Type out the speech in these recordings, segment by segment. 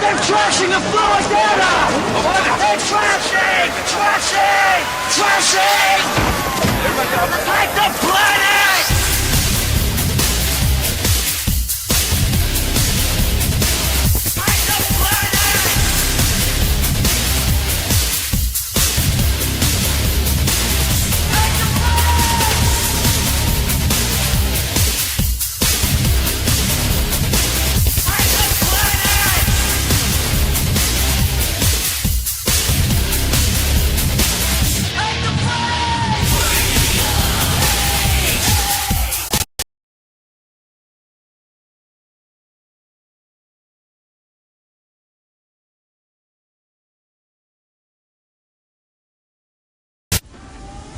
They're trashing the fluid data! They're trashing! Trashing! Trashing! Like the planet! Like the planet! Like the planet! Like the planet! Like the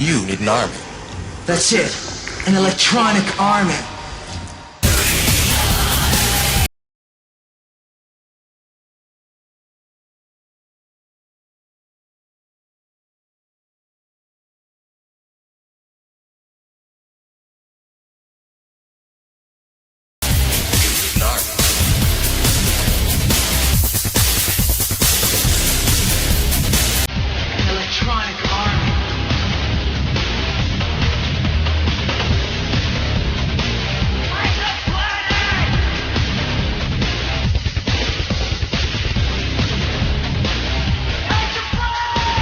You need an army. That's it. An electronic army. An army. An electronic army. Like the planet! Like the planet!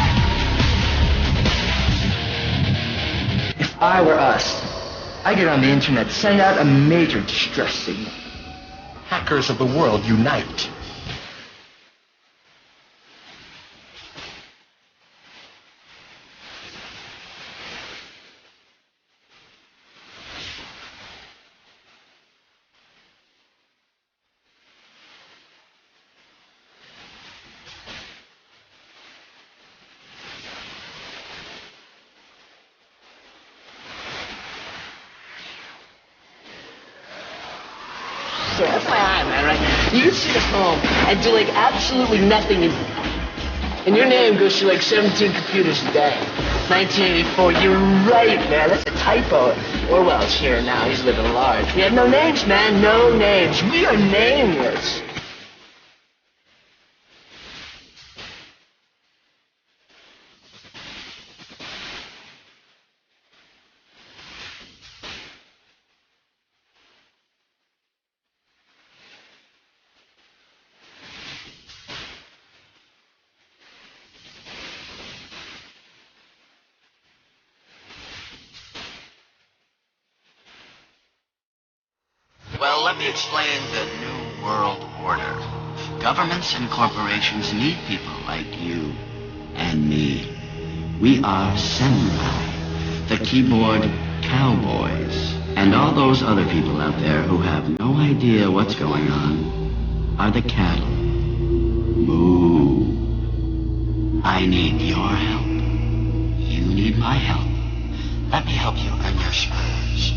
If I were us, I'd get on the internet, send out a major distress signal. Hackers of the world unite. So FYI, man, right? You can sit at home and do like absolutely nothing, and your name goes through like 17 computers a day. 1984, you're right, man. That's a typo. Orwell's here now. He's living large. We have no names, man. No names. We are nameless. Well, let me explain the New World Order. Governments and corporations need people like you and me. We are samurai, the keyboard cowboys, and all those other people out there who have no idea what's going on are the cattle. Moo. I need your help. You need my help. Let me help you earn your spurs.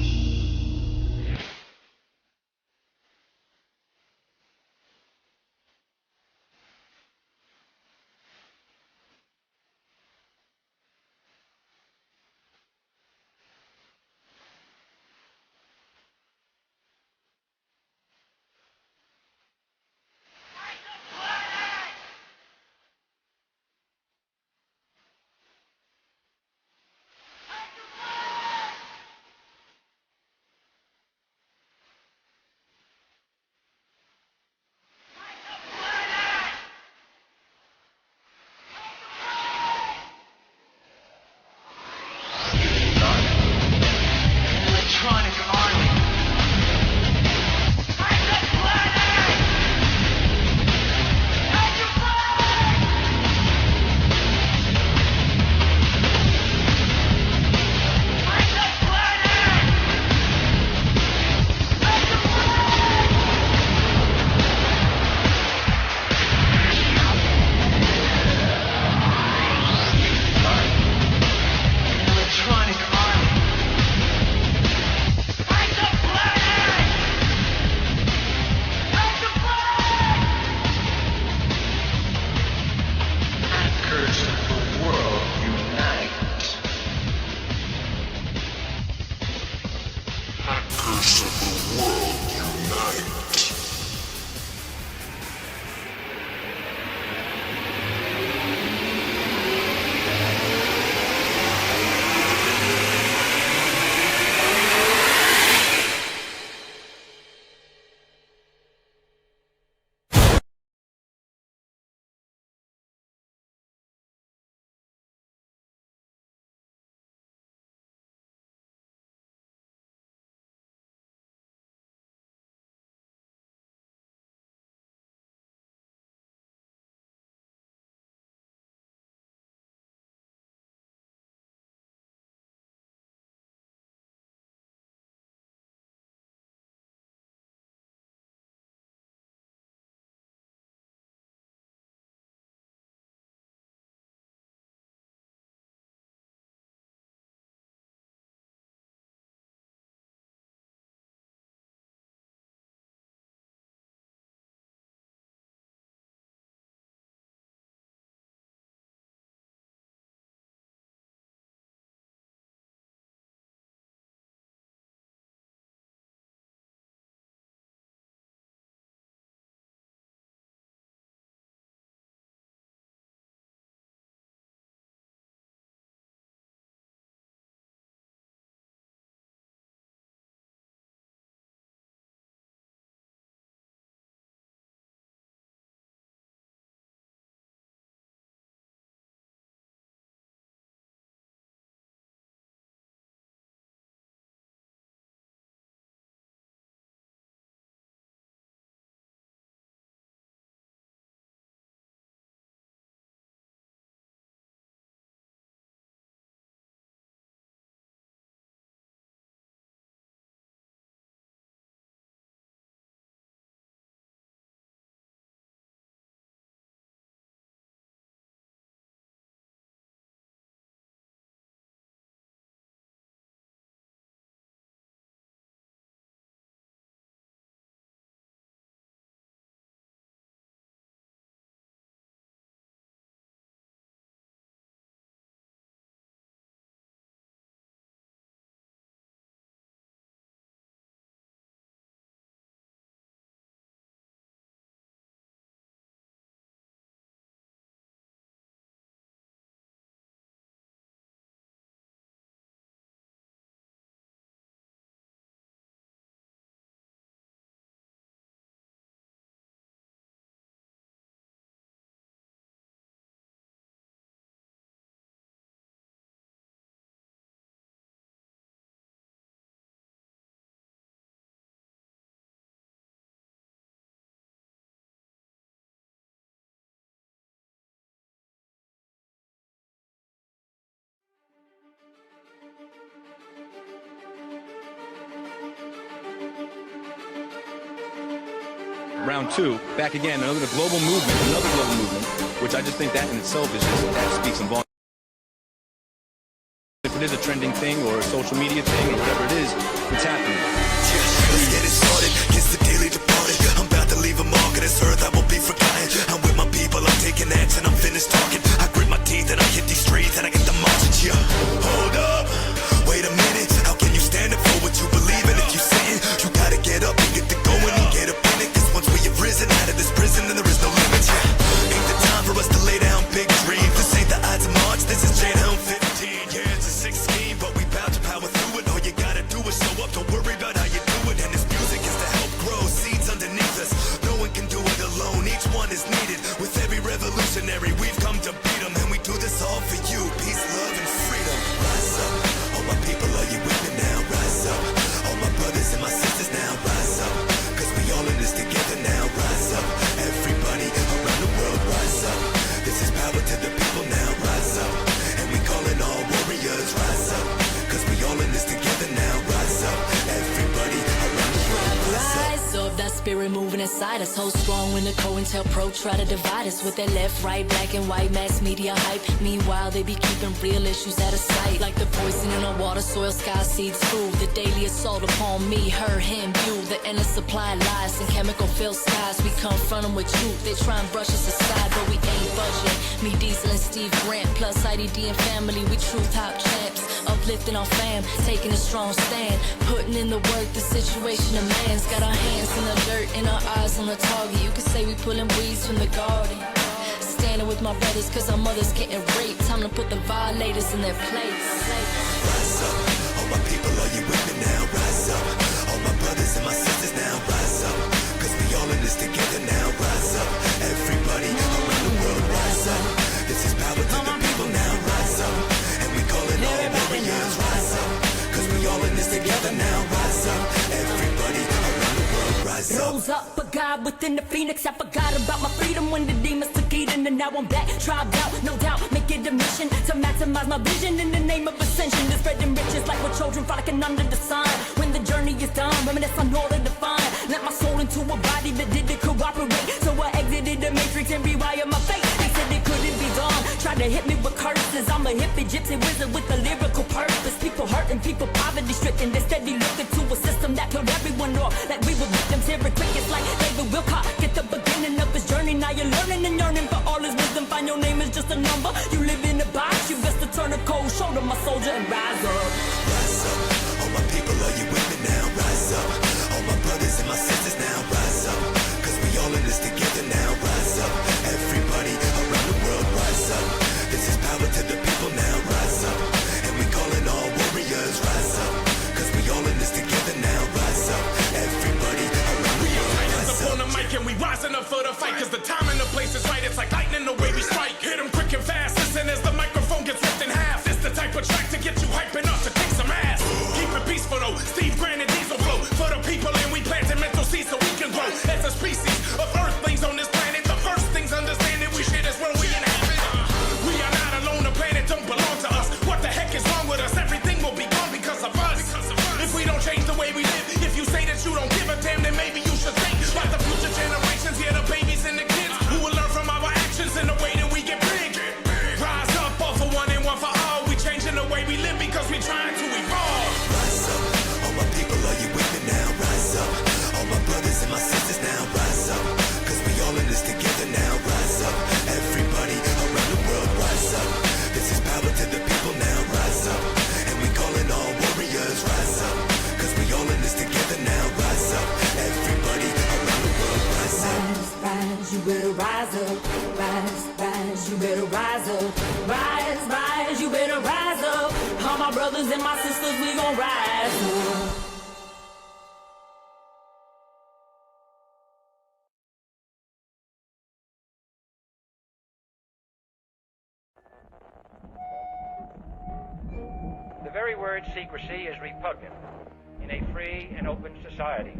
Hackers of the world unite. Round two, back again, another global movement, which I just think that in itself is just, that speaks some volume. If it is a trending thing or a social media thing or whatever it is, it's happening. Let's get it started, it's the daily departed. I'm about to leave a mark on this earth, I will be forgotten. I'm with my people, I'm taking action, I'm finished talking. I grit my teeth and I hit these streets and I get the marching. Yeah, hold up, wait a minute. How can you stand up for what you believe in? If you sitting, you gotta get up and get to going and get up in it. Cause once we have risen out of this prison, then there is no limits. Yeah, ain't the time for us to lay down big dreams. This ain't the Ides of March, this is Jane Helm 15. Yeah, it's a 16, but we bout to power through it. All you gotta do is show up, don't worry about how you do it. And this music is to help grow seeds underneath us. No one can do it alone, each one is needed. With every revolutionary, we've come to beat them. And we do this all for you, peace, love, and freedom. Rise up, all my people, are you with me now? Rise up, all my brothers and my sisters now. Rise up, cause we all in this together now. Rise up, everybody around the world, rise up. This is power to the people now. Rise up, and we calling all warriors. Rise up, cause we all in this together now. Rise up, everybody around the world, rise up. Rise up, that spirit moving inside us. Hold strong when the COINTELPRO try to divide us with their left, right, black and white mass media hype. Meanwhile, they be keeping real issues out of sight, like the poison in our water, soil, sky, seeds, food. The daily assault upon me, her, him, you. The endless supply of lies and chemical-filled skies. We confront them with truth. They try and brush us aside, but we ain't budging. Me, Diesel, and Steve Grant, plus IDD and family. We truth hop champs. Uplifting our fam, taking a strong stand, putting in the work, the situation demands. Got our hands in the dirt and our eyes on the target. You could say we pulling weeds from the garden. Standing with my brothers cause our mothers getting raped. Time to put the violators in their place. Rise up, all my people, are you with me now? Rise up, all my brothers and my sisters now. Rise up, cause we all in this together now. Rise up, everybody around the world. Rise up, this is power to the people now. Rise up, and we call it all warriors. Rise up, cause we all in this together now. Rise up, everybody around the world. Rise up. Rose up for God within the phoenix. I forgot about my freedom when the demons took Eden, and now I'm back, tribed out, no doubt. Make it a mission to maximize my vision in the name of ascension. To spreading riches like we're children frolicking under the sun. When the journey is done, reminisce on all of the fun. Let my soul into a body that didn't cooperate, so I exited the matrix and rewired my fate. They said it couldn't be done, tried to hit me with curses. I'm a hippie gypsy wizard with a lyrical purpose. People hurting, people poverty stricken. They steady looking to a system that killed everyone off, like we were victims here at quick. It's like David Wilcock, get the beginning of his journey. Now you're learning and yearning for all his wisdom. Find your name is just a number. You live in a box, you best to turn a cold shoulder, my soldier, and rise up. Rise up, all my people, are you with me now? Rise up, all my brothers and my sisters now. Rise up, cause we all in this together now. Rise up, everybody around the world. Rise up, this is power to the people now. Rise up, and we call it all warriors. Rise up, cause we all in this together now. Rise up, everybody around the world. Rise up on the mic and we rising up for the fight, cause the time and the place is right. It's like lightning the way we strike. Hit them quick and fast, listen as the microphone gets ripped in half. It's the type of track to get you hyping up to kick some ass. Keep it peaceful though, Steve Grant and Diesel flow for the people, and we planting mental seeds so we can grow. As a species of earthlings on this planet, the first things understanding we share this world we inhabit. We are not alone, the planet don't belong to us. What the heck is wrong with us? Everything will be gone because of us. If we don't change the way we live, if you say that you don't give a damn, then maybe you should think about the future generations, yeah, the babies and the kids who will learn from our actions in the way that we get big. Rise up, all for one and one for all. We changing the way we live because we trying to evolve. Rise up, all my people, are you with me now? Rise up, all my brothers and my sisters now. Rise up, cause we all in this together now. Rise up, everybody around the world. Rise up, this is power to the people now. Rise up, and we call it all warriors. Rise up, cause we all in this together now. Rise up, everybody around the world. Rise up. Rise, you better rise up. Rise, rise, you better rise up. Rise, rise, you better rise up. All my brothers and my sisters, we gon' rise up. The very word secrecy is repugnant in a free and open society.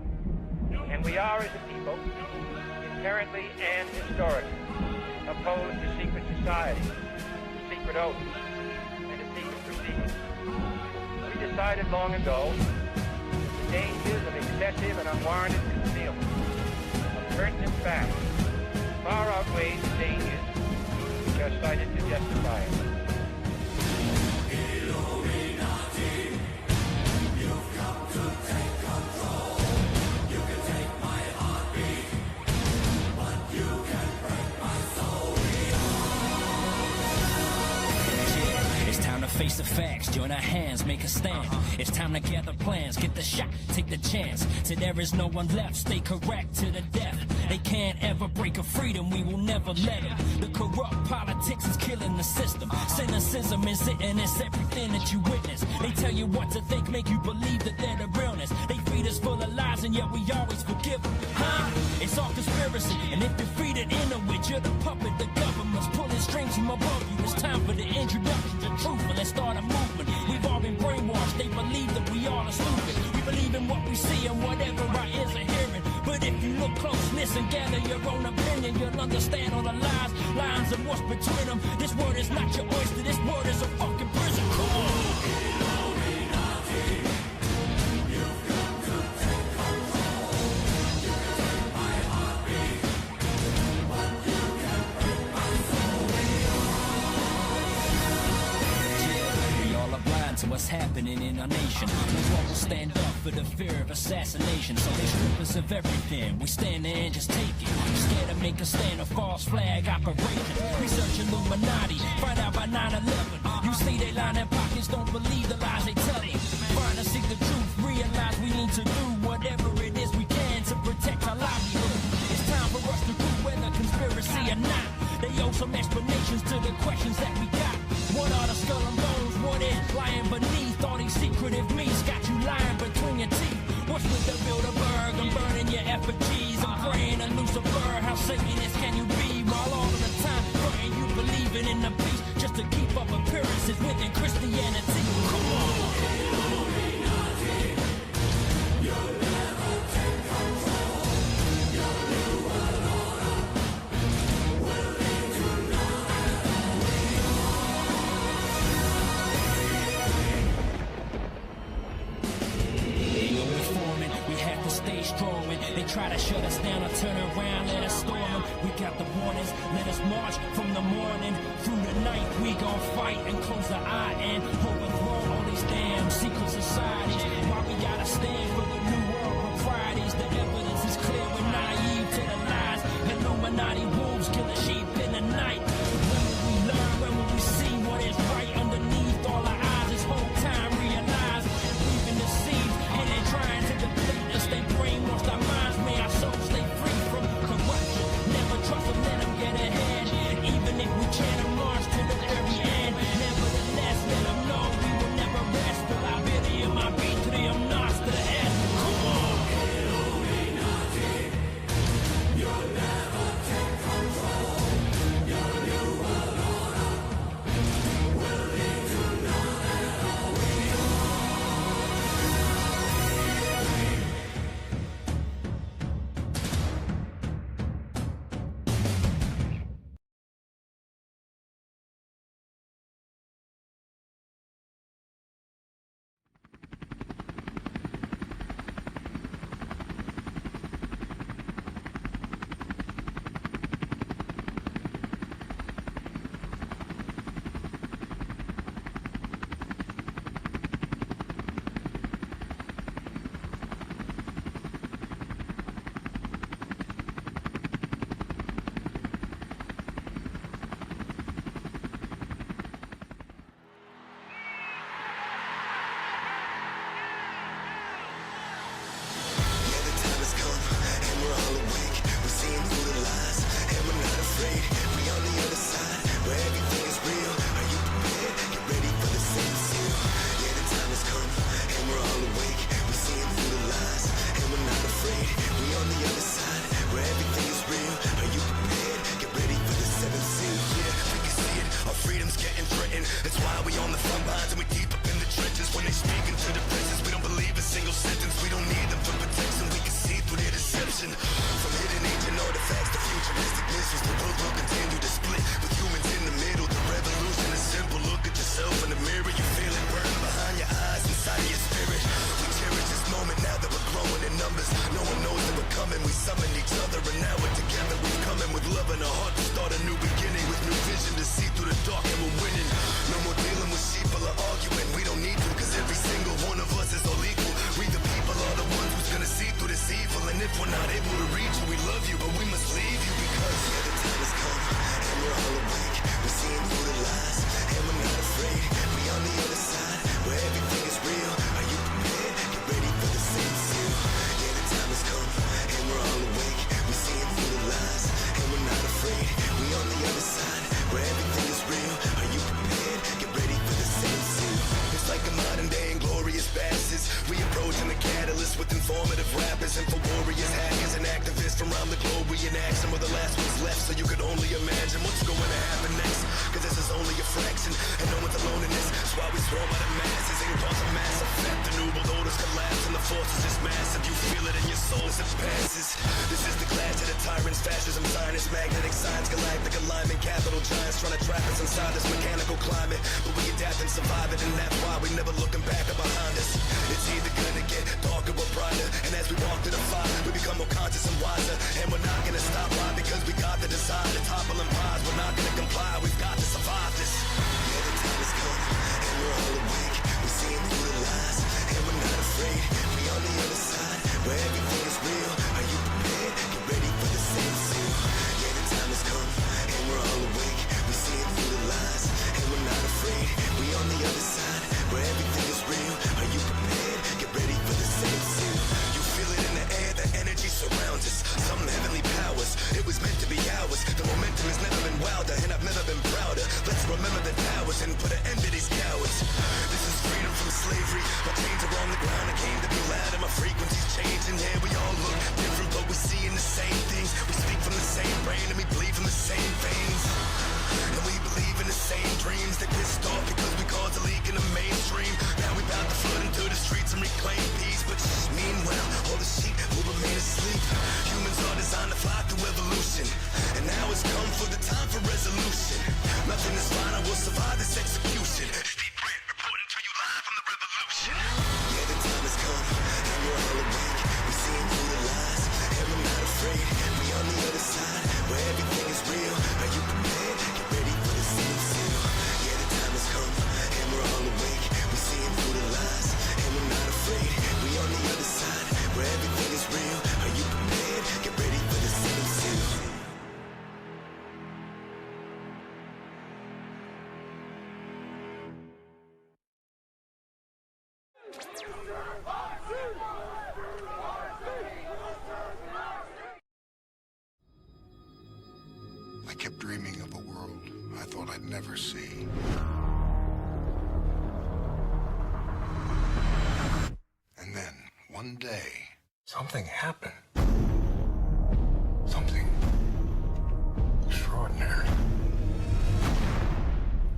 And we are, as a people, inherently and historically opposed to secret society, to secret oaths, and to secret proceedings. We decided long ago that the dangers of excessive and unwarranted concealment of pertinent facts far outweigh the dangers which are cited to justify it. Face the facts, join our hands, make a stand. It's time to gather plans, get the shot, take the chance. Till there is no one left, stay correct to the death. They can't ever break a freedom, we will never let them. The corrupt politics is killing the system. Cynicism is it, and it's everything that you witness. They tell you what to think, make you believe that they're the realness. They feed us full of lies, and yet we always forgive them. It's all conspiracy, and if defeated in a witch, you're the puppet, the government's pulling strings from above you. It's time for the introduction to truth, and let's start a movement. We've all been brainwashed, they believe that we all are stupid. We believe in what we see and whatever our ears are hearing. But if you look close, listen, gather your own opinion, you'll understand all the lies, lines and what's between them. This word is not your oyster, this word is a fucking prison. Come on! To what's happening in our nation. We all will stand up for the fear of assassination. So they strip us of everything. We stand there and just take it. Scared to make a stand, a false flag operation. Research Illuminati, find out by 9/11. You see they lining pockets millions don't believe the lies they tell you. Find and seek the truth, realize we need to do whatever it is we can to protect our livelihood. It's time for us to prove whether conspiracy or not. They owe some explanations to the questions that we got. What are the skull and bones? What is lying beneath all these secretive meats? Got you lying between your teeth. What's with the Bilderberg? I'm burning your effigies. I'm praying to Lucifer. How Satanist can you be? While all of the time praying you believing in the peace just to keep up appearances within Christianity. Come on. Stay strong when they try to shut us down or turn around, let us storm them. We got the warnings, let us march from the morning through the night. We gon' fight and close the eye and overthrow all these damn secret societies. Why we gotta stand for the new world proprieties? The evidence is clear, we're naive to the lies. Illuminati wolves kill the sheep in the night. When will we learn? When will we see what is right underneath all our eyes? This whole time realize we've been deceived and they're trying to deplete us. They brainwashed our minds, may our souls stay free from corruption. Never trust them, let them get ahead. Even if we chant a march to the very end. Nevertheless, let them know we will never rest till I bid in my beat to the knots to the end. Come on! You'll never take control. Your new world order will lead to none at all. We're on the other side. will survive this execution. Steve Grant reporting to you live from the revolution. Yeah, the time has come, and we're all awake. We're seeing through the lies, and we're not afraid. We on the other side, where everything is real. Are you prepared? Get ready for the single seal. Yeah, the time has come, and we're all awake. We're seeing through the lies, and we're not afraid. We on the other side, where everything is real. Are you prepared? Get ready for the single seal. I kept dreaming of a world I thought I'd never see. And then, one day, something happened. Something extraordinary.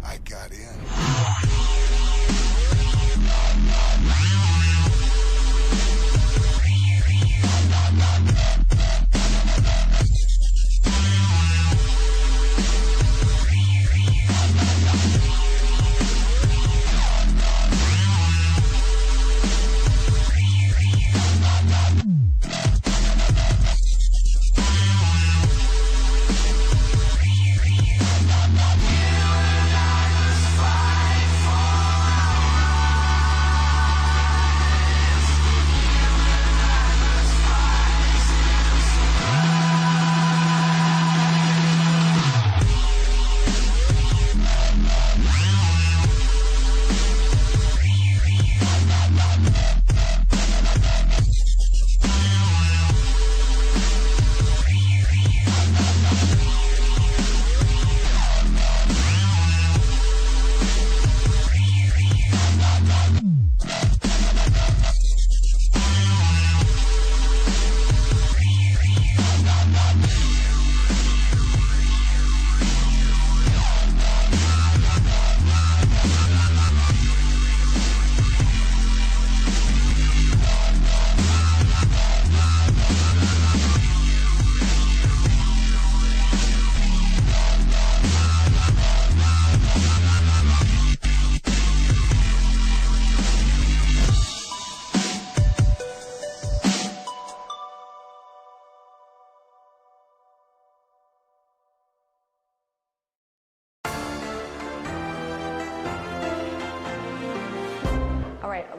I got in.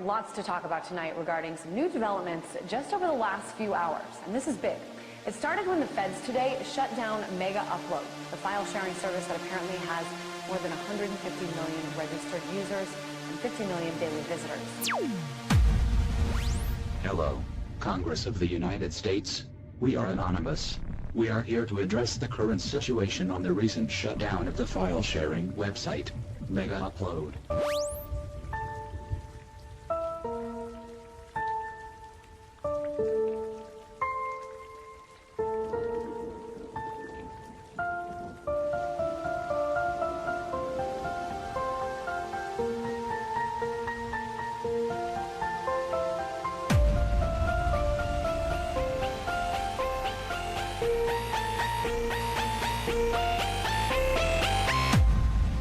Lots to talk about tonight regarding some new developments just over the last few hours, and this is big. It started when the feds today shut down Mega Upload, the file sharing service that apparently has more than 150 million registered users and 50 million daily visitors. Hello, Congress of the United States. We are anonymous. We are here to address the current situation on the recent shutdown of the file sharing website, Mega Upload.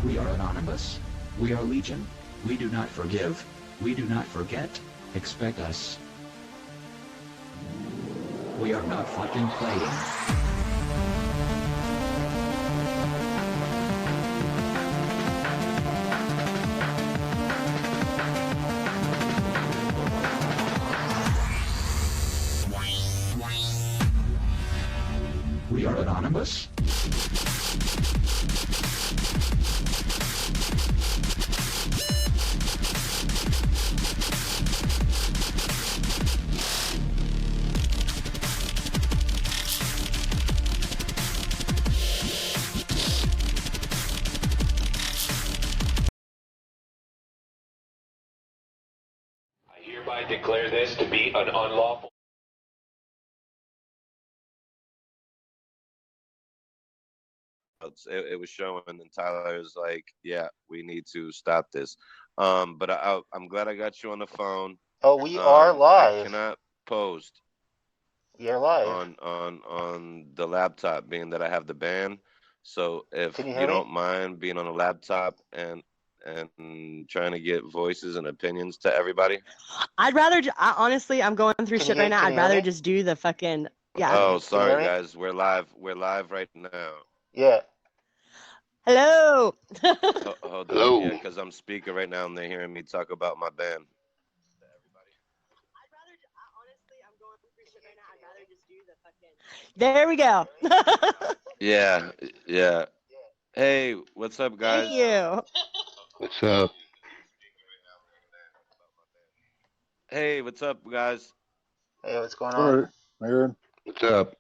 We are anonymous. We are legion. We do not forgive. We do not forget. Expect us. We are not fucking playing. We are anonymous. I hereby declare this to be an unlawful. It was showing, and Tyler was like, "Yeah, we need to stop this." But I'm glad I got you on the phone. Oh, we are live. I cannot post. You're live on the laptop, being that I have the ban. So if Can you you hear me? don't mind being on a laptop and trying to get voices and opinions to everybody. I'd rather, honestly, I'm going through Can you shit right now. can I'd you hear rather me? just do the fucking, yeah. Oh, Can you hear sorry me? guys, we're live. We're live right now. Yeah. Hello. Hold on, yeah, because I'm speaking right now and they're hearing me talk about my band. There we go. Yeah, yeah. Hey, what's up, guys? Thank you. What's up? Hey, what's up, guys? Hey, what's going All on? right, Aaron. What's up?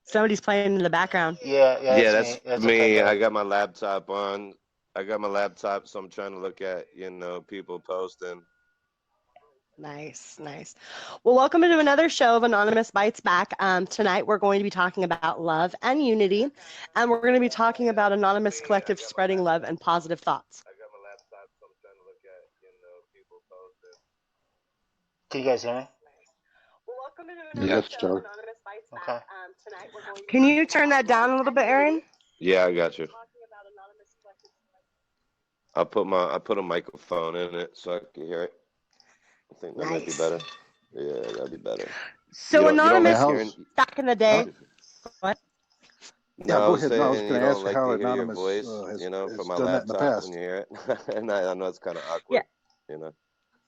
Somebody's playing in the background. Yeah, Yeah, that's me. that's That's me. okay, I bud. got my laptop on. I got my laptop, so I'm trying to look at, people posting. Nice, nice. Well, welcome to another show of Anonymous Bites Back. Tonight we're going to be talking about love and unity, and we're going to be talking about Anonymous Collective spreading love and positive thoughts. Can you guys hear me? Yes, Charlie. Okay. Can you turn that down a little bit, Aaron? Yeah, I got you. I put a microphone in it so I can hear it. I think that might be better. Yeah, that'd be better. So you don't Anonymous, like hearing... back in the day, what? No, I was saying I was you going to don't ask like how to hear your Anonymous voice, has from my done that in the laptop past. when you hear it. And I know it's kind of awkward,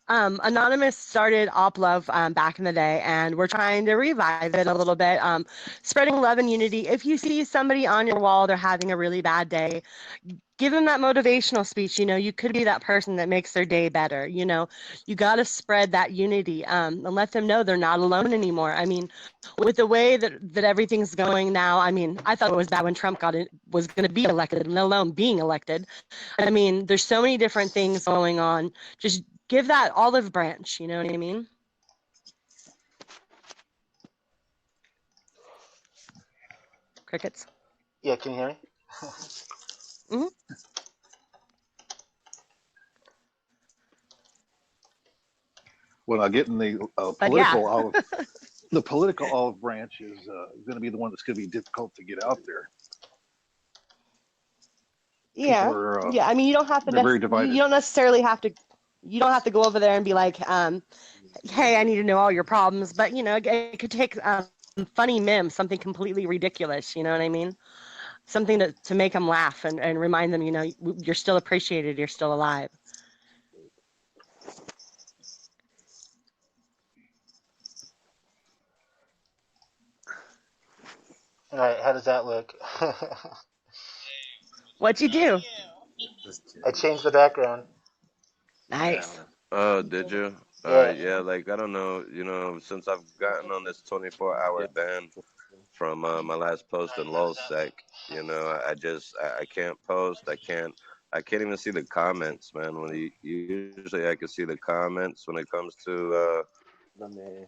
Anonymous started OpLove back in the day, and we're trying to revive it a little bit, spreading love and unity. If you see somebody on your wall, they're having a really bad day, give them that motivational speech. You could be that person that makes their day better. You got to spread that unity and let them know they're not alone anymore. I mean, with the way that everything's going now, I mean, I thought it was bad when Trump was going to be elected, let alone being elected. I mean, there's so many different things going on. Just give that olive branch, you know what I mean? Crickets? Yeah, can you hear me? Mm-hmm. Well, getting the political olive branch is going to be the one that's going to be difficult to get out there. Yeah, yeah. I mean, you don't have to. They're very divided. You don't necessarily have to. You don't have to go over there and be like, "Hey, I need to know all your problems." But it could take funny memes, something completely ridiculous. You know what I mean? Something to make them laugh and remind them, you're still appreciated, you're still alive. All right, how does that look? What'd you do? I changed the background. Nice. Oh, did you? Yeah. Yeah, like, I don't know, since I've gotten on this 24-hour ban from my last post in LulzSec, I can't post. I can't even see the comments, man. When usually I can see the comments when it comes to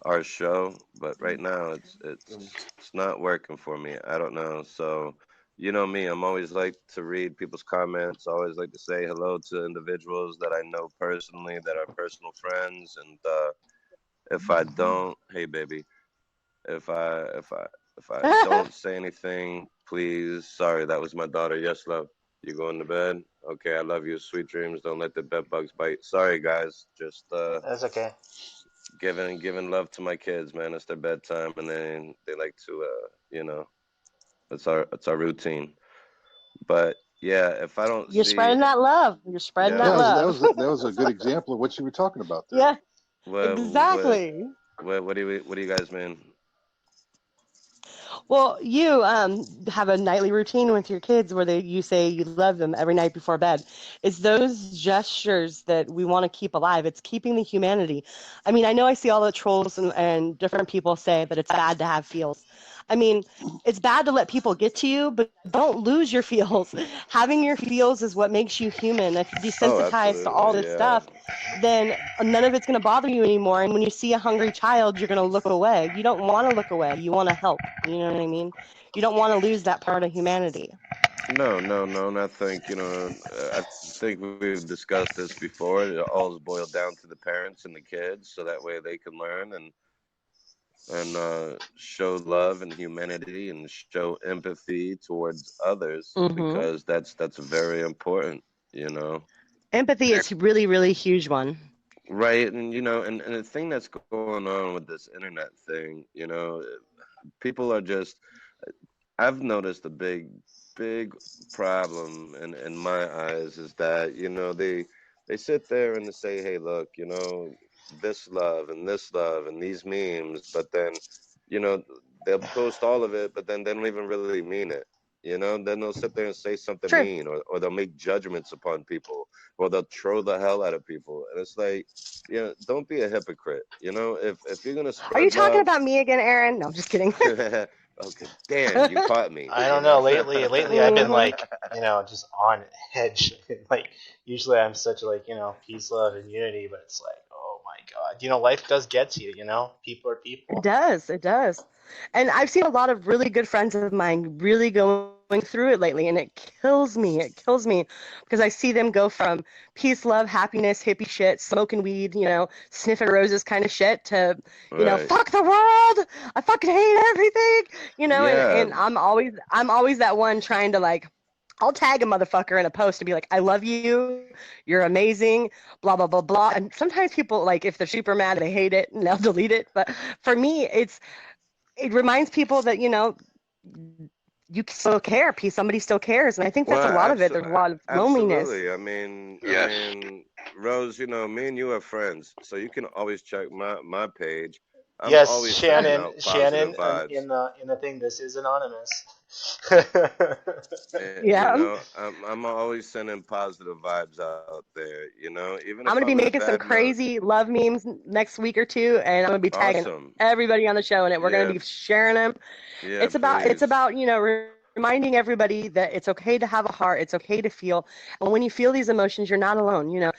our show, but right now it's not working for me. I don't know. So, you know me, I'm always like to read people's comments, always like to say hello to individuals that I know personally, that are personal friends, and if I don't, hey baby, if I don't say anything, please, sorry, that was my daughter. Yes, love. You going to bed? Okay, I love you. Sweet dreams. Don't let the bed bugs bite. Sorry, guys. Just That's okay. Giving love to my kids, man. It's their bedtime, and then they like to, it's our routine. But yeah, if I don't, you're spreading that love. You're spreading that love. That was a good example of what you were talking about there. Yeah, well, exactly. What do you guys mean? Well, you have a nightly routine with your kids where you say you love them every night before bed. It's those gestures that we want to keep alive. It's keeping the humanity. I mean, I know I see all the trolls and different people say that it's bad to have feels. I mean, it's bad to let people get to you, but don't lose your feels. Having your feels is what makes you human. If you're desensitized to all this stuff, then none of it's going to bother you anymore. And when you see a hungry child, you're going to look away. You don't want to look away. You want to help. You know what I mean? You don't want to lose that part of humanity. No. And I think, I think we've discussed this before. It all boils down to the parents and the kids, so that way they can learn. And and show love and humanity and show empathy towards others Hmm. because that's very important, you know. Empathy is really, really huge one. Right, and and the thing that's going on with this internet thing, people are just I've noticed a big problem in my eyes is that, they sit there and they say, hey, look, this love and these memes, but then, you know, they'll post all of it, but then they don't even really mean it. Then they'll sit there and say something True. mean, or they'll make judgments upon people, or they'll troll the hell out of people. And it's like, don't be a hypocrite. If you're gonna Are you spread talking love, about me again, Aaron? No, I'm just kidding. okay, damn, you caught me. I don't know. Lately I've been like, just on edge. Like usually I'm such like, peace, love, and unity, but it's like, oh my god, life does get to you. People are people. It does. It does. And I've seen a lot of really good friends of mine really going through it lately, and it kills me. It kills me because I see them go from peace, love, happiness, hippie shit, smoking weed, sniffing roses kind of shit to, Right. fuck the world. I fucking hate everything, Yeah. and I'm always that one trying to like, I'll tag a motherfucker in a post to be like, I love you, you're amazing, blah, blah, blah, blah. And sometimes people, like, if they're super mad, they hate it and they'll delete it. But for me, it reminds people that, you still care. Somebody still cares. And I think that's a lot of it. There's a lot of loneliness. Absolutely. I mean, Rose, me and you are friends, so you can always check my page. I'm Yes, always sending out Shannon, positive vibes. in the thing, this is anonymous. Yeah. I'm always sending positive vibes out there. Even I'm if going to be I'm in a making some bad mood. crazy love memes next week or two, and I'm going to be tagging Awesome. everybody on the show in it. We're going to Yeah. be sharing them. Yeah, It's please. about, reminding everybody that it's okay to have a heart. It's okay to feel. And when you feel these emotions, you're not alone.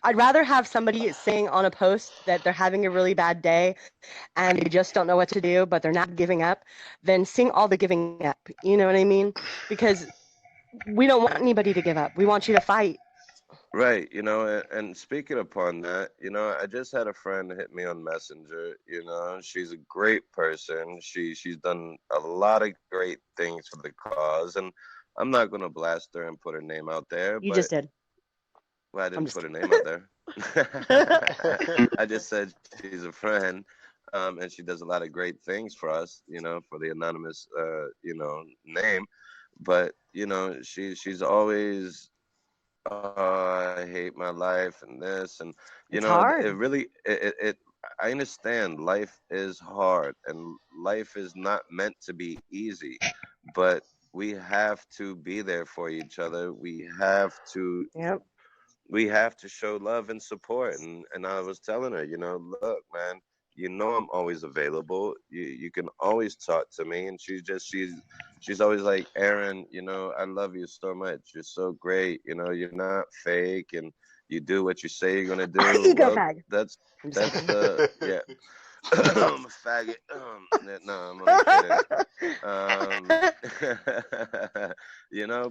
I'd rather have somebody saying on a post that they're having a really bad day and they just don't know what to do, but they're not giving up, than seeing all the giving up. You know what I mean? Because we don't want anybody to give up. We want you to fight. Right, and speaking upon that, I just had a friend hit me on Messenger. She's a great person. She's done a lot of great things for the cause, and I'm not gonna blast her and put her name out there, You but just did. well, I didn't just put her name out there. I just said she's a friend, and she does a lot of great things for us, for the anonymous, name. But she's always, I hate my life and this, and It's it hard. really, it. I understand life is hard, and life is not meant to be easy, but we have to be there for each other. Yep. We have to show love and support. And I was telling her, look, man, I'm always available. You can always talk to me. And she's always like, Aaron, I love you so much. You're so great. You're not fake, and you do what you say you're gonna do. Ego Well, fag. that's I'm just the yeah. I'm a faggot. No, I'm only kidding.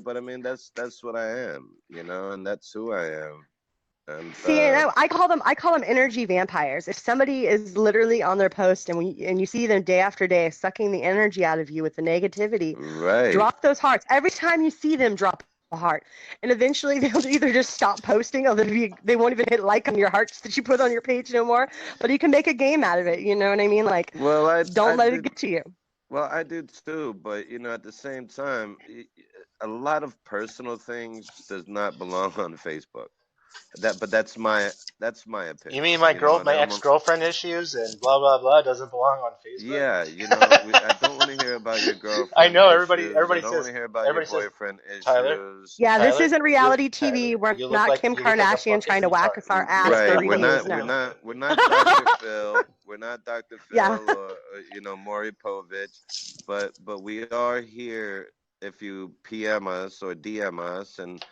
But I mean that's what I am, and that's who I am. And See, and I call them energy vampires. If somebody is literally on their post and you see them day after day sucking the energy out of you with the negativity, right. drop those hearts. Every time you see them, drop a heart, and eventually they'll either just stop posting, or they won't even hit like on your hearts that you put on your page no more. But you can make a game out of it. You know what I mean? Like, Well, don't let it get to you. well, I do too, but at the same time, a lot of personal things does not belong on Facebook. But that's my opinion. You mean my and I don't want. ex-girlfriend issues and blah blah blah doesn't belong on Facebook? Yeah, I don't want to hear about your girlfriend. I know issues. everybody I don't says want to hear about your everybody says, boyfriend Tyler, issues. Yeah, this Tyler, isn't reality Tyler, TV. We're you look not like Kim you look like a Kardashian fucking trying to whack retard. us our ass Right, 30 we're days. not No. we're not Dr. Phil. We're not Dr. Phil Yeah. or Maury Povich, but we are here if you PM us or DM us and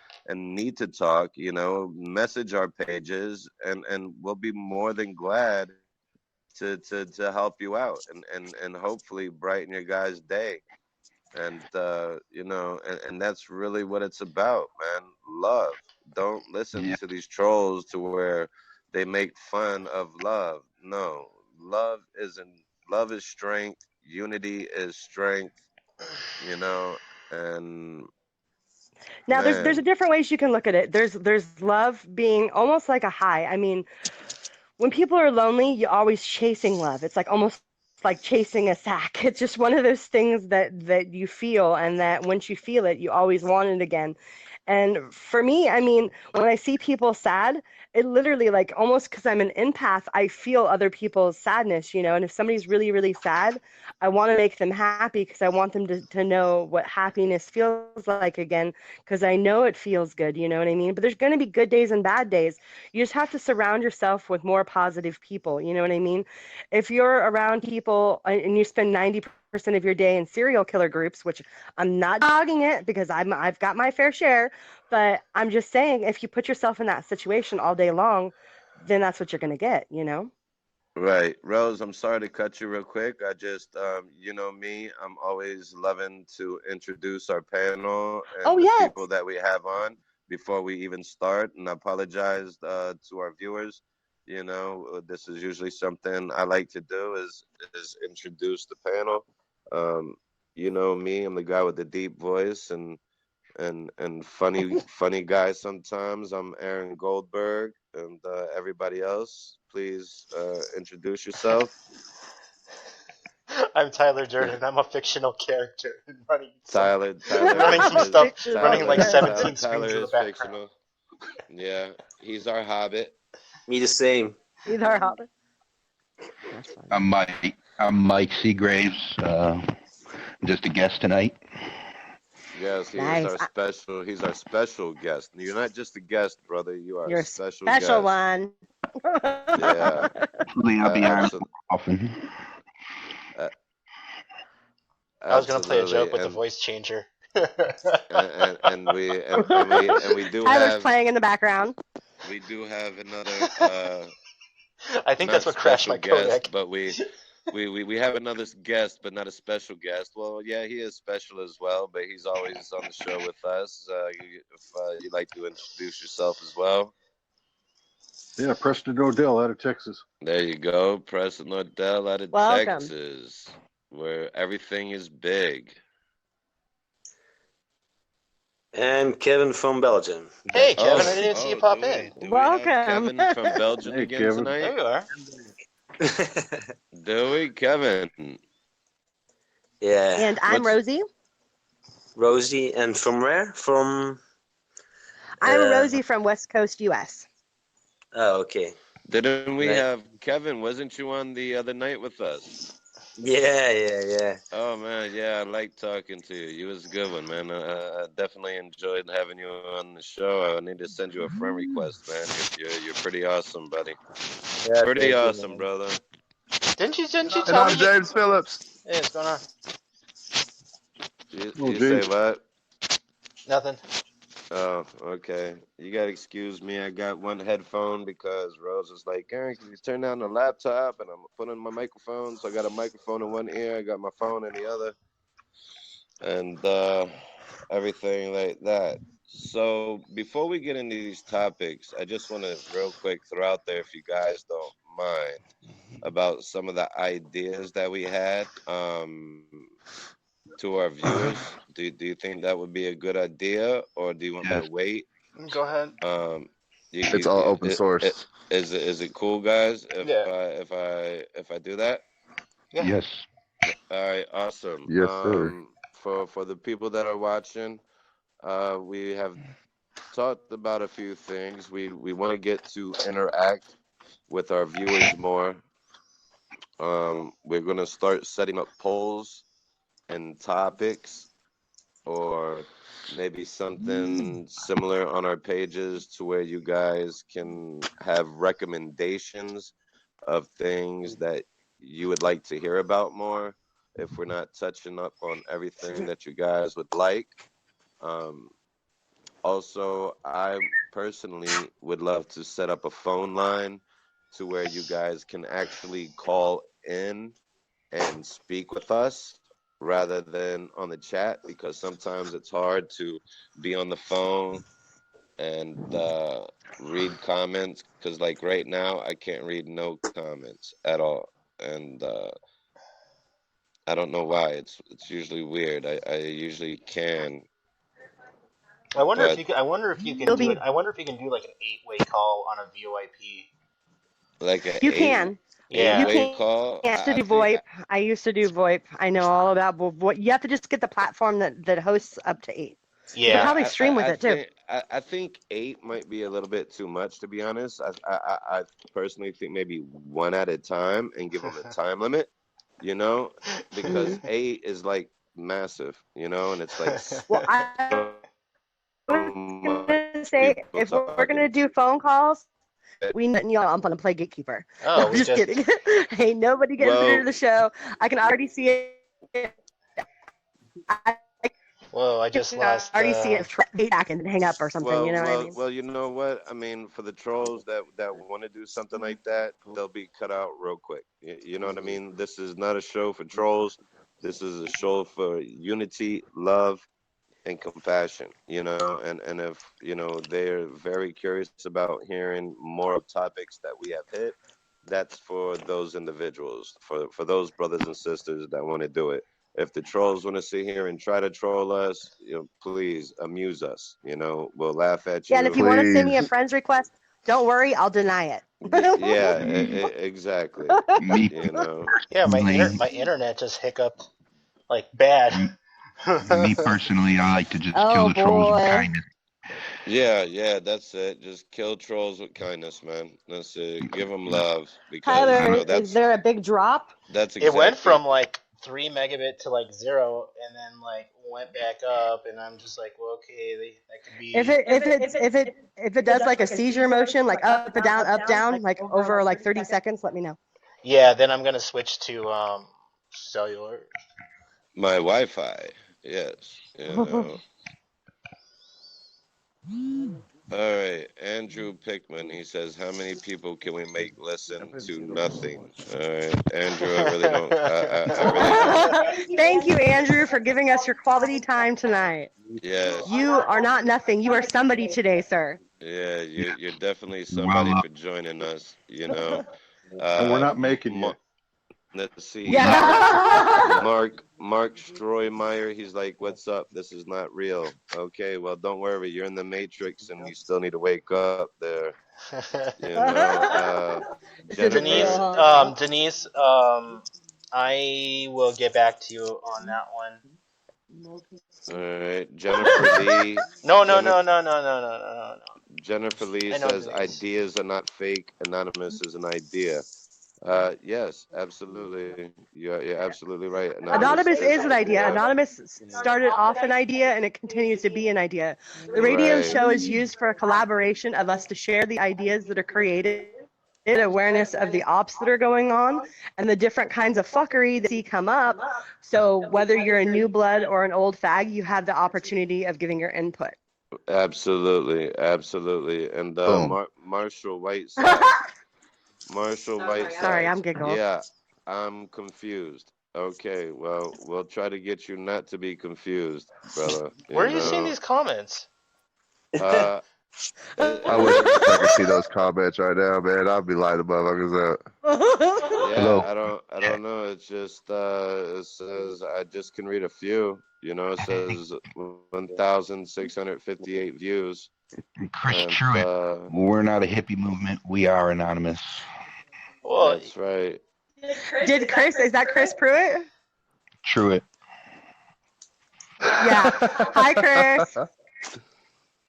need to talk, message our pages, and we'll be more than glad to help you out and hopefully brighten your guys' day. And and that's really what it's about, man. Love. Don't listen Yeah. to these trolls to where they make fun of love. No, love is strength. Unity is strength. You know, and Now there's a man, different ways you can look at it. There's love being almost like a high. I mean, when people are lonely, you're always chasing love. It's like almost like chasing a sack. It's just one of those things that you feel, and that once you feel it, you always want it again. And for me, I mean, when I see people sad, it literally, like, almost because I'm an empath, I feel other people's sadness, you know. And if somebody's really, really sad, I want to make them happy because I want them to know what happiness feels like again, because I know it feels good, you know what I mean? But there's going to be good days and bad days. You just have to surround yourself with more positive people, you know what I mean? If you're around people and you spend 90% of your day in serial killer groups, which I'm not dogging it because I've got my fair share, but I'm just saying if you put yourself in that situation all day long, then that's what you're going to get, you know? right, Rose. I'm sorry to cut you real quick. I just, you know me. I'm always loving to introduce our panel Oh, and the yes. people that we have on before we even start. And I apologize to our viewers. You know, this is usually something I like to do is introduce the panel. Um, you know me. I'm the guy with the deep voice and funny guy sometimes. I'm Aaron Goldberg, and everybody else, please introduce yourself. I'm Tyler Durden. I'm a fictional character running Tyler running some is stuff, Tyler, running like 17 Tyler screens in the is background. fictional. Yeah, he's our hobbit. Me the same. He's our hobbit. I'm Mike Seagraves. Just a guest tonight. Yes, he Nice. is our special. He's our special guest. You're not just a guest, brother. You are You're a a special special guest. one. Yeah. Hopefully I'll be on Absolutely. often. I was gonna play a Absolutely. joke with the And voice changer. we do Tyler's have playing in the background. another I think not that's what crashed special my codec. guest, but we have another guest, but not a special guest. Well, yeah, he is special as well, but he's always on the show with us. If you'd like to introduce yourself as well. Yeah, Preston Odell out of Texas. There you go, Preston Odell out of Welcome. Texas, where everything is big. And Kevin from Belgium. Hey, Kevin, I didn't see you pop in. Do we have Welcome. Kevin from Belgium Hey, again Kevin. There tonight? you are. Do we, Kevin? Yeah. And I'm What's- Rosie. Rosie, and from where? From. I'm Uh, Rosie from West Coast, U.S. Oh, okay. Didn't we Right. have Kevin? Wasn't you on the other night with us? Yeah. Oh man, yeah, I like talking to you. You was a good one, man. I definitely enjoyed having you on the show. I need to send you a friend request, man. You're pretty awesome, buddy. Yeah, Pretty thank you, awesome, man. brother. Didn't you And tell I'm me? James Phillips. Hey, what's going on? You Oh, say James. what? Nothing. Oh, okay. You gotta excuse me. I got one headphone because Rose was like, Aaron, can you turn down the laptop? And I'm putting my microphone, so I got a microphone in one ear, I got my phone in the other, and everything like that. So before we get into these topics, I just want to real quick throw out there, if you guys don't mind, about some of the ideas that we had to our viewers. Do you think that would be a good idea, or do you want me Yes. to wait? Go ahead. It's all open source. Is it cool, guys? Yeah. If I do that? Yeah. Yes. All right, awesome. Yes, sir. For the people that are watching, we have talked about a few things. We want to get to interact with our viewers more. We're gonna start setting up polls and topics, or maybe something similar on our pages to where you guys can have recommendations of things that you would like to hear about more, if we're not touching up on everything that you guys would like. Also, I personally would love to set up a phone line to where you guys can actually call in and speak with us rather than on the chat, because sometimes it's hard to be on the phone and read comments, because like right now I can't read no comments at all. and I don't know why. It's usually weird. I usually can. I wonder But if you can. I wonder if you can You'll do be. it. I wonder if you can do like an 8-way call on a VoIP. like a You can. Yeah. You eight-way can. call, I used to I do think VoIP. I used to do VoIP. I know all about VoIP. You have to just get the platform that hosts up to 8. You can Yeah. probably stream with I it too. think I think 8 might be a little bit too much, to be honest. I personally think maybe one at a time and give them a time limit, you know, because 8 is like massive, you know, and it's like Well, I was gonna say people if we're gonna talking. do phone calls, we need y'all. I'm gonna play gatekeeper. Oh, No, I'm we just just. kidding. Ain't nobody getting through to Well, the show. I can already see it. I Whoa! I can just lost. already see it back and hang up or something. You know what I mean? well, you know what? I mean, for the trolls that want to do something like that, they'll be cut out real quick. You know what I mean? This is not a show for trolls. This is a show for unity, love, and compassion. You know, and if you know they're very curious about hearing more of topics that we have hit, that's for those individuals, for those brothers and sisters that want to do it. If the trolls want to sit here and try to troll us, you know, please amuse us. You know, we'll laugh at Yeah, and if you. you want to send me a Please. friend's request, don't worry, I'll deny it. Yeah, exactly. Me, You know, Yeah, personally, my internet just hiccuped like bad. me personally, I like to just kill Oh the trolls with boy. kindness. yeah, that's it. Just kill trolls with kindness, man. That's it. Give them love because you Tyler, know is there a big drop? that's It went exactly. from like 3 megabit to like 0, and then like went back up, and I'm just like, well, okay, that could be. If it does like a seizure motion, like up and down, like over like 30 seconds, let me know. Yeah, then I'm gonna switch to cellular. My Wi-Fi, yes. You know. All right, Andrew Pickman. He says, "How many people can we make listen to nothing?" All right, Andrew. I really don't. I really don't. Thank you, Andrew, for giving us your quality time tonight. Yes. You are not nothing. You are somebody today, sir. Yeah, you're definitely somebody for joining us. You know. And we're not making you. Let's see. Yeah. Mark Stroymeyer, he's like, "What's up? This is not real." Okay, well, don't worry. You're in the Matrix, and you still need to wake up there. You know, Denise, Jennifer. Denise, I will get back to you on that one. All right, Jennifer Lee. No. Jennifer Lee I know says, Denise. "Ideas are not fake. Anonymous is an idea." Yes, absolutely. You're absolutely right. Anonymous is an idea. Anonymous started off an idea and it continues to be an idea. The radio Right. show is used for a collaboration of us to share the ideas that are created, awareness of the ops that are going on, and the different kinds of fuckery that see come up. So whether you're a new blood or an old fag, you have the opportunity of giving your input. Absolutely. And Boom. Marshall Whiteside. Marshall Whiteside. Sorry, I'm giggling. Yeah, I'm confused. Okay, well, we'll try to get you not to be confused, brother. Where are you seeing these comments? Uh, I wish I could see those comments right now, man. I'd be lighting motherfuckers up. Yeah, I don't know. It's just it says I just can read a few. You know, it says 1,658 views. Chris And, Truitt, we're not a hippie movement. We are anonymous. Well, that's right. Did Chris, is that Chris Pruitt? Truitt. Yeah. Hi, Chris.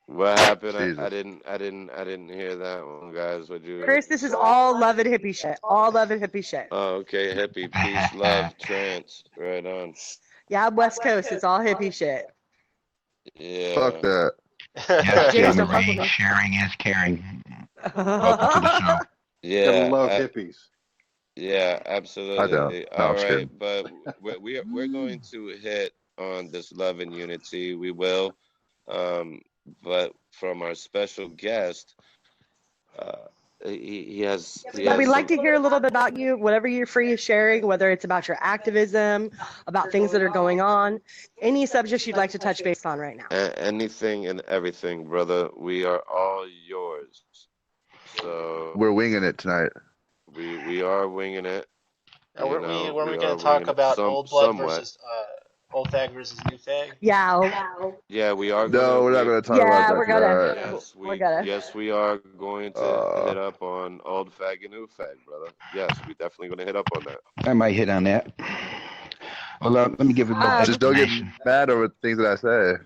What happened? Jesus. I didn't hear that one, guys. Would you? Chris, this is all love and hippie shit. All love and hippie shit. Oh, okay. Hippie, peace, love, trance. Right on. Yeah, I'm West Coast. It's all hippie shit. Yeah. Fuck that. Yes, James, Jamie don't fuck with Ray, me. sharing is caring. Welcome to the show. Yeah. Gotta love hippies. Yeah, absolutely. I don't. No, All I'm just right, but we're going to hit on this love and unity. We will, but from our special guest, he has. Yeah, we'd like to hear a little bit about you, whatever you're free of sharing, whether it's about your activism, about things that are going on, any subjects you'd like to touch base on right now. Anything and everything, brother. We are all yours. So We're winging it tonight. we are winging it. Weren't we going to talk about old blood versus old fag versus new fag? Yeah. Yeah, we are. No, we're not going to talk about that. We're gonna. Yes, We're gonna. yes, we are going to hit up on old fag and new fag, brother. Yes, we definitely going to hit up on that. I might hit on that. Well, let me give you a little just don't get explanation. mad over things that I say.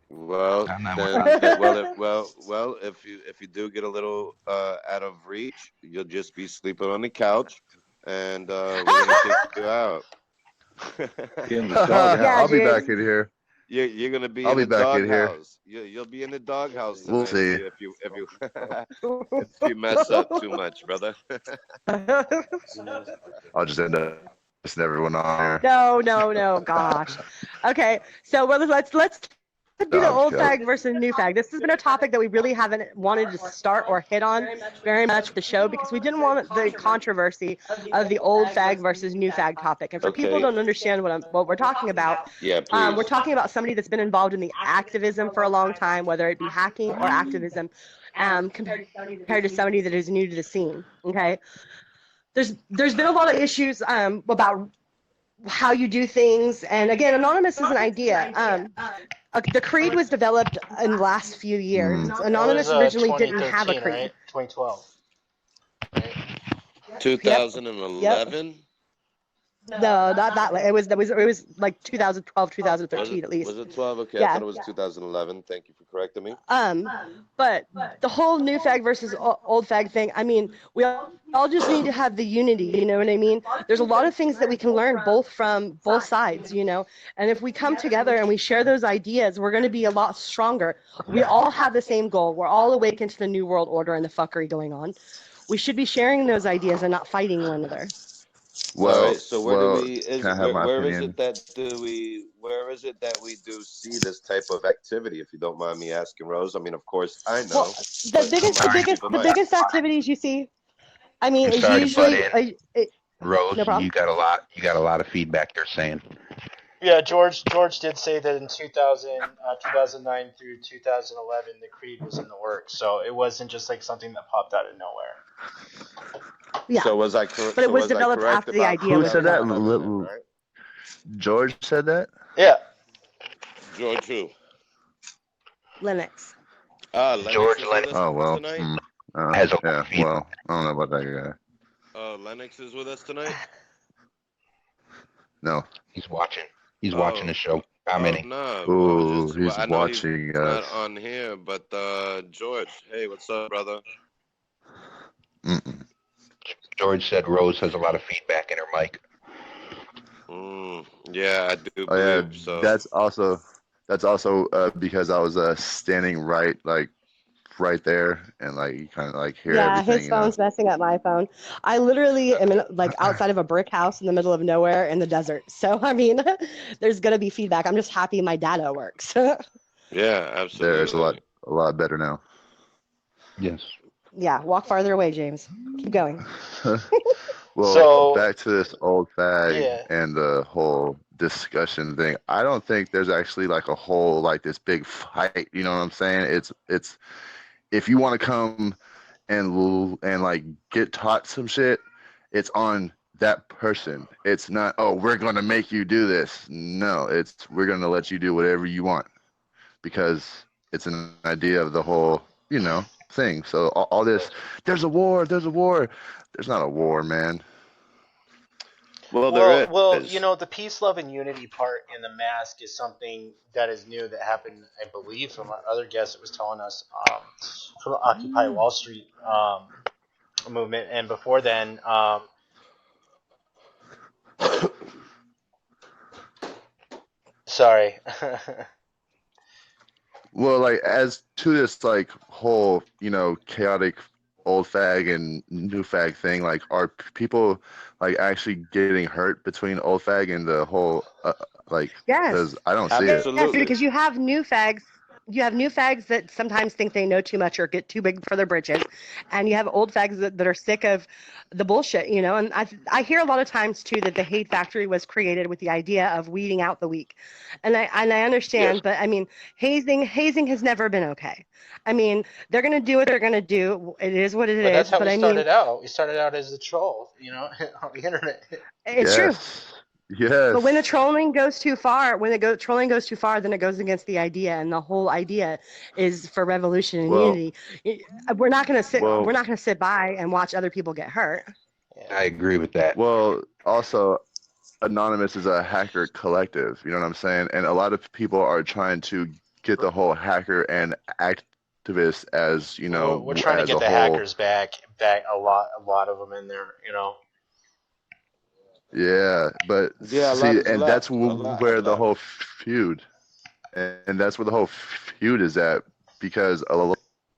Well, I'm not then, well, if you do get a little out of reach, you'll just be sleeping on the couch, and we're gonna kick you out. I'll be back in here. You're gonna be I'll in be the back in here. doghouse. You'll be in the doghouse. We'll see. If you if you mess up too much, brother. I'll just end up pissing everyone on here. No, gosh. Okay, so let's do the old fag versus new fag. This has been a topic that we really haven't wanted to start or hit on very much with the show because we didn't want the controversy of the old fag versus new fag topic. And for people who don't understand what we're talking about, we're talking about somebody that's been involved in the activism for a long time, whether it be hacking or activism, compared to somebody that is new to the scene. Okay, there's been a lot of issues about how you do things, and again, anonymous is an idea. The creed was developed in the last few years. Anonymous originally didn't have a creed. Right? 2012. 2011. No, not that late. It was like 2012, 2013 at least. Was it 12? Okay, Yeah. I thought it was 2011. Thank you for correcting me. But the whole new fag versus old fag thing, I mean, we all just need to have the unity, you know what I mean? There's a lot of things that we can learn from both sides, you know? And if we come together and we share those ideas, we're going to be a lot stronger. We all have the same goal. We're all awakened to the new world order and the fuckery going on. We should be sharing those ideas and not fighting one another. Well, so where is it that we do see this type of activity, if you don't mind me asking, Rose? I mean, of course, I know. Well, the biggest activities you see, I mean, I'm is sorry to usually Rose, no problem. you got a lot of feedback you're saying. Yeah, George did say that in 2009 through 2011, the creed was in the works, so it wasn't just like something that popped out of nowhere. Yeah. So was I correct? But it was developed after the idea Who was said that? developed. George said that? Yeah. George who? Lennox. George Lennox. Oh, well. Tonight? Yeah, well, I don't know about that guy. Lennox is with us tonight? No. He's watching. He's watching the show. Commenting. No. Ooh, he's I know watching he's us. not on here, but George, hey, what's up, brother? George said Rose has a lot of feedback in her mic. Yeah, I do Oh yeah, believe so. that's also because I was standing right there and like you kind of like hear everything. His phone's messing up my phone. I literally am in, like outside of a brick house in the middle of nowhere in the desert. So I mean, there's gonna be feedback. I'm just happy my data works. Yeah, absolutely. There's a lot better now. Yes. Yeah, walk farther away, James. Keep going. Well, So- back to this old fag Yeah. and the whole discussion thing. I don't think there's actually like a whole like this big fight. You know what I'm saying? It's if you want to come and like get taught some shit, it's on that person. It's not, oh, we're gonna make you do this. No, it's we're gonna let you do whatever you want because it's an idea of the whole, you know, thing. So all this, there's a war. There's not a war, man. Well, you know, the peace, love, and unity part in the mask is something that is new that happened, I believe, from our other guest that was telling us from the Occupy Wall Street movement, and before then, sorry. Well, like as to this like whole, you know, chaotic old fag and new fag thing, like are people like actually getting hurt between old fag and the whole like? Yes. Because I don't see it. Yes, because you have new fags. you have new fags that sometimes think they know too much or get too big for their britches, and you have old fags that are sick of the bullshit, you know. And I hear a lot of times too that the hate factory was created with the idea of weeding out the weak, and I understand, but I mean hazing has never been okay. I mean, they're gonna do what they're gonna do. It is what it is. But that's how but we I started mean, out. We started out as a troll, you know, on the internet. it's true. Yes. But when the trolling goes too far, trolling goes too far, then it goes against the idea, and the whole idea is for revolution and Well- unity. We're not gonna sit. well- We're not gonna sit by and watch other people get hurt. I agree with that. Well, also, Anonymous is a hacker collective. You know what I'm saying? And a lot of people are trying to get the whole hacker and activist as you know. We're trying to as get a the whole. hackers back. A lot of them in there, you know. Yeah, but Yeah, a see, lot- a and lot- that's a lot- where a the lot. whole feud, and that's where the whole feud is at, because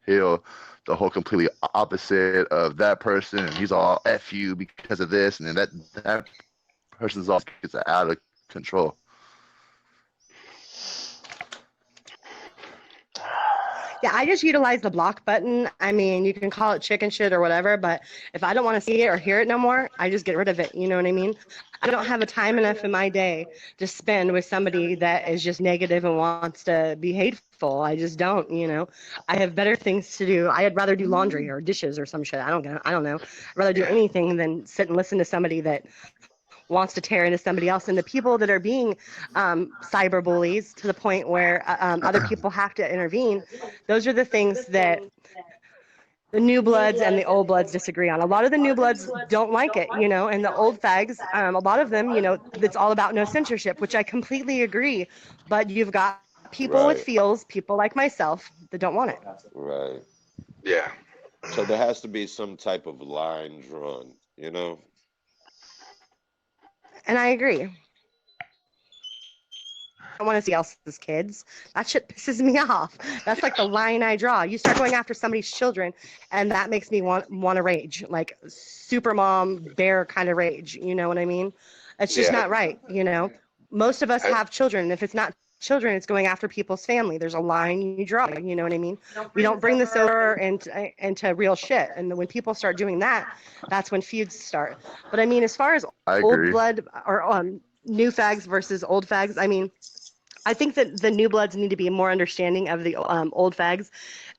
he'll the whole completely opposite of that person, and he's all F you because of this, and then that person's all gets out of control. Yeah, I just utilize the block button. I mean, you can call it chicken shit or whatever, but if I don't want to see it or hear it no more, I just get rid of it. You know what I mean? I don't have a time enough in my day to spend with somebody that is just negative and wants to be hateful. I just don't, you know. I have better things to do. I'd rather do laundry or dishes or some shit. I don't know. I'd rather do anything than sit and listen to somebody that wants to tear into somebody else. And the people that are being cyber bullies to the point where other people have to intervene, those are the things that the new bloods and the old bloods disagree on. A lot of the new bloods don't like it, you know, and the old fags, a lot of them, you know, it's all about no censorship, which I completely agree. But you've got people with Right. feels, people like myself, that don't want it. Right. Yeah. So there has to be some type of line drawn, you know? And I agree. I want to see else's kids. That shit pisses me off. That's like the line I draw. You start going after somebody's children, and that makes me want to rage, like super mom bear kind of rage. You know what I mean? It's just Yeah. not right. You know, most of us have children. And if it's not children, it's going after people's family. There's a line you draw. You know what I mean? We don't bring this over into real shit. And when people start doing that, that's when feuds start. But I mean, as far as I old agree. blood or new fags versus old fags, I mean, I think that the new bloods need to be more understanding of the old fags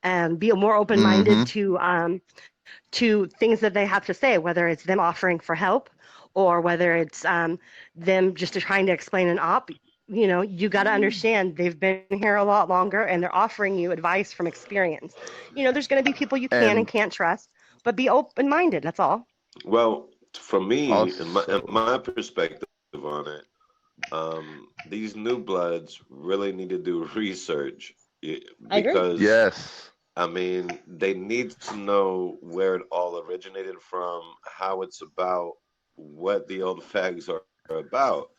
and be more open-minded to things that they have to say, whether it's them offering for help or whether it's them just trying to explain an op. You know, you got to understand they've been here a lot longer and they're offering you advice from experience. You know, there's going to be people you can and can't trust, but be open-minded. That's all. Well, from me, Also- in my perspective on it, these new bloods really need to do research I agree. because Yes. I mean they need to know where it all originated from, how it's about, what the old fags are about,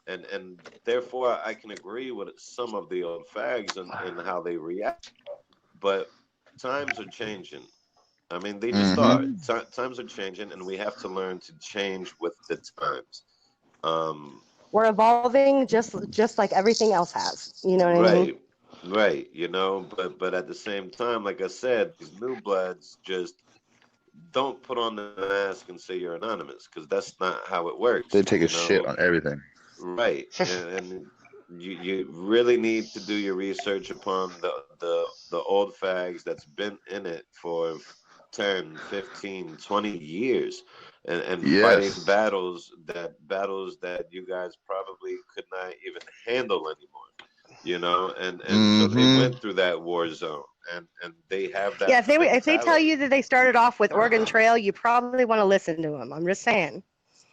and therefore I can agree with some of the old fags and how they react, but times are changing. I mean, they just are. Times are changing, and we have to learn to change with the times. We're evolving just like everything else has. You know what I mean? Right. You know, but at the same time, like I said, these new bloods just don't put on the mask and say you're anonymous, because that's not how it works. They take a you shit know? on everything. Right, and you really need to do your research upon the old fags that's been in it for 10, 15, 20 years, and Yes. fighting battles that you guys probably could not even handle anymore. You know, and so they went through that war zone, and they have that. Yeah, if they tell mentality. you that they started off with Oregon Trail, you probably want to listen to them. I'm just saying.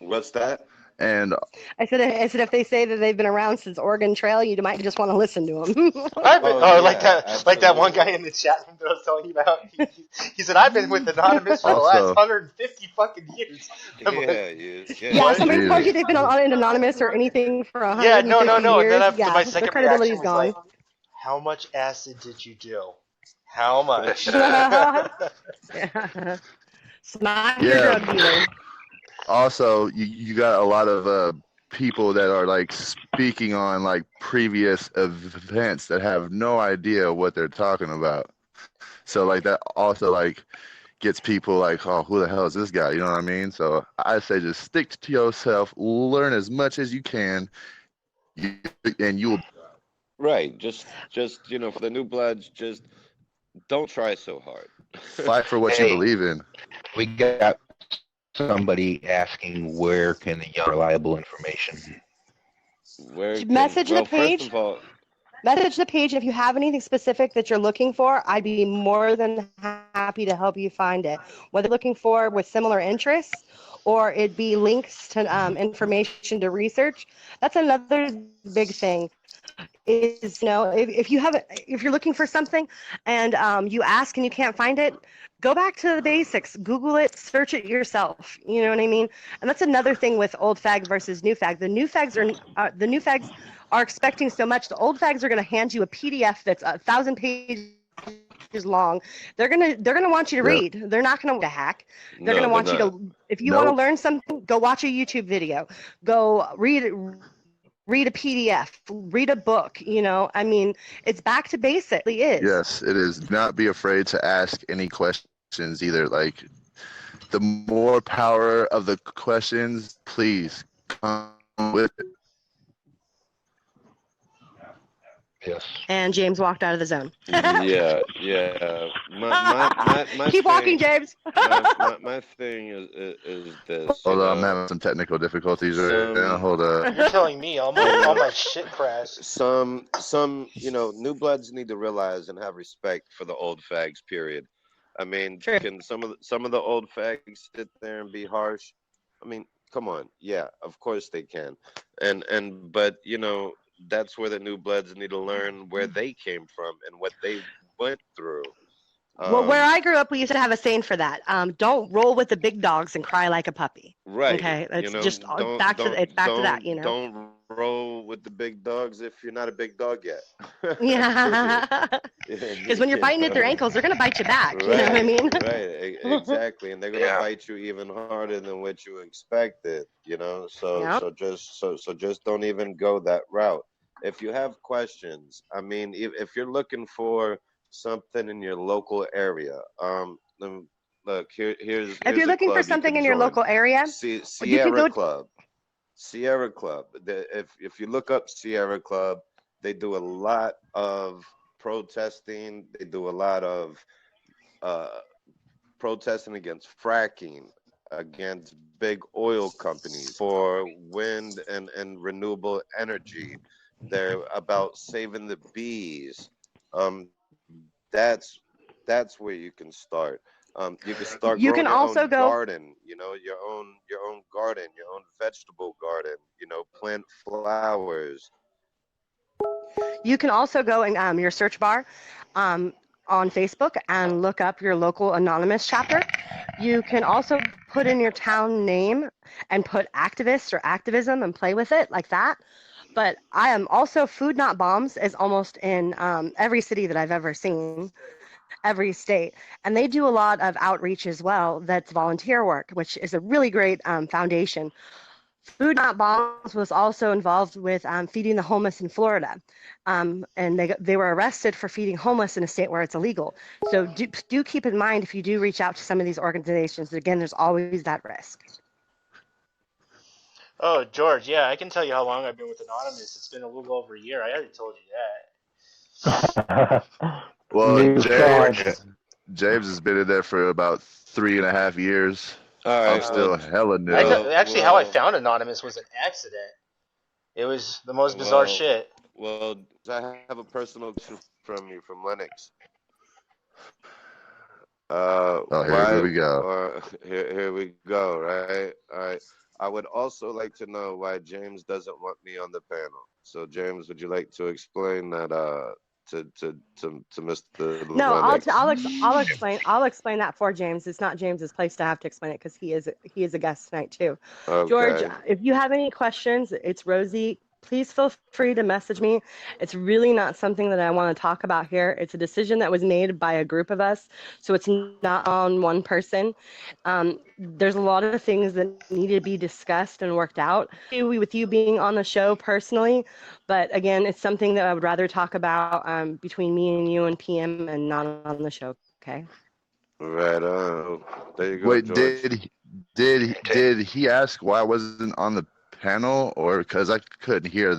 What's that? And I said if they say that they've been around since Oregon Trail, you might just want to listen to them. Like that one guy in the chat room that I was telling you about. He said, "I've been with Anonymous for the last 150 fucking years." I'm like, Yeah, somebody told you they've been on Anonymous or anything for 150 Yeah, no. years. And then Yeah, my their second credibility's reaction was gone. like, "How much acid did you do? How much?" Smack your Yeah. drug dealer. Also, you got a lot of people that are like speaking on like previous events that have no idea what they're talking about. So like that also like gets people like, oh, who the hell is this guy? You know what I mean? So I say just stick to yourself, learn as much as you can, and you'll. Right. Just you know, for the new bloods, just don't try so hard. Fight for what you believe in. We got somebody asking where can they get reliable information. Message the page. First of all, Message the page, and if you have anything specific that you're looking for, I'd be more than happy to help you find it. Whether you're looking for with similar interests, or it be links to information to research. That's another big thing. Is, you know, if you're looking for something and you ask and you can't find it, go back to the basics. Google it, search it yourself. You know what I mean? And that's another thing with old fag versus new fag. The new fags are expecting so much. The old fags are going to hand you a PDF that's 1,000 pages long. They're gonna want you to read. They're not gonna want to hack. They're gonna want you to. If you want to learn something, go watch a YouTube video. Go read a PDF, read a book, you know. I mean, it's back to basic. It is. Yes, it is. Not be afraid to ask any questions either. Like, the more power of the questions, please come with it. Yes. And James walked out of the zone. yeah. My Keep thing, walking, James. my thing is this. Hold on, I'm having some technical difficulties right now. Hold on. You're telling me all my shit crashed. Some you know, new bloods need to realize and have respect for the old fags. Period. I mean, can some of the old fags sit there and be harsh? I mean, come on. Yeah, of course they can. But you know, that's where the new bloods need to learn where they came from and what they went through. Well, where I grew up, we used to have a saying for that. Don't roll with the big dogs and cry like a puppy. Right. Okay. It's you know, just back to that, you know. Don't roll with the big dogs if you're not a big dog yet. Yeah. Because when you're fighting at their ankles, they're going to bite you back. Right. You know what I mean? Right. Exactly. And they're going to bite you even harder than what you expected, you know? So just don't even go that route. If you have questions, I mean, if you're looking for something in your local area, look, here's if you're looking for something in your local area, Sierra Club. Sierra Club. If you look up Sierra Club, they do a lot of protesting. They do a lot of protesting against fracking, against big oil companies, for wind and renewable energy. They're about saving the bees. That's where you can start. You can start. You can also go garden. You know, your own garden, your own vegetable garden. You know, plant flowers. You can also go in your search bar on Facebook and look up your local anonymous chapter. You can also put in your town name and put activists or activism and play with it like that. But I am also Food Not Bombs is almost in every city that I've ever seen, every state. And they do a lot of outreach as well. That's volunteer work, which is a really great foundation. Food Not Bombs was also involved with feeding the homeless in Florida. And they were arrested for feeding homeless in a state where it's illegal. So do keep in mind if you do reach out to some of these organizations, again, there's always that risk. Oh, George, yeah, I can tell you how long I've been with Anonymous. It's been a little over a year. I already told you that. Well, James has been in there for about 3.5 years. All right, I'm still hella new. Actually, how I found Anonymous was an accident. It was the most bizarre shit. Well, I have a personal question from you, from Lennox. Here we go. Here we go, right? All right. I would also like to know why James doesn't want me on the panel. So, James, would you like to explain that to Mr. No, Lennox? I'll explain that for James. It's not James's place to have to explain it because he is a guest tonight too. Okay. George, if you have any questions, it's Rosie please feel free to message me. It's really not something that I want to talk about here. It's a decision that was made by a group of us, so it's not on one person. There's a lot of things that need to be discussed and worked out with you being on the show personally, but again, it's something that I would rather talk about between me and you and PM and not on the show, okay? Right on. There you go. Wait, George. did he ask why I wasn't on the panel, or because I couldn't hear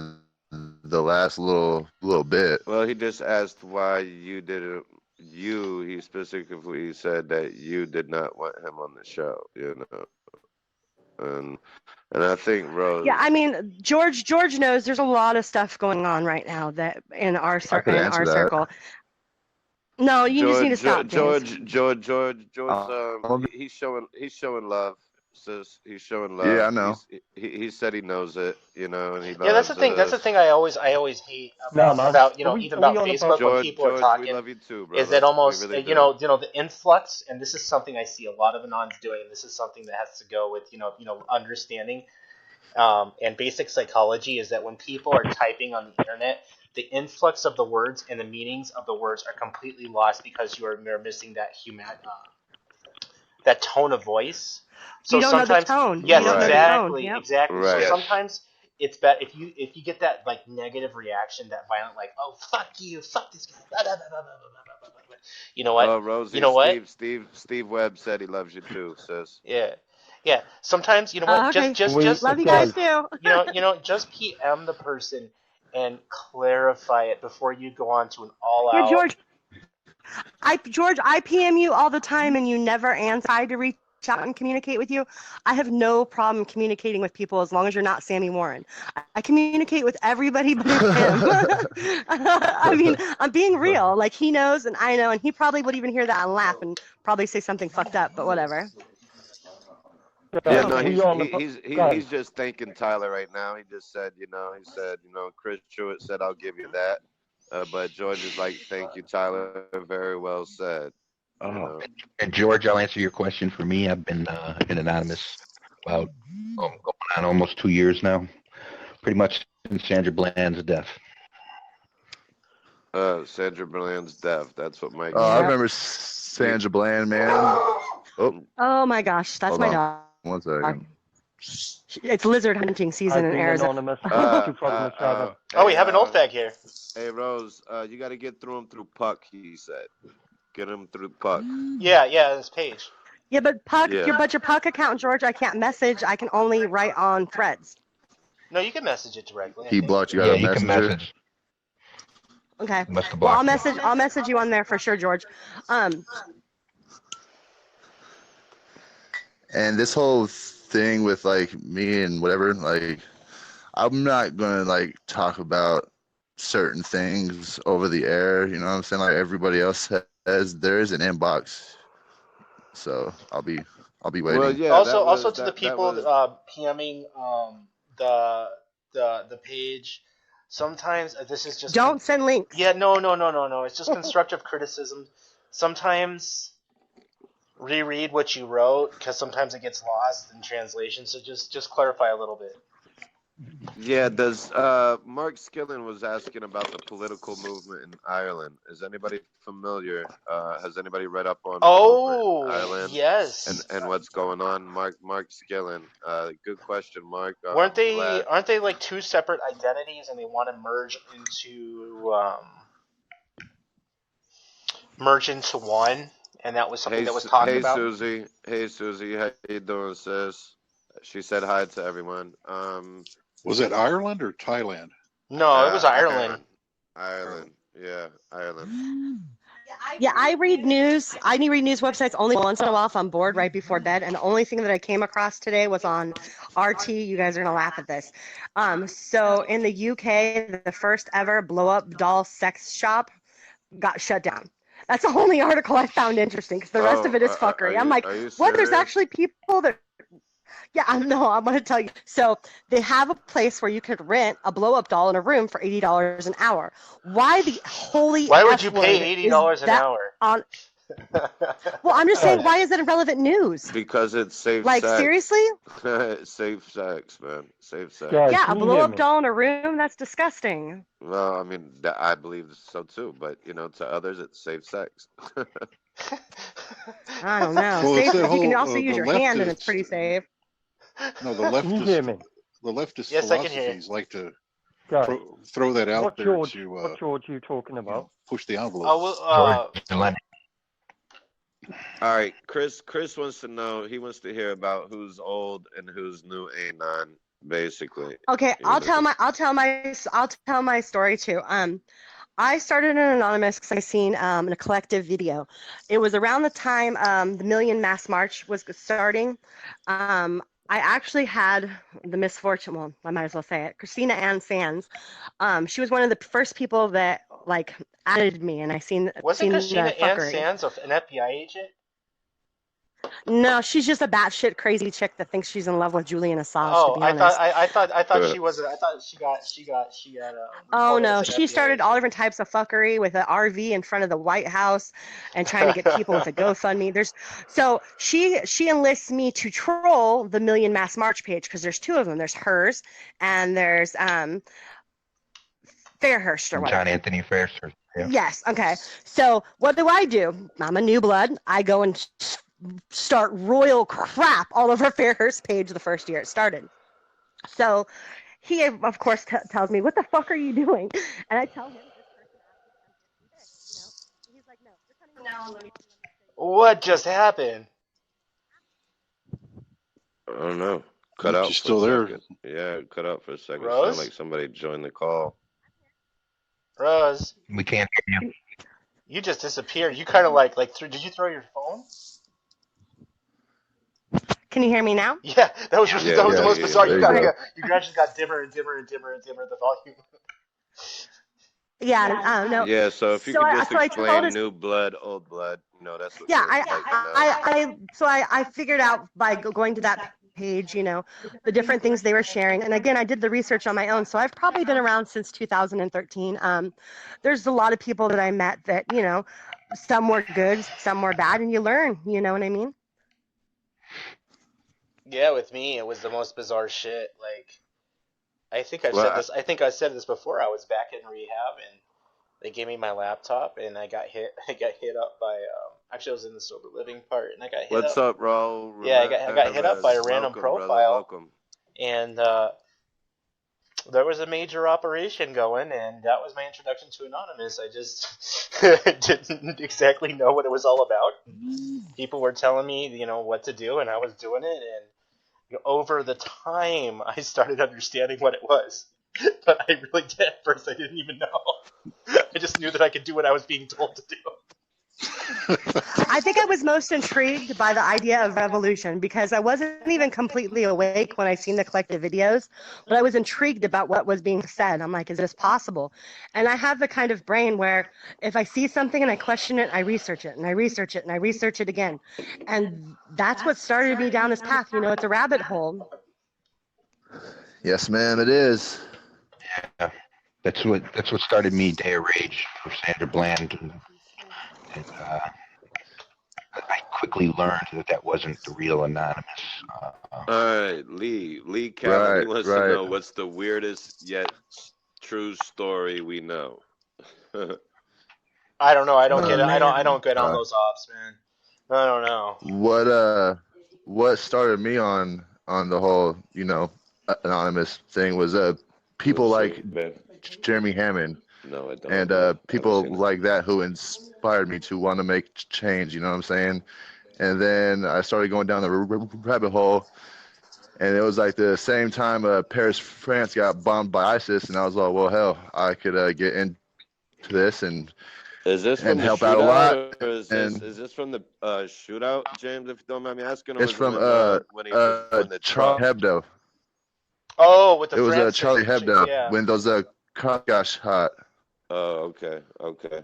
the last little bit? Well, he just asked why you didn't. He specifically said that you did not want him on the show. You know, and I think Rose. Yeah, I mean, George knows there's a lot of stuff going on right now that in our circle. No, you just need to stop. George. He's showing love, sis. He's showing love. Yeah, I know. He said he knows it, you know, and he loves. Yeah, that's the thing. That's the thing I always hate about even about Facebook when people are talking. We love you too, is that almost really you know the influx, and this is something I see a lot of Anons doing. And this is something that has to go with understanding and basic psychology. Is that when people are typing on the internet, the influx of the words and the meanings of the words are completely lost because you're missing that that tone of voice. So you don't sometimes, know the tone. Yes, you don't exactly, know the tone. Yep. exactly. Right. So sometimes it's better if you get that like negative reaction, that violent like, oh fuck you, fuck this guy, blah, blah, blah, blah, blah, blah, blah, blah. You know what? Oh, Rosie, you know what? Steve Webb said he loves you too, sis. Yeah. Sometimes you know what? Okay. Just love you guys too. Just PM the person and clarify it before you go on to an all-out. Yeah, George, I PM you all the time, and you never answer. I tried to reach out and communicate with you. I have no problem communicating with people as long as you're not Sammy Warren. I communicate with everybody but him. I mean, I'm being real. Like, he knows and I know, and he probably would even hear that and laugh and probably say something fucked up, but whatever. Yeah, no, he's just thanking Tyler right now. He just said, Chris Truitt said, I'll give you that. But George is like, thank you, Tyler. Very well said. Oh. And George, I'll answer your question for me. I've been anonymous about going on almost 2 years now. Pretty much since Sandra Bland's death. Sandra Bland's death. That's what Mike. I remember Sandra Bland, man. Oh my gosh, that's my dog. 1 second. It's lizard hunting season in Arizona. Oh, we have an old fag here. Hey, Rose, you got to get through him through Puck, he said. Get him through Puck. Yeah, this page. Yeah, but Puck, your Puck account, George, I can't message. I can only write on threads. No, you can message it directly. He blocked you out of Messenger. Okay. Well, I'll message you on there for sure, George. And this whole thing with like me and whatever, like, I'm not gonna like talk about certain things over the air. You know what I'm saying? Like everybody else has. There is an inbox, so I'll be waiting. Well, yeah. Also, to the people PMing the page. Sometimes this is just don't send links. Yeah, no. It's just constructive criticism. Sometimes reread what you wrote because sometimes it gets lost in translation. So just clarify a little bit. Yeah, Mark Skillen was asking about the political movement in Ireland. Is anybody familiar? Has anybody read up on Ireland? Yes. And what's going on? Mark Skillen. Good question, Mark. Aren't they like two separate identities and they want to merge into one? And that was something that was talked about. Hey Susie, how you doing, sis? She said hi to everyone. Was it Ireland or Thailand? No, it was Ireland. Ireland. Yeah, I read news. I read news websites only once in a while if I'm bored right before bed. And the only thing that I came across today was on RT. You guys are going to laugh at this. So in the UK, the first ever blow-up doll sex shop got shut down. That's the only article I found interesting because the rest of it is fuckery. I'm like, what? There's actually people that... Yeah, I'm going to tell you. So they have a place where you could rent a blow-up doll in a room for $80 an hour. Why the holy... Why would you pay $80 an hour? Well, I'm just saying, why is it irrelevant news? Because it's safe Like, sex. seriously? Safe sex, man. Safe sex. Yeah, a blow-up doll in a room? That's disgusting. Well, I mean, I believe so too, but to others, it's safe sex. I don't know. Well, it's Safe, that you can whole, also use the your hand, and it's leftists- pretty safe. No, the Can you hear me? leftist Yes, I can hear you. philosophies like to Guys, throw that out what there George? to What George are you talking about? push the envelope. Oh, well, All right, Chris wants to know. He wants to hear about who's old and who's new anon, basically. Okay, You know. I'll tell my story too. I started an anonymous because I seen a collective video. It was around the time the Million Mass March was starting. I actually had the misfortune. Well, I might as well say it. Christina Ann Sands. She was one of the first people that like added me, and I seen. wasn't Christina Ann fuckery. Sands an FBI agent? No, she's just a batshit crazy chick that thinks she's in love with Julian Assange. Oh, to be I honest. thought she was. I thought she had. Oh reported no, as an she FBI started all different types of fuckery with an RV in front of the White House and trying to get people with a GoFundMe. So she enlists me to troll the Million Mass March page because there's two of them. There's hers and there's Fairhurst or whatever. John Anthony Fairhurst. Yeah. Yes. Okay. So what do? I'm a new blood. I go and start royal crap all over Fairhurst page the first year it started. So he, of course, tells me, "What the fuck are you doing?" And I tell him this person asked me to do this. He's like, "No, you're cutting down. Let me." What just happened? I don't know. Cut out. She's for still a there. second. Yeah, cut out for a second. Rose? Sound like somebody joined the call. Rose, We can't hear you. you just disappeared. You kind of like did you throw your phone? Can you hear me now? Yeah, that was the most bizarre. there You you go. gradually got dimmer and dimmer and dimmer and dimmer the volume. Yeah. No. Yeah, so if you So could I- just so I told explain us- new blood, old blood, that's what. Yeah. we'd like to know. I figured out by going to that page, the different things they were sharing. And again, I did the research on my own. So I've probably been around since 2013. There's a lot of people that I met that, some were good, some were bad, and you learn, you know what I mean? Yeah, with me, it was the most bizarre shit. Like, I think I've Well, said this. I think I said this before. I was back in rehab, and they gave me my laptop, and I got hit. I got hit up by. Actually, I was in the sober living part, and I got hit What's up, Raul? Yeah, I got hit up by a random Welcome, brother, profile, welcome. and there was a major operation going, and that was my introduction to Anonymous. I just didn't exactly know what it was all about. People were telling me, what to do, and I was doing it, and over the time, I started understanding what it was. But I really did. At first, I didn't even know. I just knew that I could do what I was being told to do. I think I was most intrigued by the idea of revolution because I wasn't even completely awake when I seen the collective videos, but I was intrigued about what was being said. I'm like, is this possible? And I have the kind of brain where if I see something and I question it, I research it and I research it and I research it again. And that's what started me down this path. It's a rabbit hole. Yes, ma'am, it is. Yeah. That's what started me. Day of Rage for Sandra Bland. And I quickly learned that wasn't the real Anonymous. All right, Lee Calvin wants to know what's the weirdest yet true story we know. I don't know. I don't get it. I don't get on those ops, man. I don't know. What started me on the whole anonymous thing was people like Jeremy Hammond. No, I don't. And people like that who inspired me to want to make change, you know what I'm saying? And then I started going down the rabbit hole, and it was like the same time Paris, France got bombed by ISIS, and I was like, well, hell, I could get into this and help out a lot. Or is this from the shootout, James, if you don't mind me asking? Or It's from when he was the Charlie Hebdo. Oh, with the It was France Charlie Hebdo yeah. when those cops got shot. Oh, okay.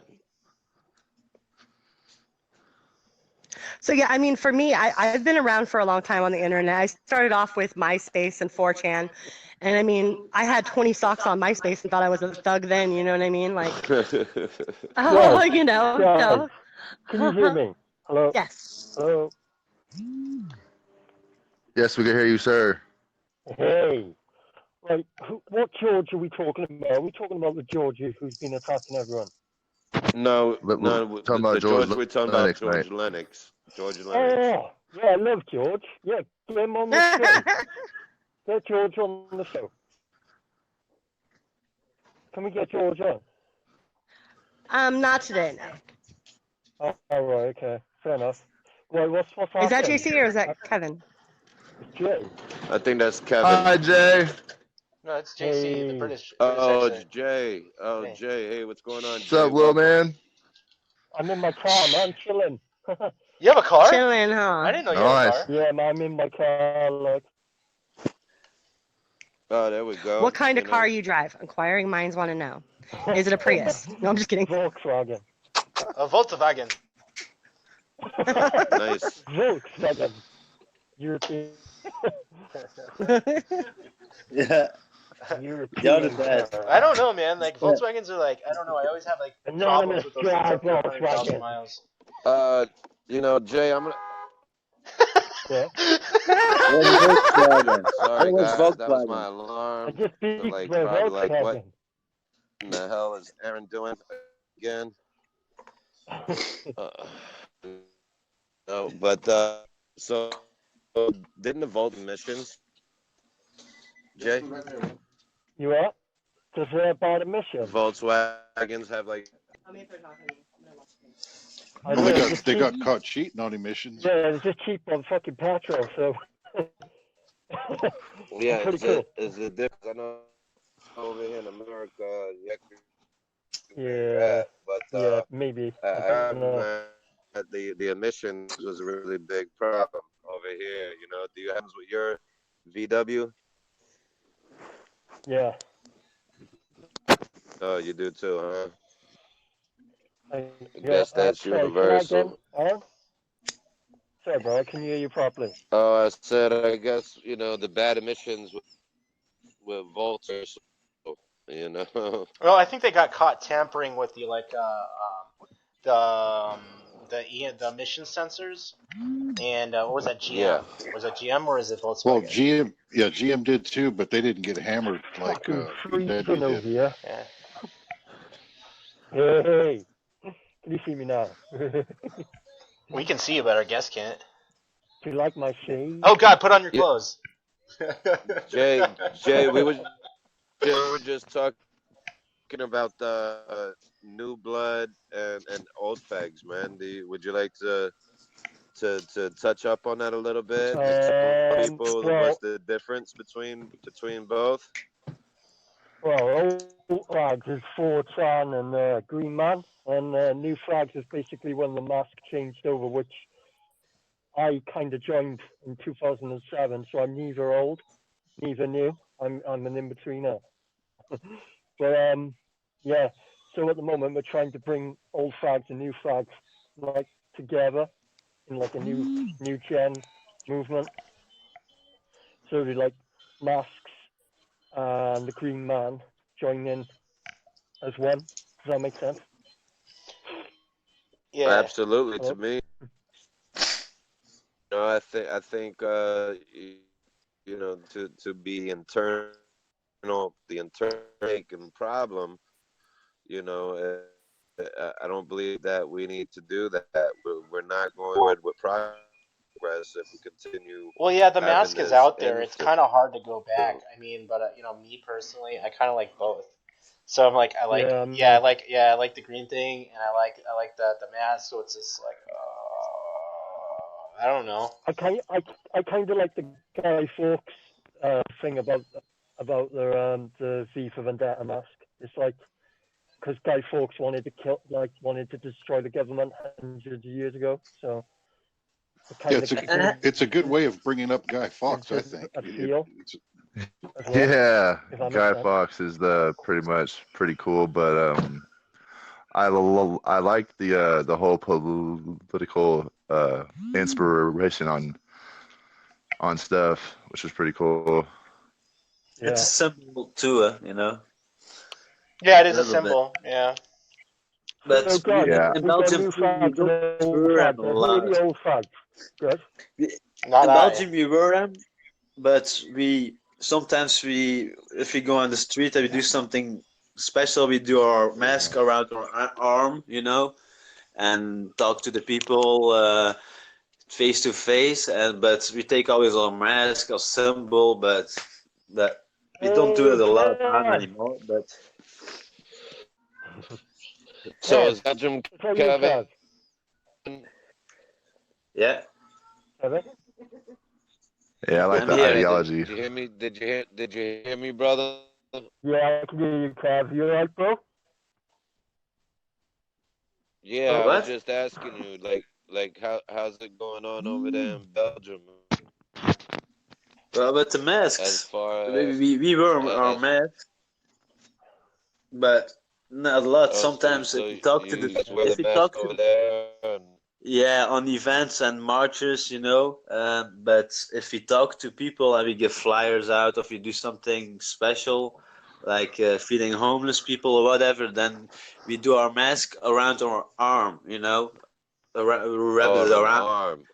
So yeah, I mean, for me, I've been around for a long time on the internet. I started off with MySpace and 4chan. And I mean, I had 20 socks on MySpace and thought I was a thug then, you know what I mean? Like, so Can you hear me? Hello? Yes. Hello? Yes, we can hear you, sir. Hey. Right, what George are we talking about? Are we talking about the George who's been attacking everyone? No, We're no. talking about The George George we're talking about Lennox, George mate. Lennox. George Lennox. Oh, yeah, I love George. Yeah, get him on the show. Get George on the show. Can we get George on? Not today, no. Oh, all right, okay. Fair enough. Well, what's happening? Is that JC or is that Kevin? It's Jay. I think that's Kevin. Hi, Jay. No, it's JC, the British. Oh, accent. it's Jay. Oh, Hey. Jay. Hey, what's going on? What's Jay? up, little Welcome. man? I'm in my car, man, chilling. You have a car? Chilling, huh? I didn't know you had a car. Yeah, man, I'm in my car, like. Oh, there we go. What kind of car you drive? Inquiring minds want to know. Is it a Prius? No, I'm just kidding. Volkswagen. A Volkswagen. Nice. Volkswagen. European. Yeah. You're the best. I don't know, man. Like Volkswagens are like, I don't know. I always have like problems with those things after 100,000 miles. You know, Jay, I'm gonna. Yeah. Volkswagen. Sorry, What was guys. That was Volkswagen? my alarm. I just So, beat like, my probably like, what Volkswagen. in the hell is Aaron doing again? No, but so didn't the Volt emissions, Jay? You what? Because they're about emission. Volkswagens have like. Well, they got caught cheating on emissions. Yeah, it's just cheap on fucking petrol, so. Yeah, pretty cool. it's a difference. I know over here in America, Yeah. but yeah, maybe. I don't know. The emissions was a really big problem over here. You know, do you have with your VW? Yeah. Oh, you do too, huh? I guess that's universal. Sorry, bro, I can hear you properly. Oh, I said, I guess, you know, the bad emissions with Volts are, you know. Well, I think they got caught tampering with the the emission sensors. And what was that, GM? Yeah. Was that GM or is it Volkswagen? Well, GM did too, but they didn't get hammered like Freezing over did. here. Yeah. Hey, can you see me now? We can see you, but our guest can't. Do you like my shade? Oh God, put on your clothes. Jay, we were just talking about the new blood and old fags, man. Would you like to touch up on that a little bit? People, what's the difference between both? Well, old flags is 4chan and Green Man, and new flags is basically when the mask changed over, which I kind of joined in 2007. So I'm neither old, neither new. I'm an in-betweener. But yeah. So at the moment we're trying to bring old flags and new flags like together in like a new gen movement. So they like masks and the Green Man join in as one. Does that make sense? Yeah, absolutely. To me, you know, I think you know, to be internal, the internal problem, you know, I don't believe that we need to do that. We're not going forward with progress if we continue. Well, yeah, the mask having is this out there. It's influence. kind of hard to go back. I mean, but you know, me personally, I kind of like both. So I'm like, I like the green thing, and I like the mask. So it's just like, I don't know. I kind of like the Guy Fawkes thing about the V for Vendetta mask. It's like because Guy Fawkes wanted to destroy the government hundreds of years ago. So it's a good way of bringing up Guy Fawkes, I think. Yeah, Guy Fawkes is pretty cool, but I like the whole political inspiration on stuff, which is pretty cool. Yeah. It's a symbol too, you know. Yeah, it is a symbol. Yeah. But So, guys, Yeah. in is there Belgium new too, you flags and don't old wear flags? them a Who are lot. the old flags? Good. Not In I. Belgium, we wear them, but sometimes if we go on the street and we do something special, we do our mask around our arm, and talk to the people face to face. And but we take always our mask, our symbol, but that we don't do it a lot of time anymore. But So is Belgium, Kevin? yeah. Yeah, I like I'm the here. ideology. Did you hear me? Did you hear me, brother? Yeah, I can hear you, Kev. You alright, bro? Yeah, Oh, I what? was just asking you, like how's it going on over there in Belgium? Well, but the As masks, far as we wear our as masks, but not a lot. oh, Sometimes so if you talk to you guys wear the if you mask talk to over there, and yeah, on events and marches, but if we talk to people and we give flyers out, or if we do something special, like feeding homeless people or whatever, then we do our mask around our arm, wrap on it an around arm.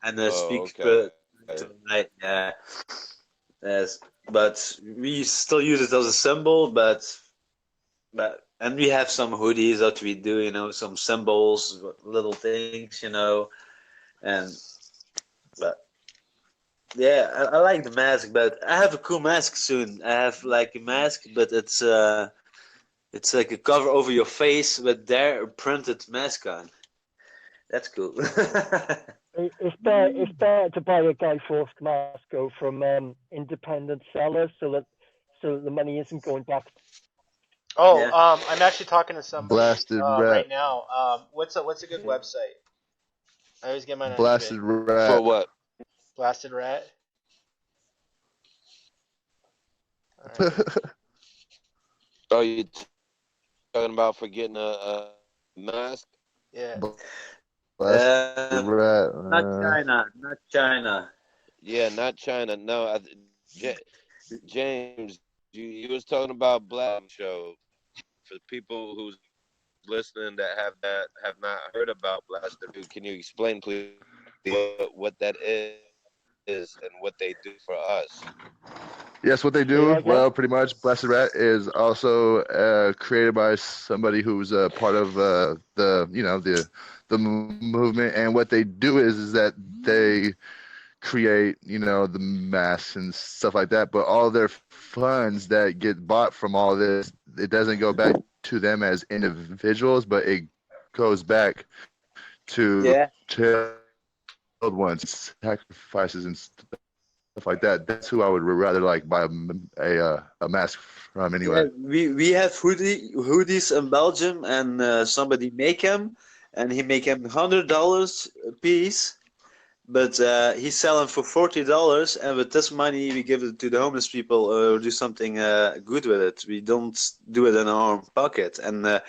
and Oh, speak okay. to light. Yeah, yes, but we still use it as a symbol, but and we have some hoodies that we do, some symbols, little things, and but yeah, I like the mask, but I have a cool mask soon. I have like a mask, but it's like a cover over your face with their printed mask on. That's cool. It's better to buy a Guy Fawkes mask though from independent sellers, so that the money isn't going back. Oh, Yeah. I'm actually talking to somebody Blasted right rat. now. What's a good website? I always get mine on Blasted eBay. rat. For what? Blasted Rat. Alright. Oh, you talking about for getting a mask? Yeah. Blasted rat. Not China. Yeah, not China. No, James, you was talking about Black Show. For people who's listening that have not heard about Blasted, can you explain, please, what that is and what they do for us? Yes, what they do, well, pretty much, Blasted Rat is also created by somebody who's a part of the movement, and what they do is that they create, the masks and stuff like that, but all their funds that get bought from all this, it doesn't go back to them as individuals, but it goes back to chilled ones, sacrifices and stuff like that. That's who I would rather like buy a mask from anyway. Yeah, we have hoodies in Belgium, and somebody make them, and he make them $100 a piece, but he sell them for $40, and with this money we give it to the homeless people or do something good with it. We don't do it in our own pocket, and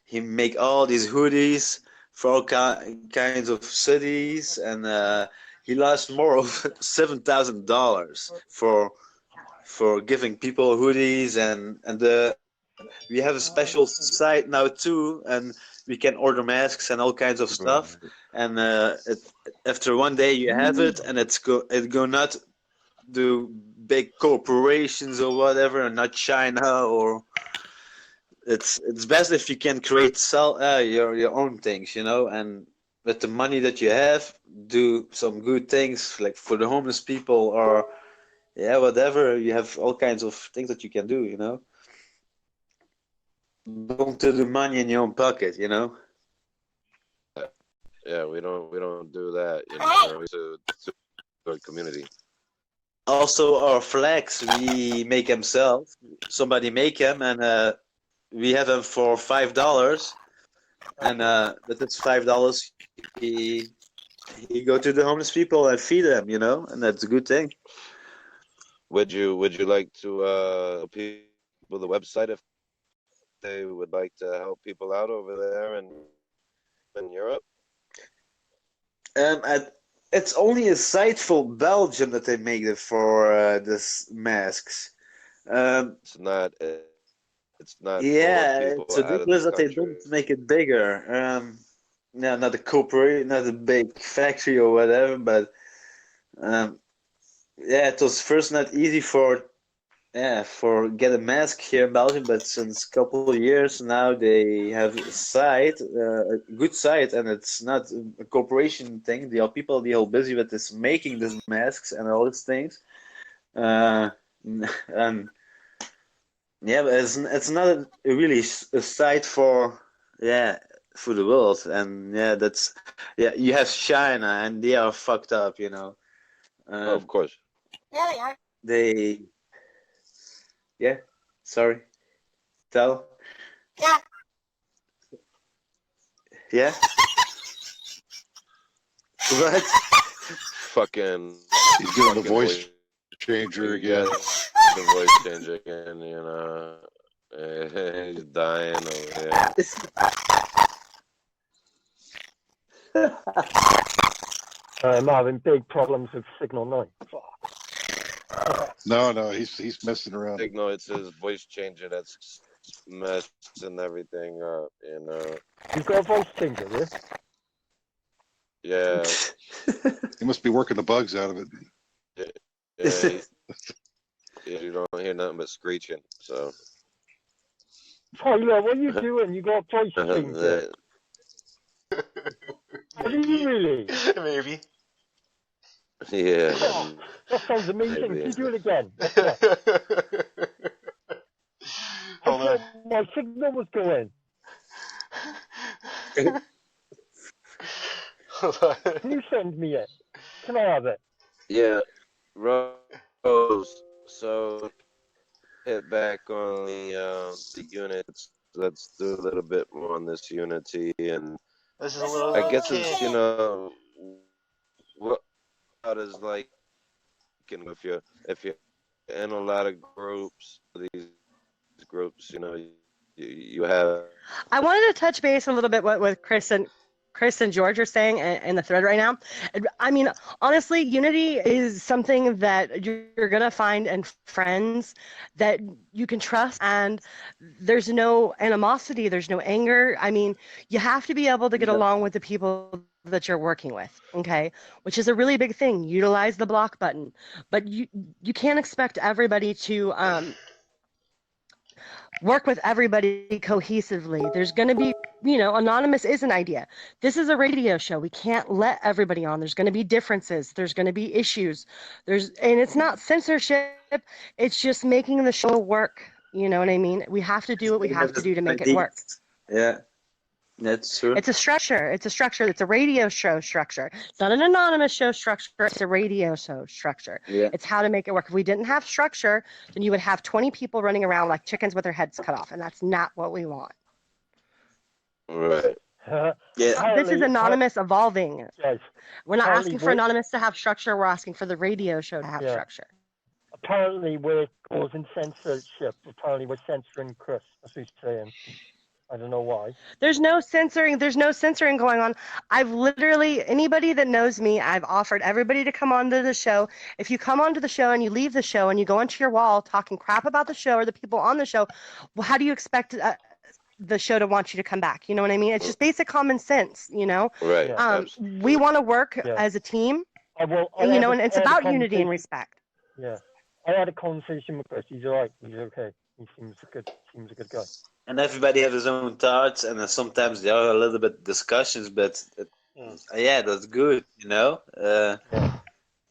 he make all these hoodies for all kinds of cities, and he lost more of $7,000 for giving people hoodies, and we have a special site now too, and we can order masks and all kinds of stuff. And after one day you have it, and it go not do big corporations or whatever, and not China, or it's best if you can sell your own things, and with the money that you have, do some good things like for the homeless people, or whatever. You have all kinds of things that you can do, Don't do the money in your own pocket, Yeah, we don't do that, to the community. Also, our flags, we make them self. Somebody make them, and we have them for $5. And with this $5, he go to the homeless people and feed them, and that's a good thing. Would you like to people the website if they would like to help people out over there in Europe? It's only a site for Belgium that they make it for this masks. It's not It's not Yeah, pulling people it's out of ridiculous the that they country. don't make it bigger. No, not a corporate, not a big factory or whatever, but yeah, it was first not easy for get a mask here in Belgium, but since a couple of years now they have a site, a good site, and it's not a corporation thing. The people they are busy with is making these masks and all these things, and yeah, but it's not really a site for the world, and you have China and they are fucked up, you know. Of course. Yeah, they are. They. Yeah, sorry. Tell. Yeah. Yeah. What? Fucking. He's doing the fucking voice changer again. The voice changer again, you know. He's dying over here. I'm having big problems with Signal 9. No, he's messing around. Signal, it's his voice changer that's messing everything up, you know. You've got a voice changer, Yeah. He must be working the bugs out of it. You don't hear nothing but screeching, so. Tyler, what are you doing? You got a voice changer. Are you really? Maybe. Yeah. Oh, that sounds amazing. Can you do it again? Hold on. My signal was going. Hold on. Can you send me it? Can I have it? Yeah. Rose, so hit back on the units. Let's do a little bit more on this unity, and This is a little. I guess it's, you know, what is like, you know, if you're in a lot of groups, these groups, you know, you have. I wanted to touch base a little bit with Chris and George are saying in the thread right now. I mean, honestly, unity is something that you're going to find in friends that you can trust, and there's no animosity, there's no anger. I mean, you have to be able to get along with the people that you're working with, okay? Which is a really big thing. Utilize the block button. But you can't expect everybody to work with everybody cohesively. There's going to be, you know, anonymous is an idea. This is a radio show. We can't let everybody on. There's going to be differences. There's going to be issues. And it's not censorship. It's just making the show work. You know what I mean? We have to do what we have to do to make it work. Yeah, that's true. It's a structure. It's a radio show structure. It's not an anonymous show structure. It's a radio show structure. Yeah. It's how to make it work. If we didn't have structure, then you would have 20 people running around like chickens with their heads cut off, and that's not what we want. Right. This is anonymous evolving. Yes. We're not asking for anonymous to have structure. We're asking for the radio show to have structure. Apparently, we're causing censorship. Apparently, we're censoring Chris. That's what he's saying. I don't know why. There's no censoring. There's no censoring going on. I've literally, anybody that knows me, I've offered everybody to come onto the show. If you come onto the show and you leave the show and you go onto your wall talking crap about the show or the people on the show, well, how do you expect the show to want you to come back? You know what I mean? It's just basic common sense, you know? Right. We want to work as a team, and it's about unity and respect. Yeah. I had a conversation with Chris. He's all right. He's okay. He seems a good guy. And everybody has his own thoughts, and sometimes there are a little bit discussions, but that's good, you know.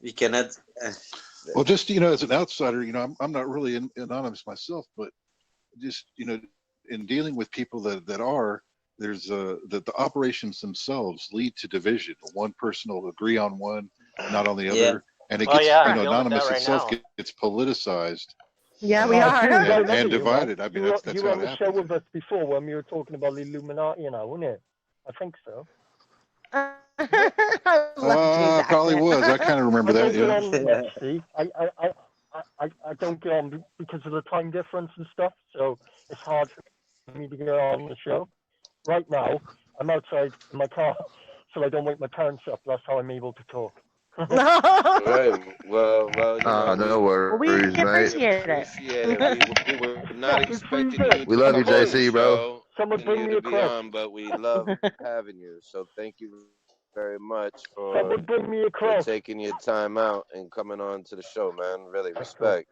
We cannot. Well, just, you know, as an outsider, you know, I'm not really anonymous myself, but just, you know, in dealing with people that are, there's the operations themselves lead to division. One person will agree on one, not on the other, and it gets, anonymous itself gets politicized. Yeah, we are. And divided. I mean, that's you how were it on the happens. show with us before when we were talking about the Illuminati, wasn't it? I think so. Probably was. I kind of remember that. Yeah. See, I don't get on because of the time difference and stuff, so it's hard for me to get on the show. Right now, I'm outside in my car, so I don't wake my parents up. That's how I'm able to talk. Right. Well. No worries, we mate. appreciate it. We were not fucking expecting freezer. you We to love you, come on the JC, bro. show Someone and bring you me to a be crook. on, but we love having you. So thank you very much for Someone bring me a crook. taking your time out and coming on to the show, man. Really respect.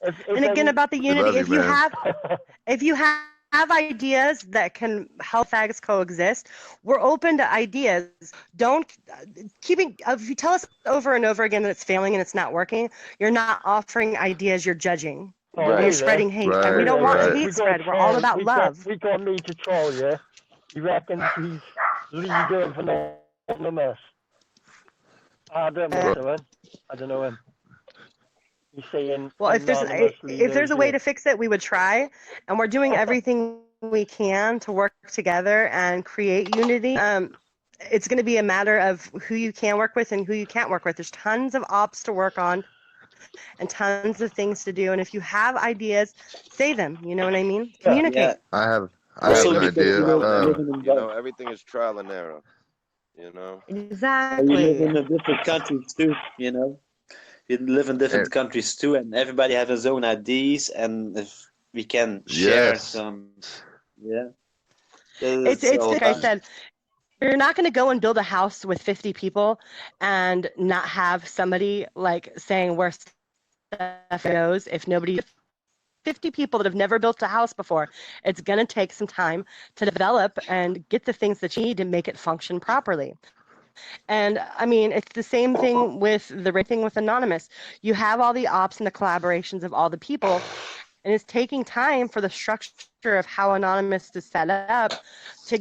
And again, about the unity, love you, if you man. have ideas that can help fags coexist, we're open to ideas. Don't if you tell us over and over again that it's failing and it's not working, you're not offering ideas, you're judging. Right. You're spreading hate, and we Right, don't want right. hate spread. We're all about love. We got Major Troll, yeah? He reckons he's leader of Anonymous. I don't know him. I don't know him. He's saying Well, if there's a way to fix it, we would try, and we're doing everything we can to work together and create unity. It's going to be a matter of who you can work with and who you can't work with. There's tons of ops to work on and tons of things to do, and if you have ideas, say them. You know what I mean? Communicate. I have an idea. Everything is trial and error. Exactly. We live in a different countries too, We live in different countries too, and everybody has his own ideas, and if we can share some, It's like I said, you're not going to go and build a house with 50 people and not have somebody like saying where stuff goes. If nobody 50 people that have never built a house before, it's going to take some time to develop and get the things that you need to make it function properly. And I mean, it's the same thing with the thing with Anonymous. You have all the ops and the collaborations of all the people, and it's taking time for the structure of how Anonymous is set up to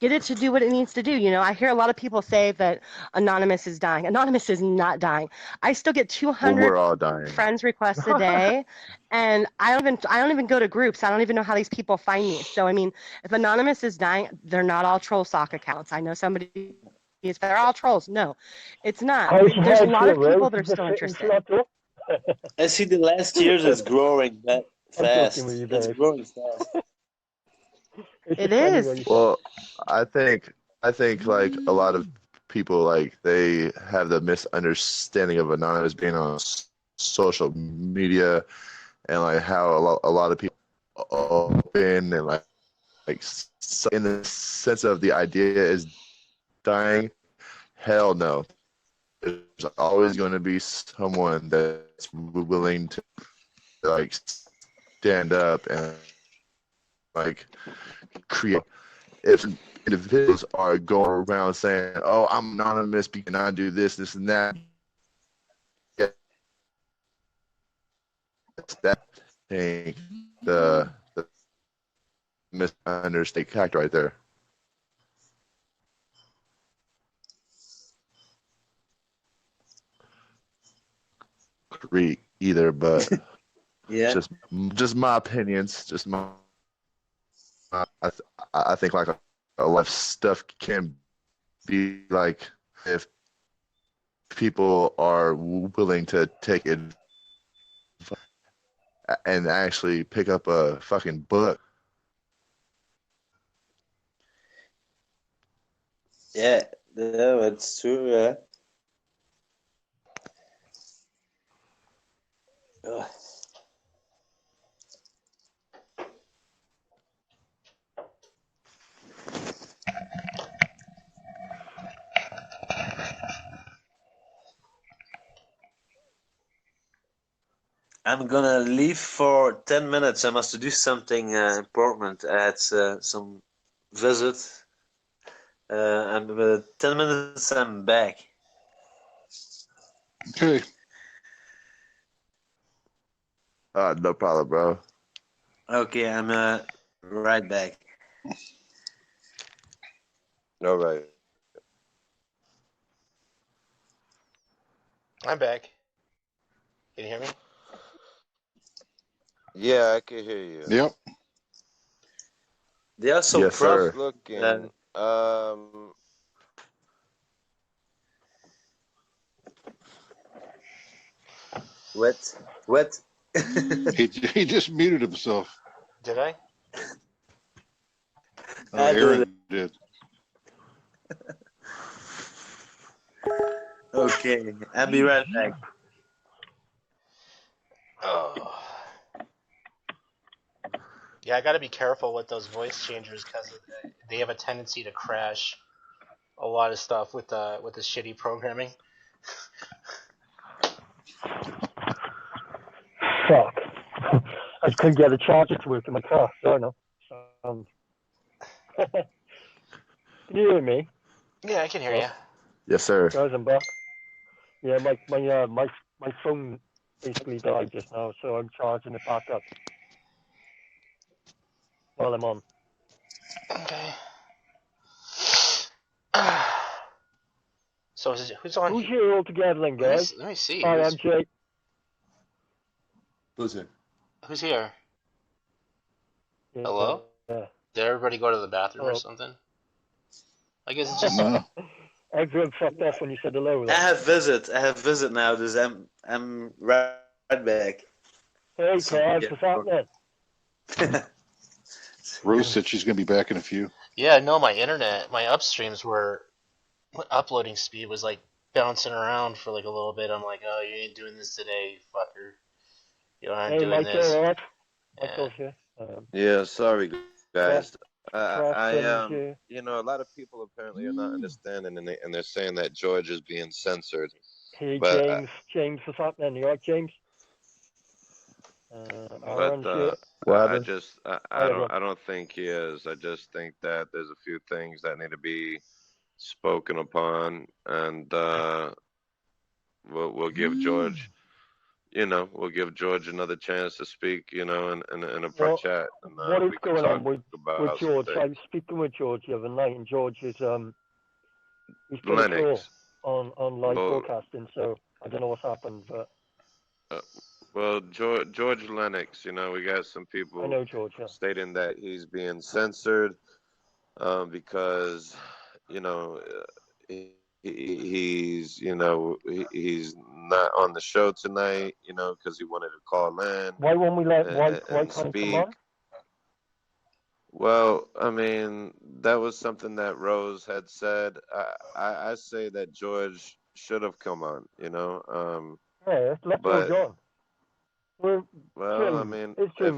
get it to do what it needs to do. I hear a lot of people say that Anonymous is dying. Anonymous is not dying. I still get 200 we're all dying. friends requests a day, and I don't even go to groups. I don't even know how these people find me. So I mean, if Anonymous is dying, they're not all troll sock accounts. I know somebody. They're all trolls. No, it's not. There's a lot of people that are still interested. I see the last years it's growing fast. It's growing fast. It is. Well, I think like a lot of people like they have the misunderstanding of Anonymous being on social media and like how a lot of people open and like in the sense of the idea is dying. Hell no. There's always going to be someone that's willing to like stand up and like create. If individuals are going around saying, "Oh, I'm anonymous because I do this, this, and that," that thing, the misunderstood fact right there. Agree either, but just my opinions, just my. I think like a lot of stuff can be like if people are willing to take it and actually pick up a fucking book. Yeah, that's true. Yeah. Ugh. I'm gonna leave for 10 minutes. I must do something important. I had some visit. And 10 minutes, I'm back. Okay. No problem, bro. Okay, I'm right back. All right. I'm back. Can you hear me? Yeah, I can hear you. Yep. They are so Yes, sir. Looking. What? he just muted himself. Did I? Aaron did. Okay, I'll be right back. Oh. Yeah, I got to be careful with those voice changers because they have a tendency to crash a lot of stuff with the shitty programming. Fuck. I couldn't get a charger to work in my car. So I know. Can you hear me? Yeah, I can hear you. Yes, sir. Guys, I'm back. Yeah, my phone basically died just now, so I'm charging it back up while I'm on. Okay. So who's on? Who's here all together then, guys? Let me see. Hi, I'm Jay. Who's here? Who's here? Yeah, Hello? Yeah. Did everybody go to the bathroom or Hello. something? I guess it's just. Everyone fucked off when you said hello. I have visit now, dus I'm right back. Hey, Clive, what's happening? Rose said she's going to be back in a few. Yeah, no, my upstreams uploading speed was like bouncing around for like a little bit. I'm like, oh, you ain't doing this today, fucker. You aren't doing Michael, this. all right? Yeah. Michael's here. Yeah, sorry guys. Preston, you know, a lot of people apparently are not understanding, and they're saying that George is being censored. Hey, But, James, what's happening? You all right, James? Aaron's here. I don't think he is. I just think that there's a few things that need to be spoken upon, and we'll give George. We'll give George another chance to speak, in a front chat. And, What is we can going talk on with about George? some I things. was speaking with George the other night, and George is he's put a Lennox. call on live Well- broadcasting, so I don't know what's happened, but Well, George Lennox, we got some people I know George. Yeah. stating that he's being censored because, he's not on the show tonight, because he wanted to call in. Why won't we let why and can't he come speak. on? Well, I mean, that was something that Rose had said. I say that George should have come on, Yeah, let but- George on. Well, I Jim, mean, is Jim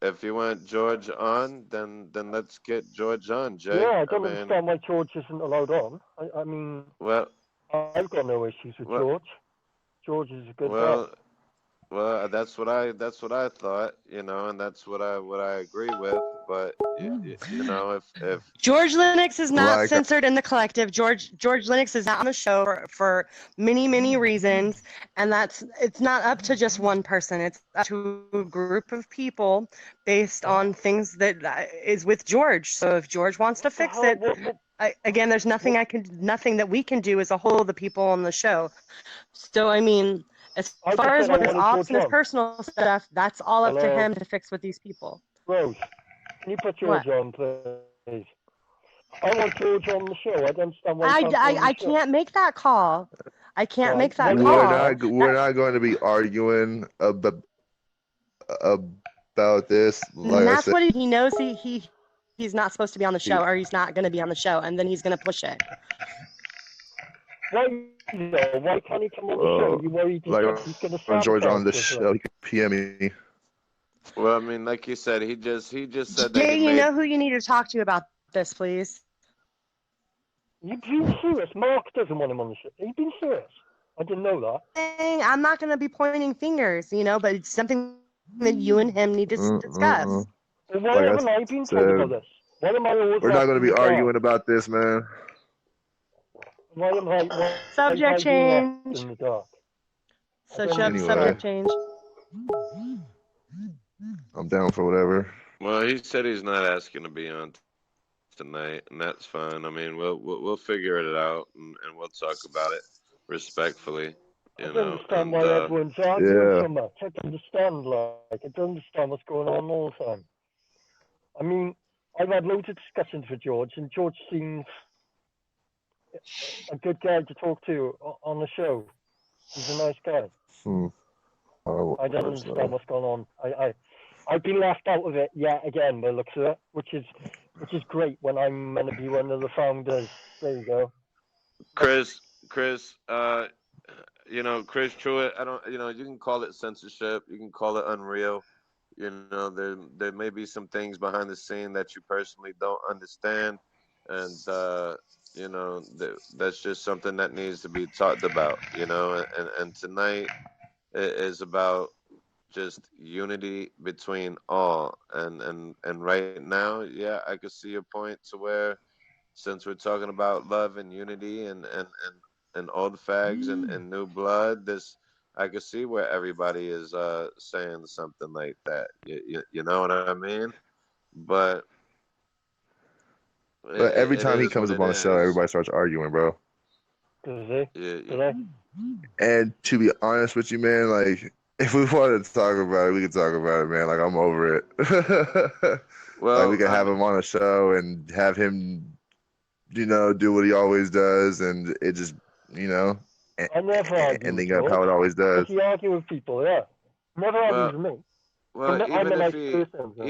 if you want George on, then let's get George on, Jay. Yeah, I don't understand why George isn't allowed on. I mean, Well, I've got no issues with Well- George. George is a good well, guy. well, that's what I thought, and that's what I agree with. But if George Lennox is not Like- censored in the collective. George Lennox is not on the show for many reasons, and it's not up to just one person. It's up to a group of people based on things that is with George. So if George wants to fix it, again, there's nothing that we can do as a whole, the people on the show. So I mean, as I far just as said what I his wanted ops George and his on. personal stuff, that's all up to Hello? him to fix with these people. Rose, can you put George on, please? I want George on the show. I don't understand why he can't be on I the show. can't make that call. I can't Right. make that We're call. We're not going to be arguing about this. And Like I that's said, what he knows. He's not supposed to be on the show, or he's not going to be on the show, and then he's going to push it. Why can't he come on the show? You worried he's going to when George on the sabotage us? show, he could PM me. well, I mean, like you said, he just said that Jay, he you made. know who you need to talk to about this, please. You've been serious. Mark doesn't want him on the show. You've been serious. I didn't know that. I'm not going to be pointing fingers, but it's something that you and him need to discuss. Well, why Like I haven't I been told about this? Why am I always We're not going to be left in the arguing about this, man. Why am I? Why Subject am I being left change. in the dark? Anyway. Subject change. I'm down for whatever. Well, he said he's not asking to be on tonight, and that's fine. I mean, we'll figure it out, and we'll talk about it respectfully. I don't understand why everyone's arguing so much. I don't understand, I don't understand what's going on all the time. I mean, I've had loads of discussions with George, and George seems a good guy to talk to on the show. He's a nice guy. I don't understand what's going on. I've been left out of it yet again by the looks of it, which is great when I'm meant to be one of the founders. There you go. Chris, Chris Truitt, I don't, you can call it censorship, you can call it unreal, you know, there may be some things behind the scene that you personally don't understand, and you know, that's just something that needs to be talked about. You know, and tonight is about just unity between all, and right now, yeah, I could see a point to where, since we're talking about love and unity and old fags and new blood, this I could see where everybody is saying something like that. You know what I mean? But But every it time he is comes what up it on the show, is. everybody starts arguing, bro. Does he? Yeah. And to be honest with you, man, like if we wanted to talk about it, we could talk about it, man. Like I'm over it. Like we Well, could have him on a show and have him, you know, do what he always does, and it just, you know, I never argue with ending up how George. it always does. If you argue with people, yeah. Never argues with me. Well, I'm even a if nice he, person. So.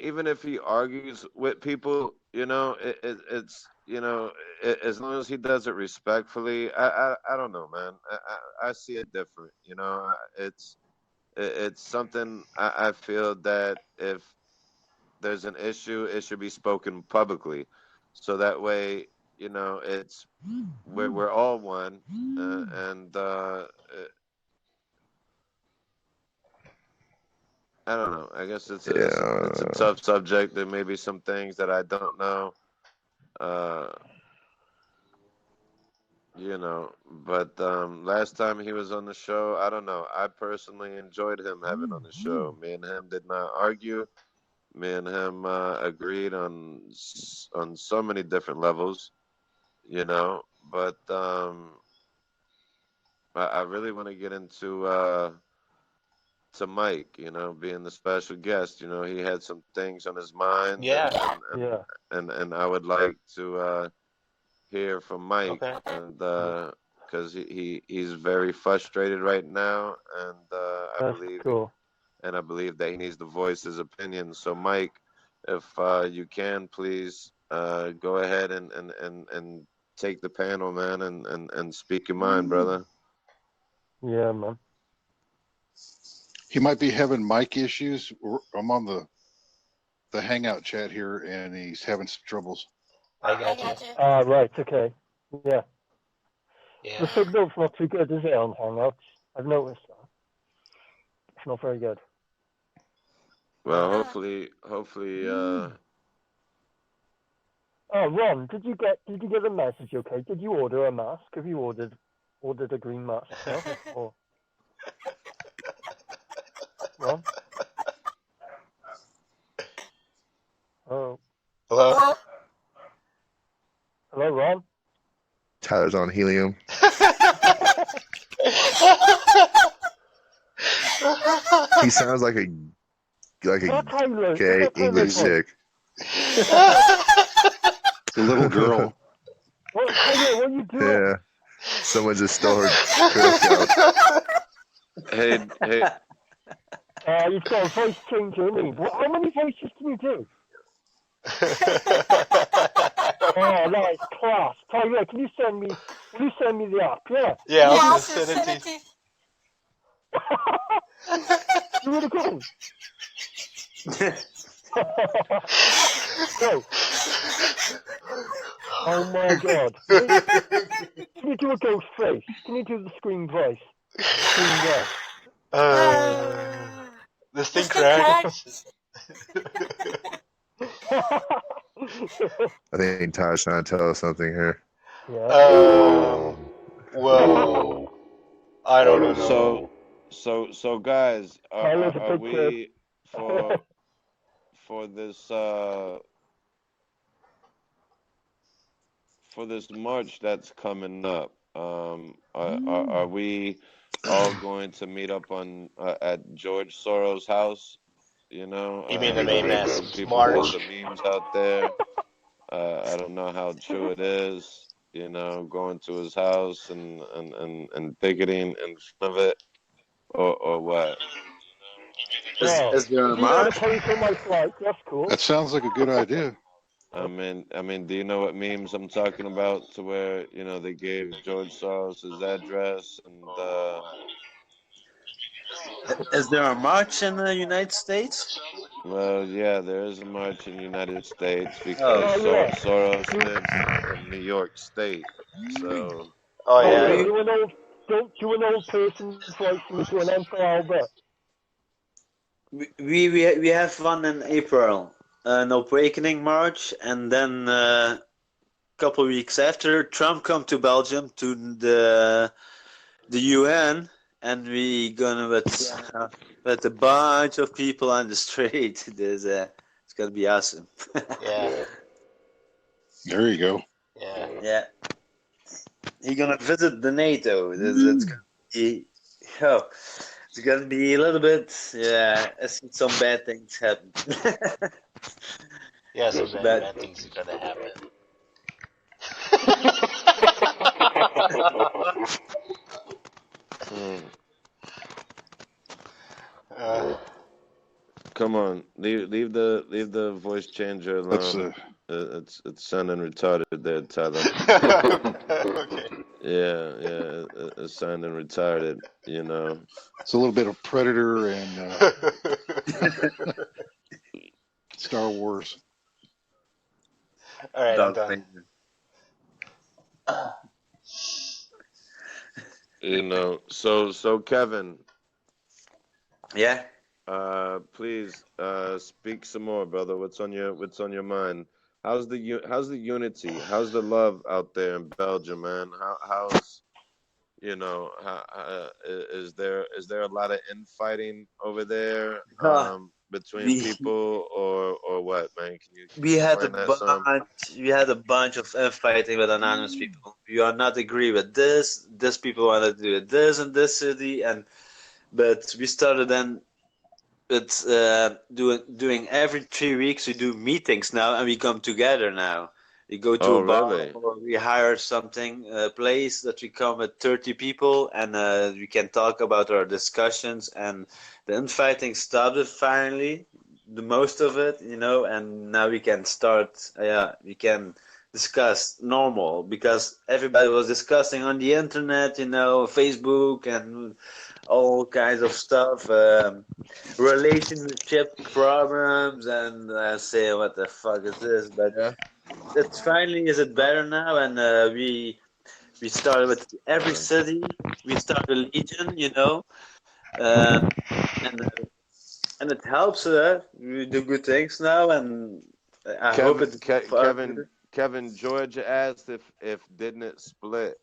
even if he argues with people, you know, it's you know, as long as he does it respectfully, I don't know, man. I see it different. You know, it's something I feel that if there's an issue, it should be spoken publicly, so that way, you know, it's we're all one, and I don't know. I guess it's a tough subject. There may be some things that I don't know, you know. But last time he was on the show, I don't know. I personally enjoyed him having on the show. Me and him did not argue. Me and him agreed on so many different levels, you know. But I really want to get into to Mike, you know, being the special guest. You know, he had some things on his mind. Yeah. And I would like to hear from Mike, and because he's very frustrated right now, and I believe that he needs to voice his opinion. So Mike, if you can, please go ahead and take the panel, man, and speak your mind, brother. Yeah, man. He might be having mic issues. I'm on the Hangout chat here, and he's having some troubles. I got you. Right, okay. Yeah. Yeah. The signal's not too good, is it, on Hangouts? I've noticed that. It's not very good. Well, hopefully. Oh, Ron, did you get a message? Okay, did you order a mask? Have you ordered a green mask? No? Or... Ron? Oh. Hello? Hello, Ron? Tyler's on helium. He sounds like a gay English chick. The little girl. What are you doing? Yeah. Someone just stole her Girl Scout. Hey. You've got a voice changer in me. How many voices can you do? Oh, nice, class. Tyler, will you send me the app? Yeah. Yeah, I'll send it to you. Do it again. Go. Oh my god. Can you do a ghost face? Can you do the scream voice? Scream voice. This thing cracks. I think Tyler's trying to tell us something here. Well, I don't know. So guys, are we for this march that's coming up? Are we all going to meet up on at George Soros' house? You know, You mean the May Mass people March? put the memes out there. I don't know how true it is. You know, going to his house and picketing in front of it, or what? Is there a You gotta march? pay for my flight. That's cool. That sounds like a good idea. I mean, do you know what memes I'm talking about? To where, you know, they gave George Soros his address, and Is there a march in the United States? Well, yeah, there is a march in the United States because Oh. yeah. Soros lives in New York State. So. Oh yeah. yeah. Do an old person's voice and do an Emperor Albert. We have one in April, an Awakening March, and then a couple weeks after, Trump come to Belgium to the UN, and we gonna with a bunch of people on the street. It's gonna be awesome. Yeah. There you go. Yeah. Yeah. He's gonna visit the NATO. It's gonna be, it's gonna be a little bit. Yeah, I see some bad things happen. Yeah, so bad things are gonna happen. Come on, leave the voice changer alone. It's sounding retarded there, Tyler. Okay. Yeah, it's sounding retarded. You know. It's a little bit of Predator and Star Wars. All right, I'm done. You know, so Kevin. Yeah. Please, speak some more, brother. What's on your mind? How's the unity? How's the love out there in Belgium, man? How's you know? Is there a lot of infighting over there between people or what, man? Can you? We had a bunch of infighting with anonymous people. We are not agree with this. This people want to do this in this city, but we started then. It's doing every 3 weeks we do meetings now, and we come together now. We go to a bar, or we hire a place that we come with 30 people, and we can talk about our discussions. And the infighting stopped finally, the most of it, you know. And now we can start. We can discuss normal, because everybody was discussing on the internet, you know, Facebook and all kinds of stuff, relationship problems, and say what the fuck is this? But it's finally is it better now, and we started with every city. We started a legion, you know, and it helps. We do good things now, and I hope it. Kevin, Georgia asked if didn't it split.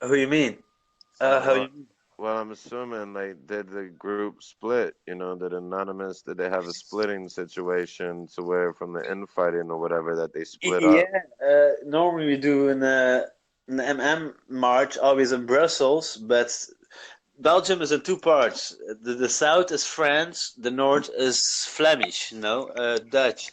Who you mean? How you mean? Well, I'm assuming like did the group split? You know, did Anonymous did they have a splitting situation to where from the infighting or whatever that they split up? Yeah, normally we do an MM march always in Brussels, but Belgium is in two parts. The south is France, the north is Flemish, you know, Dutch.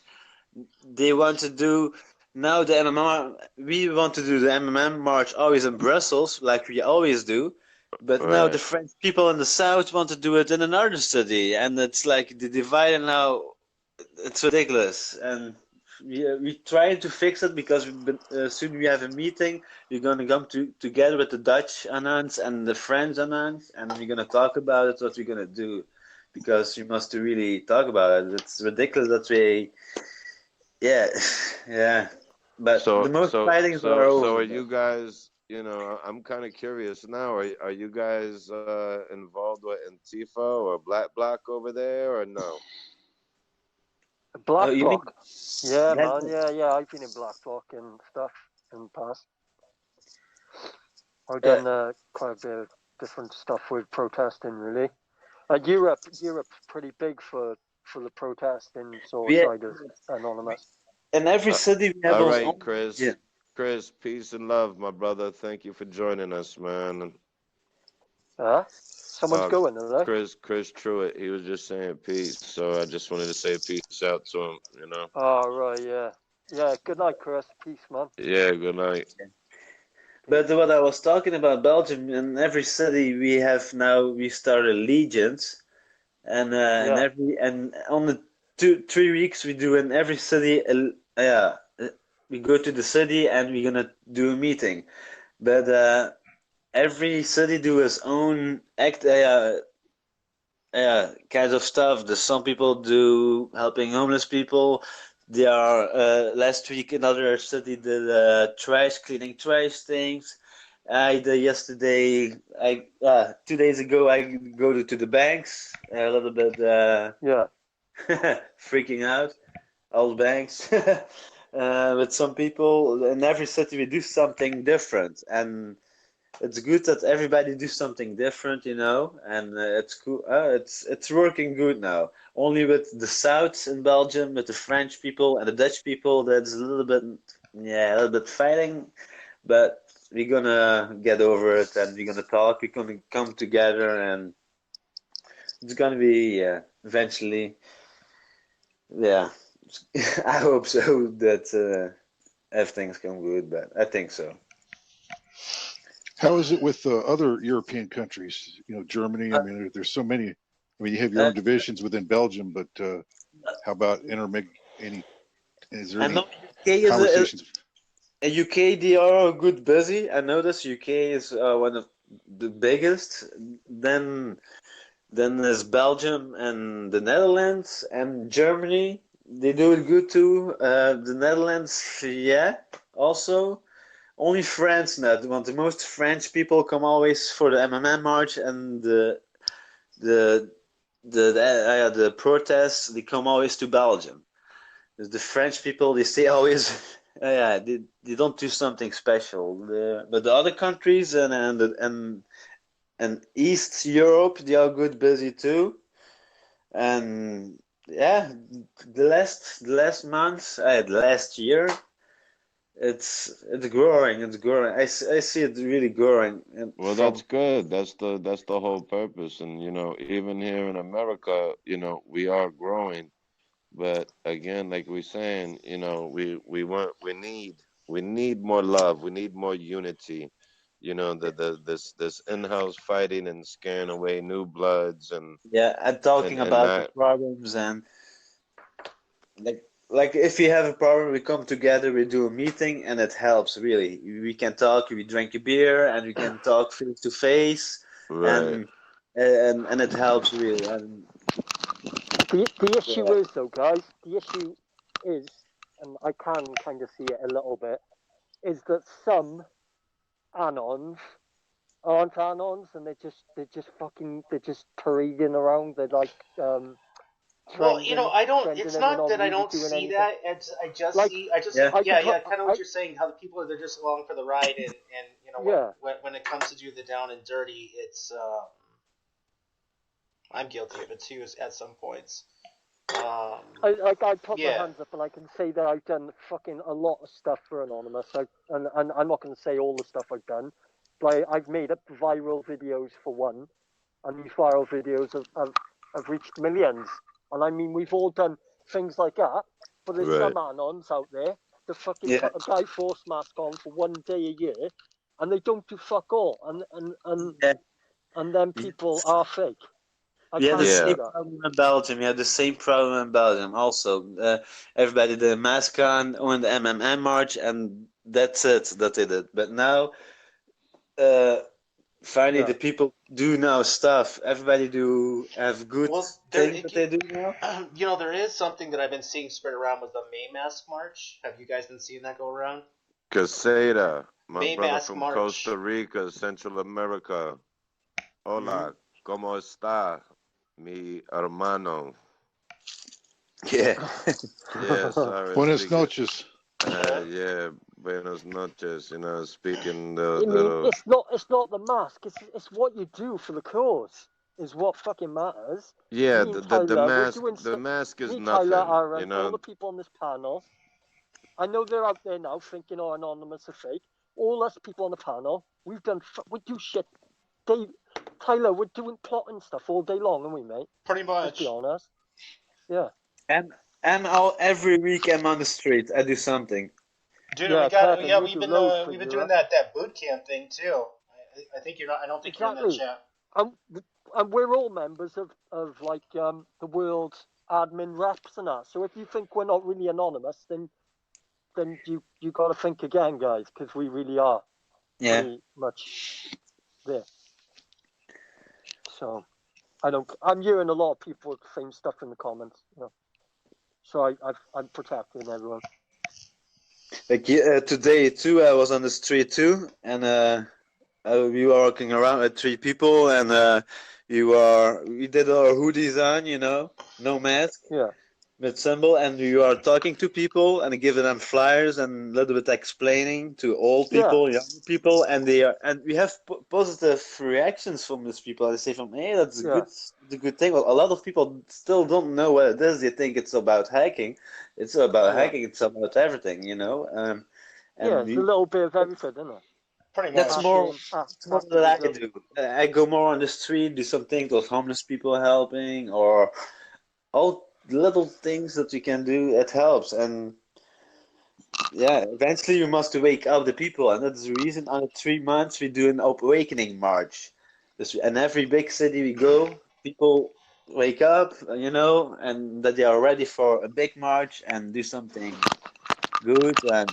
They want to do. Now the MMM, we want to do the MMM march always in Brussels, like we always do, but now the French people in the south want to do it in another city, and it's like the divide now. It's ridiculous, and we trying to fix it because soon we have a meeting. We're gonna come together with the Dutch Anons and the French Anons, and we're gonna talk about it. What we're gonna do, because we must really talk about it. It's ridiculous that we. Yeah. But the most fightings are over. So are you guys, you know, I'm kind of curious now, are you guys involved with Antifa or Black Bloc over there or no? Black Bloc? Yeah, man, yeah, I've been in Black Bloc and stuff in the past. I've done quite a bit of different stuff with protesting, really. Europe's pretty big for the protesting side of Anonymous. In every city we have all right, Chris. Yeah. Chris, peace and love, my brother. Thank you for joining us, man. Someone's going, are they? Chris Truitt. He was just saying peace, so I just wanted to say peace out to him, you know. Oh, right, yeah. Yeah, good night, Chris. Peace, man. Yeah, good night. But what I was talking about Belgium, in every city we started legions, and on the 2-3 weeks we do in every city. We go to the city and we're gonna do a meeting, but every city do its own kind of stuff. There's some people do helping homeless people. There are last week another city did cleaning trash things. I did yesterday. 2 days ago I go to the banks a little bit. Freaking out, all the banks. With some people in every city we do something different, and it's good that everybody do something different, and it's cool. It's working good now. Only with the South in Belgium, with the French people and the Dutch people, that's a little bit fighting, but we're gonna get over it, and we're gonna talk. We're gonna come together, and it's gonna be eventually. Yeah, I hope so that everything's going good, but I think so. How is it with other European countries? Germany. I mean, there's so many. I mean, you have your own divisions within Belgium, but how about is there any conversations? UK, they are good busy. I noticed UK is one of the biggest. Then there's Belgium and the Netherlands and Germany. They do it good too. The Netherlands, also. Only France not. Want the most French people come always for the MMM march and the protests. They come always to Belgium. The French people, they stay always. They don't do something special. But the other countries and East Europe, they are good busy too. And the last month, the last year, it's growing. It's growing. I see it really growing. Well, that's good. That's the whole purpose. And even here in America, we are growing. But again, like we're saying, we need more love. We need more unity. This in-house fighting and scaring away new bloods and talking about the problems and like if you have a problem, we come together, we do a meeting, and it helps really. We can talk, we drink a beer, and we can talk face to face, right. and it helps really. And the issue is though, guys. The issue is, and I can kind of see it a little bit, is that some anons aren't anons, and they're just parading around. They're like well, I don't. It's not that I don't see anything. That. I just see. Kind of what you're saying. How the people they're just along for the ride, and when it comes to do the down and dirty, it's. I'm guilty of it too, at some points. I put my hands up, and I can say that I've done fucking a lot of stuff for Anonymous. And I'm not going to say all the stuff I've done, but I've made up viral videos for one, and these viral videos have reached millions. And I mean, we've all done things like that, but there's some anons out there that fucking put a guy force mask on for 1 day a year, and they don't do fuck all, and then people are fake. The same problem in Belgium. The same problem in Belgium. Also, everybody did a mask on the MMM march, and that's it. That did it. But now, finally, the people do now stuff. Everybody do have good things that they do now. There is something that I've been seeing spread around with the May Mask March. Have you guys been seeing that go around? Caseta, my May brother Mask from March. Costa Rica, Central America. Hola, ¿cómo está, mi hermano? Yeah. Sorry. Buenas noches. Buenas noches. Speaking it's not the mask. It's what you do for the cause is what fucking matters. Yeah, Me and the mask is nothing. Tyler, Aaron, all the people on this panel. I know they're out there now thinking, Anonymous are fake. All us people on the panel, we do shit. Tyler, we're doing plotting stuff all day long, aren't we, mate? Pretty much. Let's be honest. Yeah. And every week I'm on the street. I do something. Dude, we've been doing that boot camp thing too. I think you're not. I don't think you're in that chat. And we're all members of the world admin reps and that. So if you think we're not really anonymous, then you got to think again, guys, because we really are. Yeah. Pretty much. there. So I'm hearing a lot of people saying stuff in the comments. You know. So I'm protecting everyone. Like today too, I was on the street too, and we were walking around with 3 people, and we did our hoodies on, you know, no mask, with symbol, and you are talking to people and giving them flyers and a little bit explaining to old people, young people, and we have positive reactions from these people. They say from, hey, that's a good thing. Well, a lot of people still don't know what it is. They think it's about hacking. It's about hacking. It's about everything, you know. And it's a little bit of everything, isn't it? Pretty much. That's more that I can do. I go more on the street, do some things with homeless people helping, or all little things that you can do. It helps, and eventually you must wake up the people, and that's the reason. On the 3 months we do an awakening march. And every big city we go, people wake up, you know, and that they are ready for a big march and do something good, and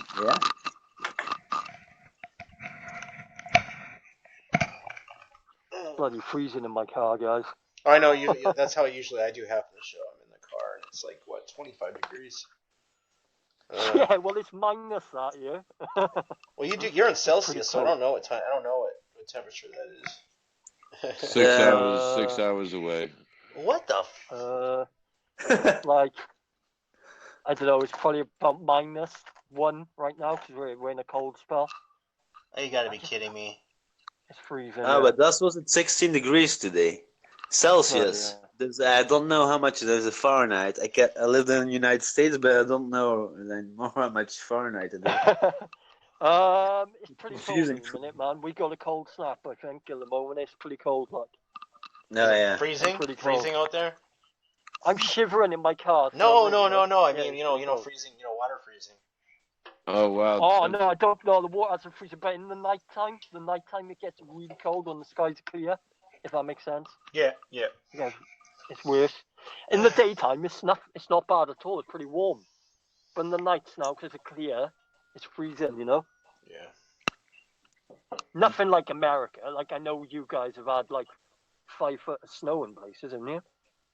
Bloody freezing in my car, guys. I know that's how usually I do half the show. I'm in the car and it's like 25 degrees. Yeah, well, it's minus that here. Well, you're in Celsius, so I don't know what temperature that is. 6 hours away. What the? Like, I don't know. It's probably about -1 right now because we're in a cold spell. Oh, you gotta be kidding me. It's freezing. But that was at 16 degrees today, Celsius. I don't know how much there's a Fahrenheit. I lived in the United States, but I don't know anymore how much Fahrenheit it is. It's pretty cold at the minute, man. We got a cold snap, I think, at the moment. It's pretty cold, like. No, Freezing out there. I'm shivering in my car. No. I mean, you know, freezing. You know, water freezing. Oh wow. Oh no, I don't know. The water hasn't freezing, but in the nighttime it gets really cold when the skies are clear. If that makes sense. Yeah. It's worse. In the daytime, it's not bad at all. It's pretty warm. But in the nights now, because it's clear, it's freezing. You know. Yeah. Nothing like America. Like I know you guys have had like 5 foot of snow in places, haven't you?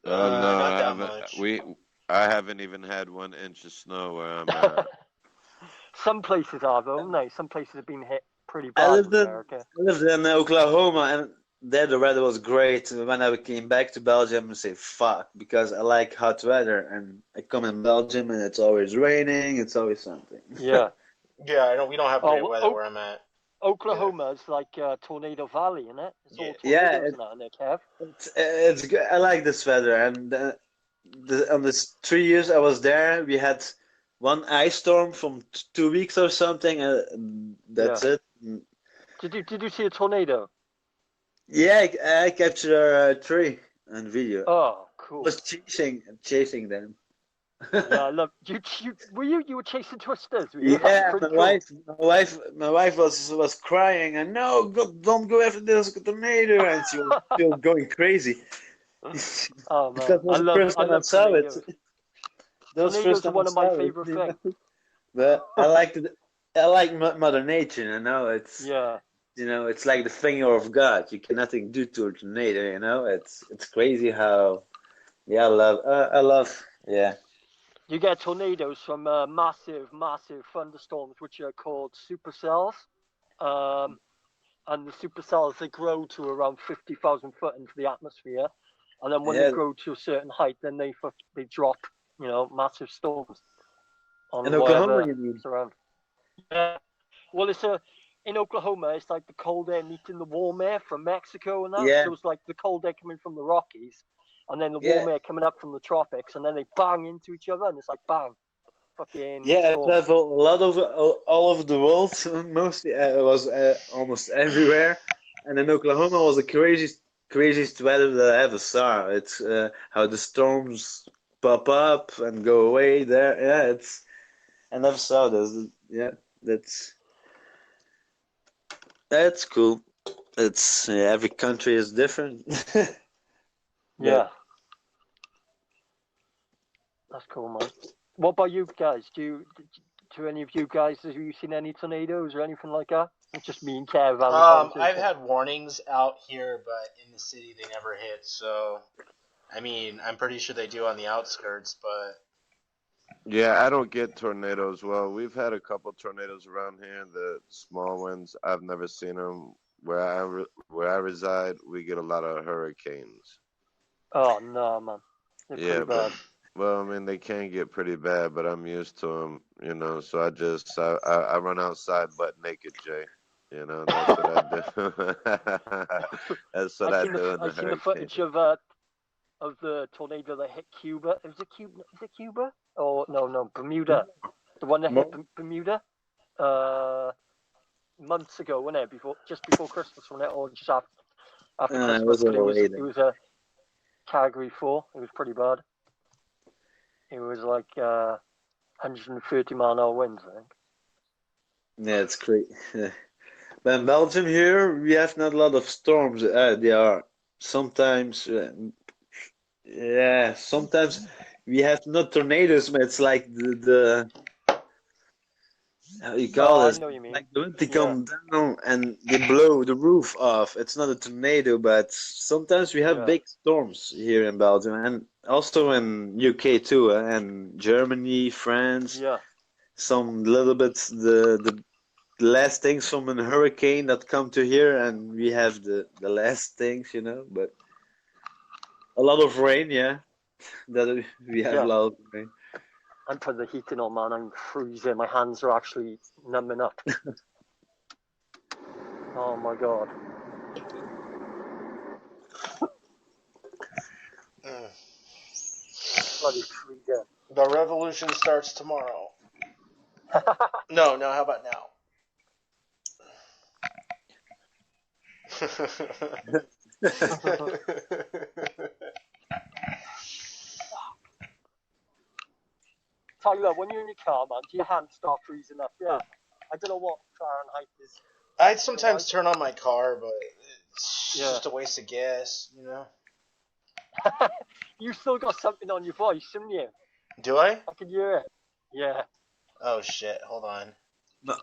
No, I haven't. I haven't even had 1 inch of snow where I'm at. Some places are though, no. Some places have been hit pretty bad in America. I lived in Oklahoma, and there the weather was great. When I came back to Belgium, I say fuck, because I like hot weather, and I come in Belgium and it's always raining. It's always something. Yeah. Yeah, we don't have great weather where I'm at. Oklahoma is like Tornado Valley, isn't it? It's all tornadoes now in there, Kev. It's good. I like this weather, and on this 3 years I was there, we had 1 ice storm from 2 weeks or something, and that's it. Did you see a tornado? Yeah, I captured a tree on video. Oh, cool. I was chasing them. Yeah, I love you. You were chasing twisters. Were you? Yeah, my wife was crying, and no, don't go after this tornado, and she was going crazy. Oh man, That was the first time I saw it. Tornadoes are one of my favorite things. But I like Mother Nature. You know, it's it's like the finger of God. You can nothing do to a tornado. You know, it's crazy how. Yeah, I love. Yeah. You get tornadoes from massive thunderstorms, which are called supercells. And the supercells, they grow to around 50,000 foot into the atmosphere. And then when they grow to a certain height, then they drop, massive storms. In Oklahoma, you mean? Around. Yeah. Well, in Oklahoma, it's like the cold air meeting the warm air from Mexico and that. Yeah. So it's like the cold air coming from the Rockies. And then the warm air coming up from the tropics, and then they bang into each other, and it's like bang, fucking. Yeah, it was a lot of all over the world. Mostly, it was almost everywhere. And in Oklahoma was the craziest weather that I ever saw. It's how the storms pop up and go away there. Yeah, I never saw this. Yeah, that's cool. It's every country is different. Yeah. That's cool, man. What about you guys? Do to any of you guys, have you seen any tornadoes or anything like that? It's just me and Kev. I've had warnings out here, but in the city they never hit. So, I mean, I'm pretty sure they do on the outskirts, but Yeah, I don't get tornadoes. Well, we've had a couple tornadoes around here, the small ones. I've never seen them. Where I reside, we get a lot of hurricanes. Oh no, man. They're Yeah, pretty bad. well, I mean, they can get pretty bad, but I'm used to them, you know. So I run outside butt naked, Jay. You know, that's what I do. That's what I do in the I've seen the hurricane. footage of the tornado that hit Cuba. Is it Cuba? Oh no, Bermuda. The one that hit Bermuda. Months ago, wasn't it? Just before Christmas, wasn't it? Or just after Christmas? It was But overrated. it was a Category 4. It was pretty bad. It was like 130 mile an hour winds, I think. Yeah, it's great. But in Belgium here, we have not a lot of storms. There are sometimes, sometimes we have not tornadoes, but it's like the how you call I it? know what you mean. Like the wind they come down and they blow the roof off. It's not a tornado, but sometimes we have big storms here in Belgium and also in UK too, and Germany, France. Yeah. Some little bit the last things from a hurricane that come to here, and we have the last things, you know. But a lot of rain, yeah. That we have a lot of rain. I'm putting the heating on, man. I'm freezing. My hands are actually numbing up. Oh my god. Bloody freezing. the revolution starts tomorrow. No, how about now? Tyler, when you're in your car, man, do your hands start freezing up? Yeah. I don't know what Fahrenheit is. I sometimes turn on my car, but it's just a waste of gas, you know? You still got something on your voice, haven't you? Do I? I can hear it. Yeah. Oh shit, hold on.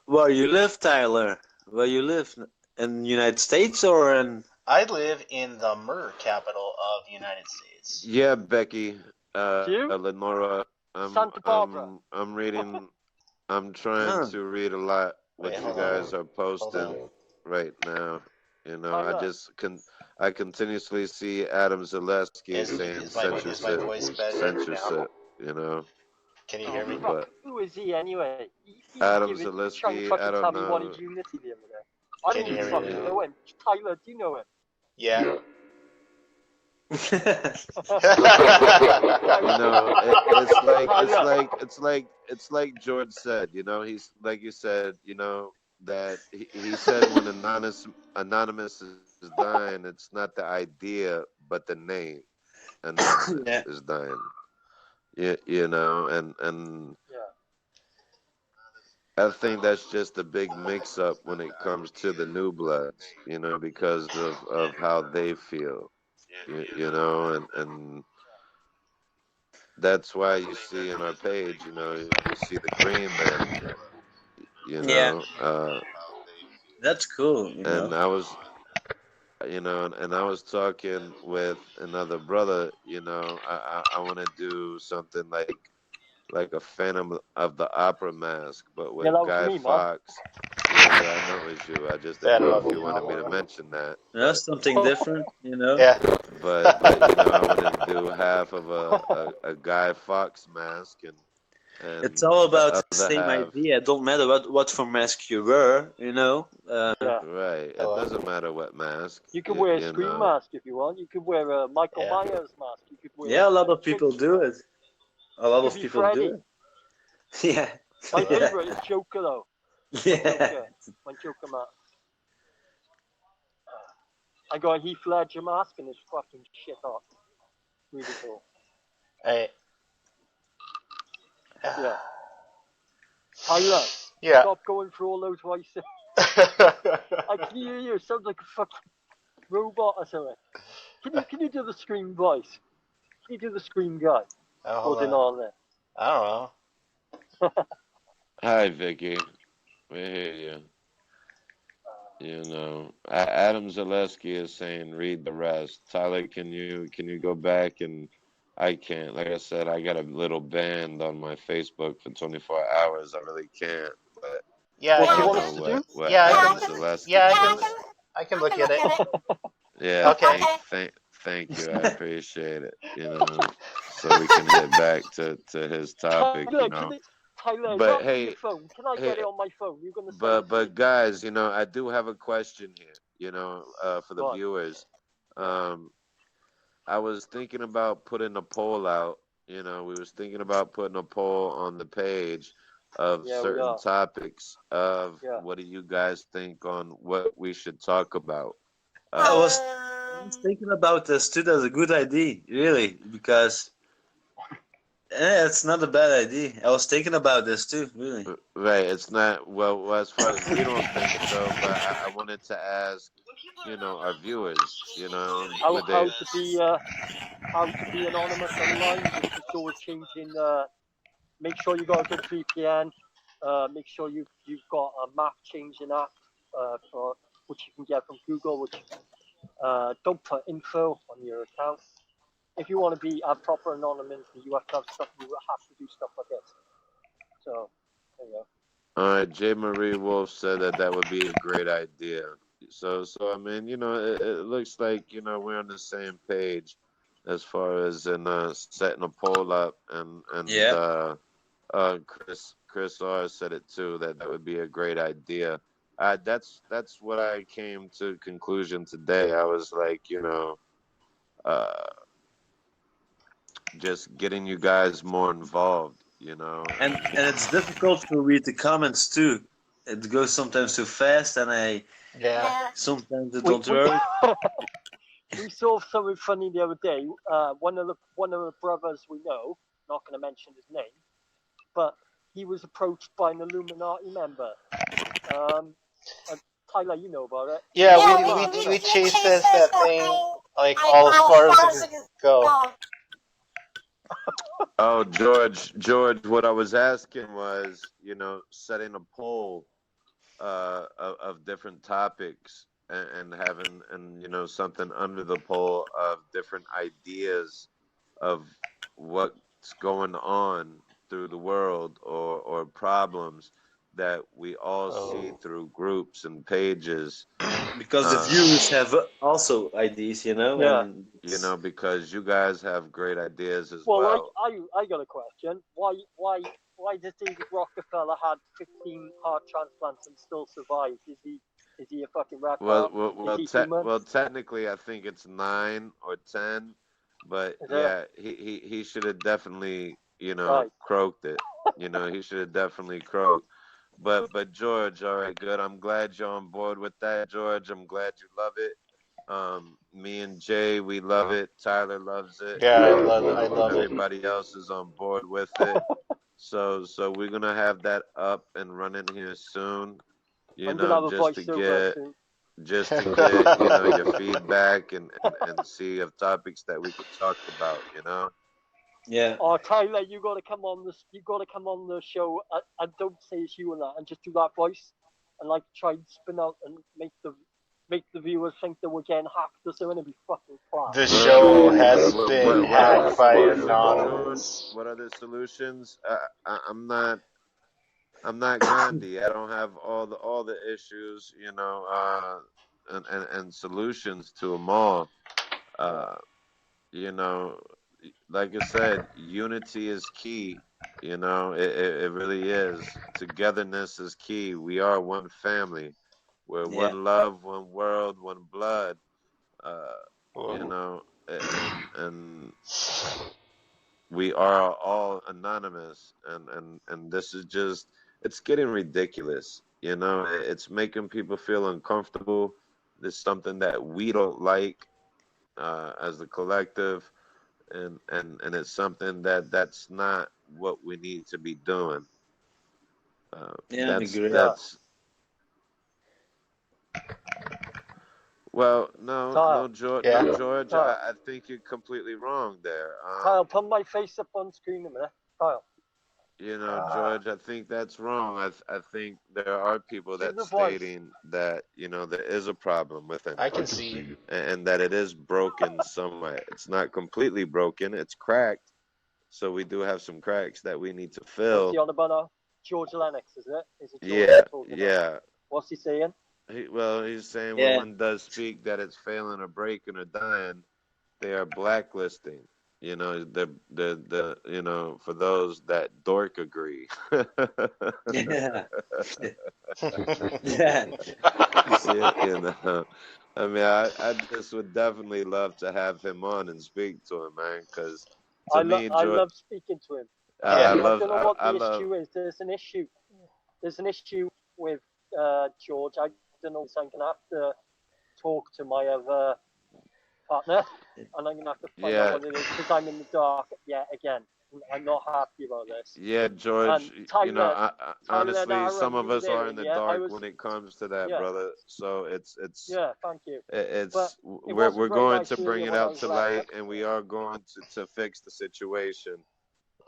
Where you live, Tyler? Where you live? In the United States or in... I live in the murder capital of the United States. Yeah, Becky, Lenora, Santa Barbara. I'm reading. I'm trying to read a lot what you guys are posting right now. You know, I continuously see Adam Zaleski saying censorship. You know. Can you hear me? But who is he anyway? Adam Zaleski, I don't tell me what know. he Unity the other day. I don't even fucking know him. Tyler, do you know him? Yeah. You know, it's like George said. You know, he's like you said. You know that he said when anonymous is dying, it's not the idea but the name. Anonymous is dying. You know, and I think that's just a big mix-up when it comes to the New Bloods. You know, because of how they feel. You know, and that's why you see in our page, you know, you see the Green Man, you know. That's cool. And I was, you know, and I was talking with another brother, you know, I want to do something like a Phantom of the Opera mask, but with Guy Fawkes. Yeah, I know it was you. I just didn't know if you wanted me to mention that. That's something different, you know. Yeah. But you know, I wanted to do half of a Guy Fawkes mask, and it's all about the other same half- idea. It don't matter what for mask you wear, you know. Right. It doesn't matter what mask. You could wear a you Scream know. mask if you want. You could wear a Michael Myers mask. You could wear Yeah, a lot of people do it. A lot of Could be people Freddy. do it. Yeah. My favorite is Joker, though. Yeah. My Joker mask. I got a Heath Ledger mask and it's fucking shit hot. Really cool. Hey. Yeah. Tyler. Yeah. Stop going through all those voices. I can hear you. It sounds like a fucking robot or something. Can you do the Scream voice? Can you do the Scream guy? Hold Holding on. on there. I don't know. Hi, Vicky. We hear you. You know, Adam Zaleski is saying read the rest. Tyler, can you go back and I can't. Like I said, I got a little banned on my Facebook for 24 hours. I really can't. But Yeah, What I do you can. want us to do? what Yeah, I Adam can. Zaleski Yeah, wants. I can look at it. Yeah, Okay. thank you. I appreciate it. So we can get back to his topic. Tyler, is But that on hey, your phone? Can I hey, get it on my phone? You're gonna send it to but me. guys, I do have a question here. For the Go on. viewers. I was thinking about putting a poll out. We was thinking about putting a poll on the page of Yeah, we certain are. topics of Yeah. what do you guys think on what we should talk about. I was thinking about this too. That's a good idea, really, because it's not a bad idea. I was thinking about this too, really. Right, it's not well as far as we don't think so, but I wanted to ask, our viewers, would How they? to be anonymous online, which is always changing. Make sure you got a good VPN. Make sure you've got a map changing app for which you can get from Google. Which don't put info on your account. If you want to be a proper anonymity, you have to have stuff. You have to do stuff like this. So there you go. All right, J. Marie Wolf said that would be a great idea. So I mean, it looks like we're on the same page as far as in setting a poll up, and Yeah. Chris R said it too that would be a great idea. That's what I came to conclusion today. I was like, uh, just getting you guys more involved. And it's difficult to read the comments too. It goes sometimes too fast, and sometimes it don't work. We saw something funny the other day. One of the brothers we know, not going to mention his name, but he was approached by an Illuminati member. Tyler, you know about it. Yeah, we chased that thing like all as far as it could go. Oh, George, what I was asking was, setting a poll of different topics and having something under the poll of different ideas of what's going on through the world or problems that we all see through groups and pages. Because the viewers have also ideas, Yeah. and Because you guys have great ideas as Well, well. I got a question. Why does David Rockefeller had 15 heart transplants and still survives? Is he a fucking rat? Well, technically, I think it's 9 or 10, but yeah, he should have definitely, croaked it. He should have definitely croaked. But George, all right, good. I'm glad you're on board with that, George. I'm glad you love it. Me and Jay, we love it. Tyler loves it. Yeah, I love it. Everybody else is on board with it. So we're gonna have that up and running here soon. I'm gonna have a voiceover soon. Just to get your feedback and see of topics that we could talk about. Yeah. Oh, Tyler, you got to come on this. You got to come on the show and don't say it's you and that, and just do that voice, and like try and spin out and make the viewers think that we're getting hacked or something. It'd be fucking crap. The show has been hacked by Anonymous. What other solutions? I'm not Gandhi. I don't have all the issues, and solutions to them all. Like I said, unity is key. It really is. Togetherness is key. We are one family. We're one love, one world, one blood. And we are all anonymous. And this is just, it's getting ridiculous. It's making people feel uncomfortable. It's something that we don't like as the collective. And it's something that's not what we need to be doing. I agree. Well, no, George. Yeah. No, George. I think you're completely wrong there. Kyle, put my face up on screen a minute. Kyle. You know, George, I think that's wrong. I think there are people To that the voice. stating that, you know, there is a problem with it I can see. and that it is broken somewhat. It's not completely broken, it's cracked. So we do have some cracks that we need to What's fill. he on about now? George Lennox, is it? Is it George Yeah, you're talking about? yeah. What's he saying? Well, he's saying Yeah. when one does speak that it's failing or breaking or dying, they are blacklisting. You know, the you know, for those that dork agree. Yeah. Yeah, you know. I mean, I just would definitely love to have him on and speak to him, man, because to me, I George, love speaking to him. I I love, don't know what I the love, issue is. There's an issue. There's an issue with George. I don't know. So I'm gonna have to talk to my other partner, and I'm gonna have to find Yeah. out what it is because I'm in the dark yet again. I'm not happy about this. yeah, George. And Tyler, You know, Tyler honestly, and some Aaron, of you us were are there, in the yeah? I dark was, when it comes to that, yeah, brother. So it's yeah. Thank you. But it's it we're wasn't very going nice to bring earlier it when I out was to left. light, and we are going to fix the situation.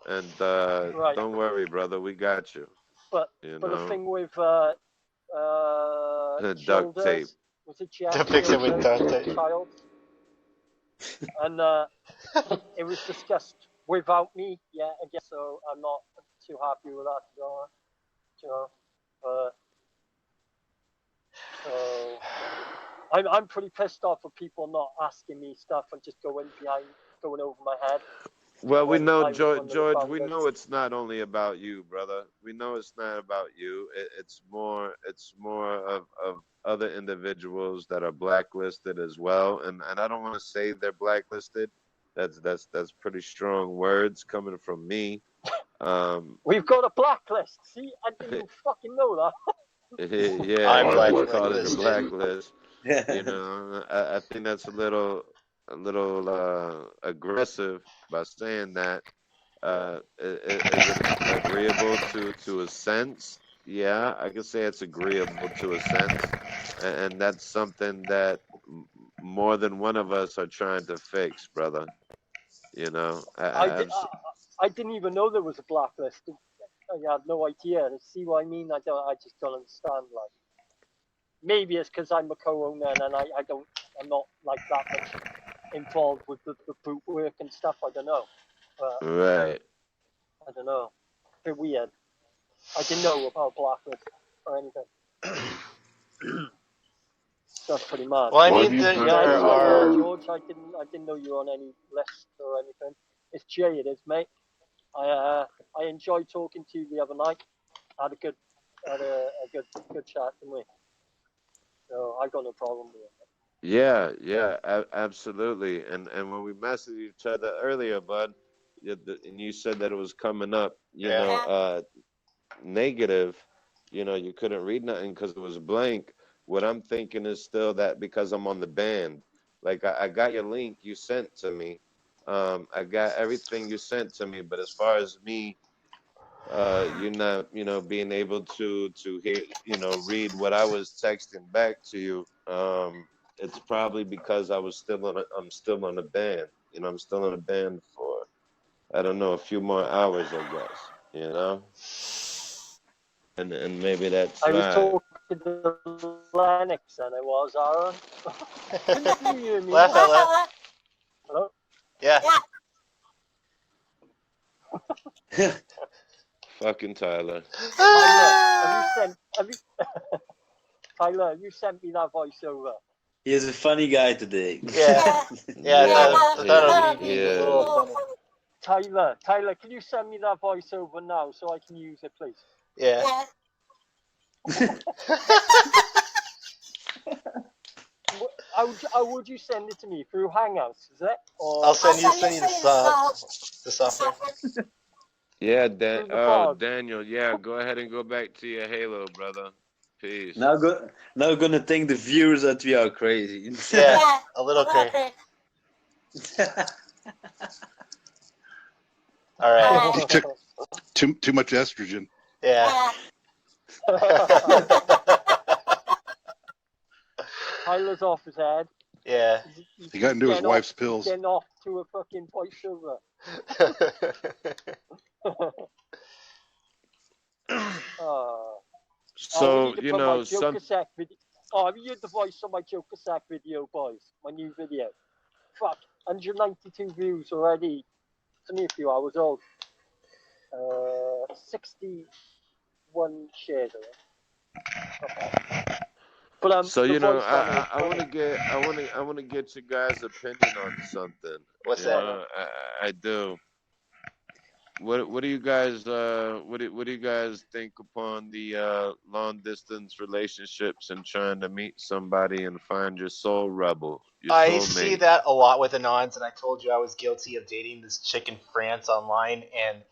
And Right. don't worry, brother, we got you. But You the know, thing with duct tape. Childers, was it Jeff? To fix it with Childers, duct tape. Child, and it was discussed without me. Yeah, again. So I'm not too happy with that, to be honest. You know, so I'm pretty pissed off with people not asking me stuff and just going over my head. Well, we when know, I was one of the George, we founders. know it's not only about you, brother. We know it's not about you. It's more of other individuals that are blacklisted as well. And I don't want to say they're blacklisted. That's pretty strong words coming from me. We've got a blacklist. See, I didn't even fucking know that. Yeah, I'm you call it the blacklisted. blacklist. You know, I think that's a little aggressive by saying that. Is it agreeable to a sense? Yeah, I can say it's agreeable to a sense, and that's something that more than one of us are trying to fix, brother. You know, I didn't even know there was a blacklist. I had no idea. See what I mean? I just don't understand. Like, maybe it's because I'm a co-owner and I'm not like that much involved with the boot work and stuff. I don't know. But right. I don't know. A bit weird. I didn't know about blacklist or anything. That's pretty mad. Well, I mean, there are. George, I didn't know you were on any list or anything. It's Jay, it is, mate. I enjoyed talking to you the other night. Had a good chat, didn't we? So I got no problem with it. Yeah, absolutely. And when we messaged each other earlier, bud, and you said that it was coming up, you know, negative, you know, you couldn't read nothing because it was blank. What I'm thinking is still that because I'm on the band, like I got your link you sent to me. I got everything you sent to me, but as far as me, you're not, you know, being able to hear, you know, read what I was texting back to you. It's probably because I'm still on a band. You know, I'm still on a band for, I don't know, a few more hours, I guess. You know, and maybe that's I was why. talking to Lennox and I was Aaron. Can you hear me? Laugh out loud. Hello? Yeah. Fucking Tyler. Tyler, have you sent me that voiceover? He is a funny guy today. Yeah. That'll be Yeah. Tyler, can you send me that voiceover now so I can use it, please? Yeah. How would you send it to me? Through Hangouts, is it? Or I'll send you the software. Yeah, Daniel. Yeah, go ahead and go back to your Halo, brother. Peace. Now gonna think the viewers that we are crazy. Yeah, a little crazy. All right. He took too much estrogen. Yeah. Tyler's off his head. Yeah. He got into his wife's pills. Getting off to a fucking voiceover. So, we need to you put know, my some Joker sack video. Oh, have you heard the voice of my Joker sack video, boys? My new video. Fuck, 192 views already. It's only a few hours old. 61 shares. But so the you know, voice on it is I want to funny. I want to get your guys' opinion on something. What's You that? know, I do. What do you guys what do you guys think upon the long distance relationships and trying to meet somebody and find your soul rebel, your I see soulmate? that a lot with Anons, and I told you I was guilty of dating this chick in France online, and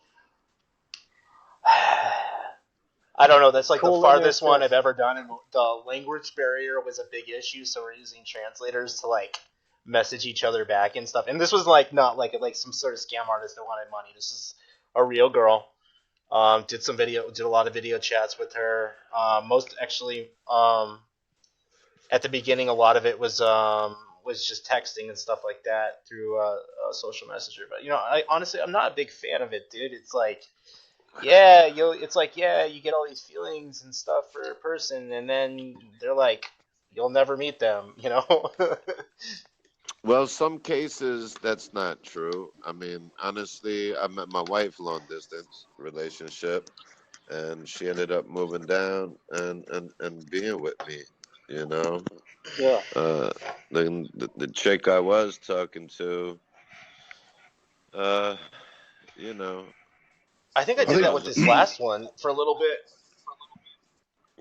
I don't know, that's like the Calling farthest one her I've ever done, and the language barrier was a big issue, so we're using translators to like message each other back and stuff. And this was like not like some sort of scam artist that wanted money. This is a real girl. Did a lot of video chats with her. Most actually, at the beginning, a lot of it was just texting and stuff like that through a social messenger. But I honestly, I'm not a big fan of it, dude. It's like, you get all these feelings and stuff for a person, and then they're like, you'll never meet them, Well, some cases that's not true. I mean, honestly, I met my wife long distance relationship, and she ended up moving down and being with me. Yeah. The chick I was talking to, you know, I think I did that with this last one for a little bit.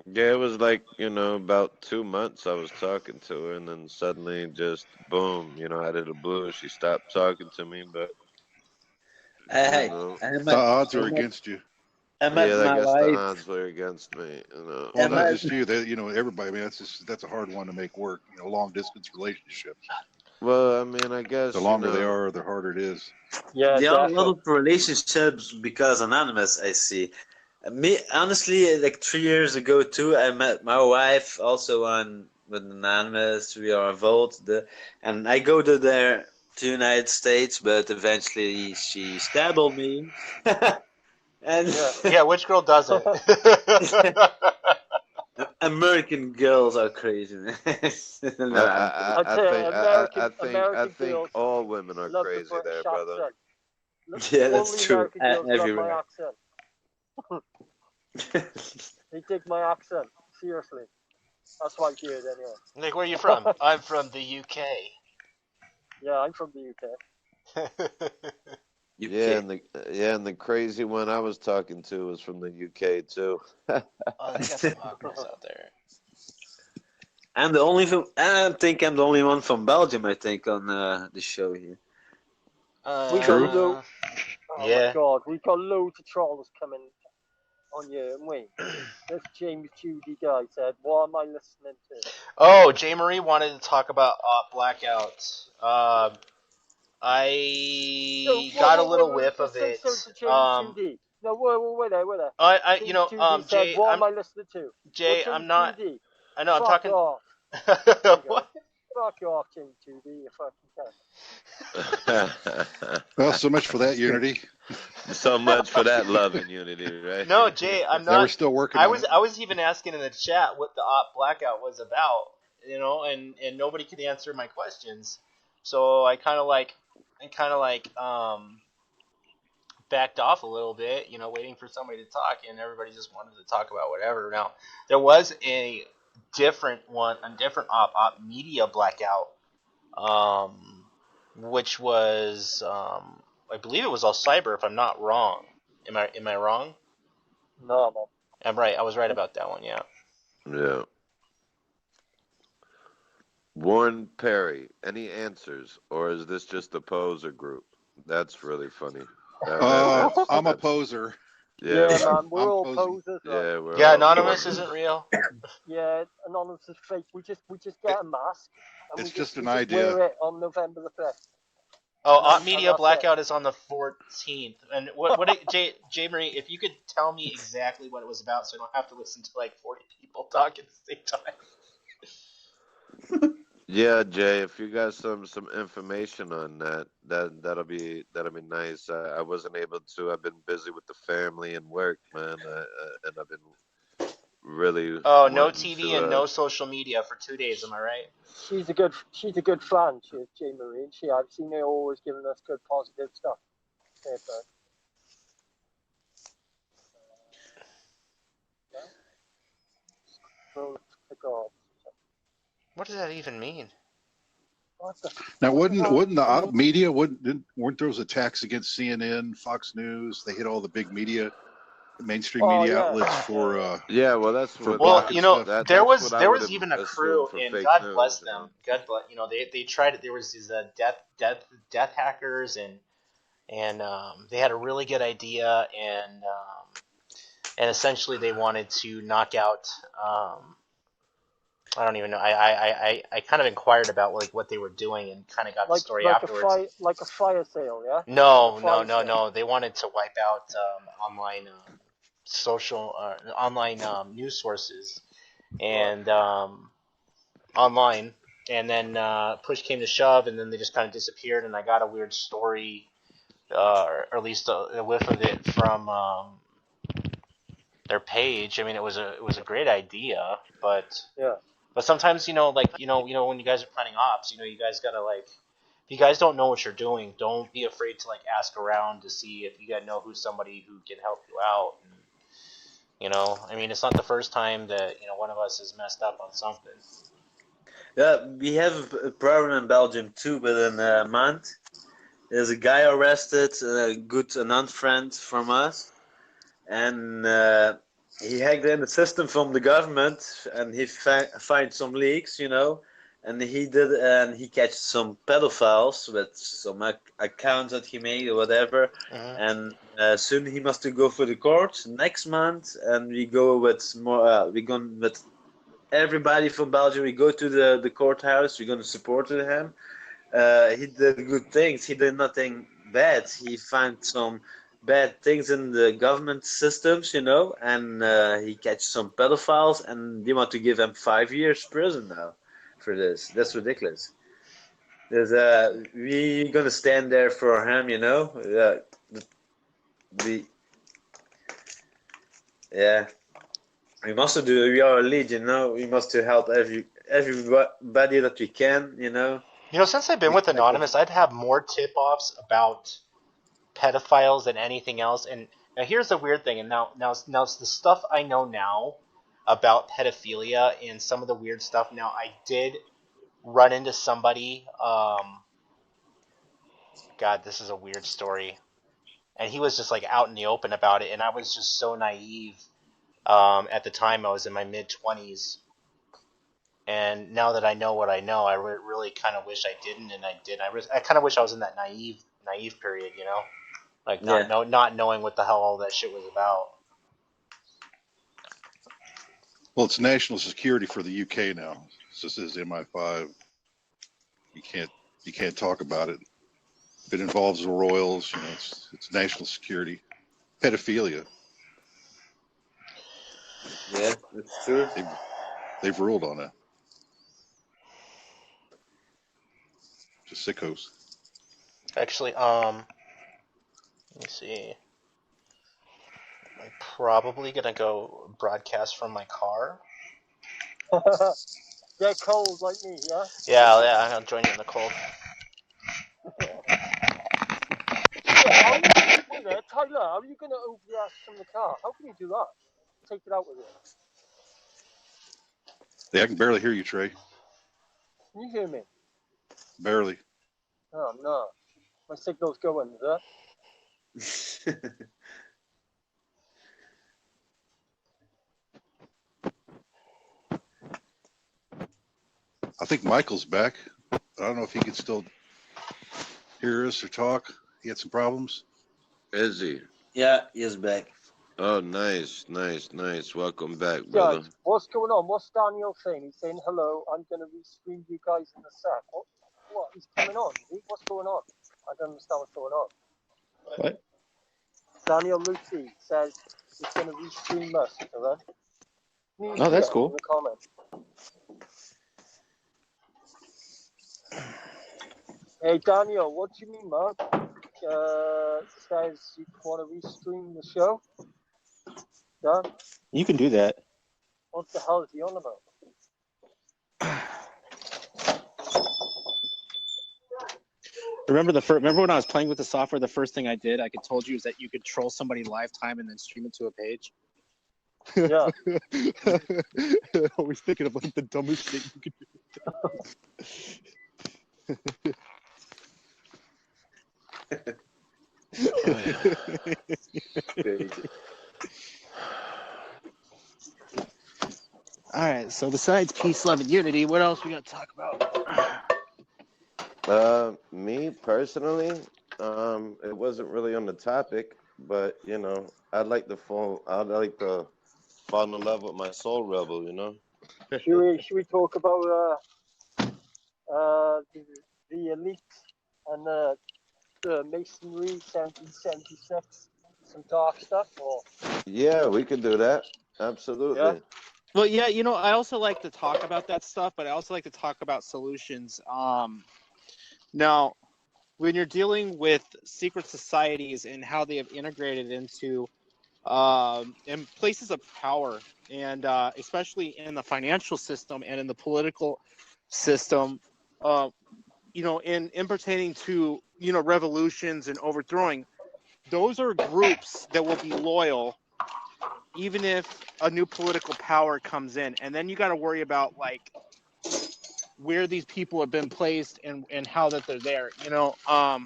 yeah, it was like, about 2 months I was talking to her, and then suddenly just boom, out of the blue, she stopped talking to me. But Hey, The odds are against you. I met yeah, I my guess the wife. odds were against me. Well, not just you. Everybody. I mean, that's a hard one to make work. Long distance relationships. Well, I mean, I guess The longer they are, the harder it is. Yeah, There are a lot of relationships because anonymous. I see. Me honestly, like 3 years ago too, I met my wife also with anonymous. We are involved, and I go to the United States, but eventually she stabbed me. And yeah, which girl doesn't? American girls are crazy, man. No, I think all women are crazy there, brother. Yeah, that's true. American girls love my Everywhere. accent. They dig my accent. Seriously. That's what I hear anyway. Nick, where are you from? I'm from the UK. Yeah, I'm from the UK. And the crazy one I was talking to was from the UK too. Oh, they got some hot girls out there. I think I'm the only one from Belgium. I think on the show here. We got oh yeah. my god, we got loads of trolls coming on you, haven't we? This James Judy guy said, "What am I listening to?" Oh, J. Marie wanted to talk about Blackout. I got a little whiff of it. No, wait there. Jay, what am I listening to? Jay, I'm not. I know, I'm Fuck talking. Off. What? Fuck you off, James Judy, you fucking cunt. Well, so much for that unity. So much for that love and unity, right? No, Jay, I'm not. We're still working. I was even asking in the chat what the Blackout was about, and nobody could answer my questions. So I kind of backed off a little bit, waiting for somebody to talk, and everybody just wanted to talk about whatever. Now, there was a different op media blackout, which was, I believe it was all cyber, if I'm not wrong. Am I wrong? No, man. I'm right. I was right about that one. Yeah. Yeah. Warren Perry, any answers, or is this just a poser group? That's really funny. I'm a poser. Yeah, man, we're all posers. Right? Yeah, Anonymous isn't real. Yeah, Anonymous is fake. We just get a mask. And It's we just an we idea. Wear it on November the 5th. Oh, Media Blackout is on the 14th. And J. Marie, if you could tell me exactly what it was about, so I don't have to listen to like 40 people talk at the same time. Yeah, Jay, if you got some information on that'll be nice. I wasn't able to. I've been busy with the family and work, man, and I've been really Oh, no wanting TV to. and no social media for 2 days. Am I right? She's a good friend. She is Jane Marine. I've seen her always giving us good positive stuff. Fair play. Scroll to God. What does that even mean? Now, wouldn't the media weren't those attacks against CNN, Fox News? They hit all the big media, mainstream media outlets for Yeah, well, that's for what. Well, blocking you know, stuff. there That's was what I there would was even a assume crew, for and fake God news. bless You know? them. God bless. You know, they tried it. There was these death hackers, and they had a really good idea, and essentially they wanted to knock out. I don't even know. I kind of inquired about like what they were doing and kind of got the story afterwards. Like a fire sale, yeah. No. They wanted to wipe out online online news sources and online, and then push came to shove, and then they just kind of disappeared. And I got a weird story, or at least a whiff of it from their page. I mean, it was a great idea, but yeah. But sometimes, like, when you guys are planning ops, you guys gotta, like, if you guys don't know what you're doing, don't be afraid to, like, ask around to see if you gotta know who's somebody who can help you out. And, I mean, it's not the first time that, one of us has messed up on something. Yeah, we have a problem in Belgium too, within a month. There's a guy arrested, a good non-friend from us, and he hacked in the system from the government, and he find some leaks, and he catch some pedophiles with some accounts that he made or whatever, and soon he must go for the court next month, and we go with more. We go with everybody from Belgium. We go to the courthouse. We're gonna support him. He did good things. He did nothing bad. He found some bad things in the government systems, and he catch some pedophiles, and they want to give him 5 years prison now for this. That's ridiculous. We gonna stand there for him, we must do. We are a lead, we must help everybody that we can, Since I've been with Anonymous, I'd have more tip-offs about pedophiles than anything else. And now here's the weird thing, and now it's the stuff I know now about pedophilia and some of the weird stuff. Now, I did run into somebody, God, this is a weird story, and he was just like out in the open about it, and I was just so naive. At the time, I was in my mid-20s, and now that I know what I know, I really kind of wish I didn't, and I did. I kind of wish I was in that naive period, like not knowing what the hell all that shit was about. Well, it's national security for the UK now. This is MI5. You can't talk about it. If it involves the royals, it's national security. Pedophilia. Yeah, that's true. They've ruled on it. Just sickos. Actually, let me see. I'm probably gonna go broadcast from my car. Get cold like me, yeah? Yeah, I'll join you in the cold. Wait there, Tyler, how are you gonna open the ass from the car? How can you do that? Take it out with you. Yeah, I can barely hear you, Trey. Can you hear me? Barely. Oh no. My signal's going, is it? I think Michael's back. I don't know if he can still hear us or talk. He had some problems. Is he? Yeah, he's back. Oh, nice. Welcome back, brother. Guys, what's going on? What's Daniel saying? He's saying, hello, I'm going to restream you guys in a sec. What? He's coming on. What's going on? I don't understand what's going on. What? Daniel Lucy says he's going to restream us, alright? Oh, that's cool. In the comments. Hey Daniel, what do you mean, man? Says you want to restream the show? Yeah. You can do that. What the hell is he on about? Remember when I was playing with the software? The first thing I did, I told you, is that you could troll somebody lifetime and then stream it to a page. Yeah. Always thinking of like the dumbest shit you could do. All right. So besides peace, love, and unity, what else we got to talk about? Me personally, it wasn't really on the topic, but you know, I'd like to fall in love with my Soul Rebel, you know. Should we talk about the elite and the Masonry 1776, some dark stuff, or? Yeah, we could do that. Absolutely. Yeah. Well, yeah, you know, I also like to talk about that stuff, but I also like to talk about solutions. Now, when you're dealing with secret societies and how they have integrated into in places of power, and especially in the financial system and in the political system, you know, in pertaining to, you know, revolutions and overthrowing, those are groups that will be loyal even if a new political power comes in. And then you got to worry about like where these people have been placed and how that they're there, you know. How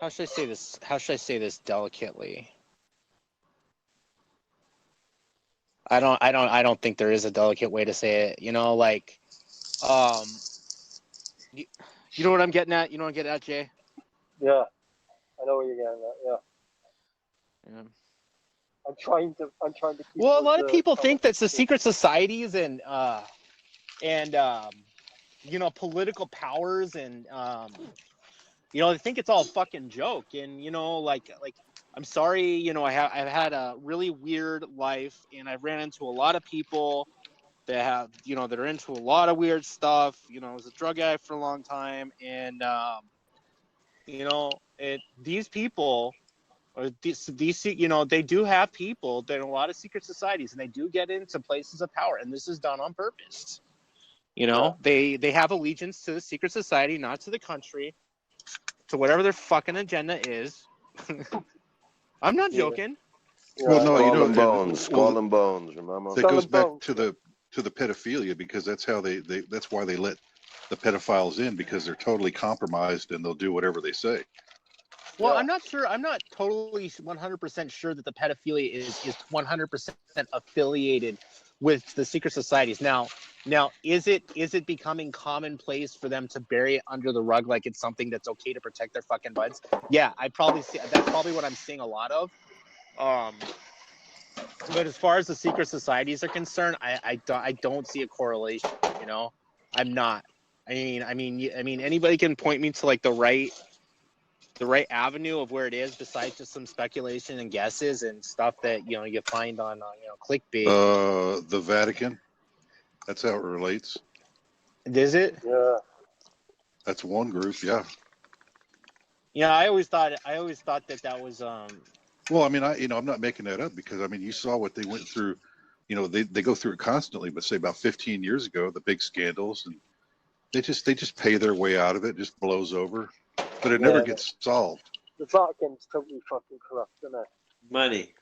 should I say this delicately? I don't think there is a delicate way to say it, you know, like you know what I'm getting at? You know what I'm getting at, Jay? Yeah, I know what you're getting at. Yeah. Yeah. I'm trying to keep. Well, a lot of people think that the secret societies and you know, political powers and you know, they think it's all a fucking joke. And you know, like I'm sorry, you know, I've had a really weird life, and I've ran into a lot of people that have, you know, that are into a lot of weird stuff. You know, I was a drug addict for a long time, and you know, these people, or these, you know, they do have people that are in a lot of secret societies, and they do get into places of power, and this is done on purpose. You know, they have allegiance to the secret society, not to the country, to whatever their fucking agenda is. I'm not joking. Well, no, you know, Skull and Bones. Remember? That goes back to the pedophilia, because that's how that's why they let the pedophiles in, because they're totally compromised and they'll do whatever they say. Well, I'm not totally 100% sure that the pedophilia is 100% affiliated with the secret societies. Now, is it becoming commonplace for them to bury it under the rug like it's something that's okay to protect their fucking buds? Yeah, that's probably what I'm seeing a lot of. But as far as the secret societies are concerned, I don't see a correlation. You know, I'm not. I mean, anybody can point me to like the right avenue of where it is, besides just some speculation and guesses and stuff that, you know, you find on you know, clickbait. The Vatican. That's how it relates. Is it? Yeah. That's one group. Yeah. Yeah, I always thought that was. Well, I mean, I'm not making that up, because I mean, you saw what they went through. You know, they go through it constantly. But say about 15 years ago, the big scandals, and they just pay their way out of it. Just blows over, but it never gets solved. The Vatican's totally fucking corrupt, isn't it? Money.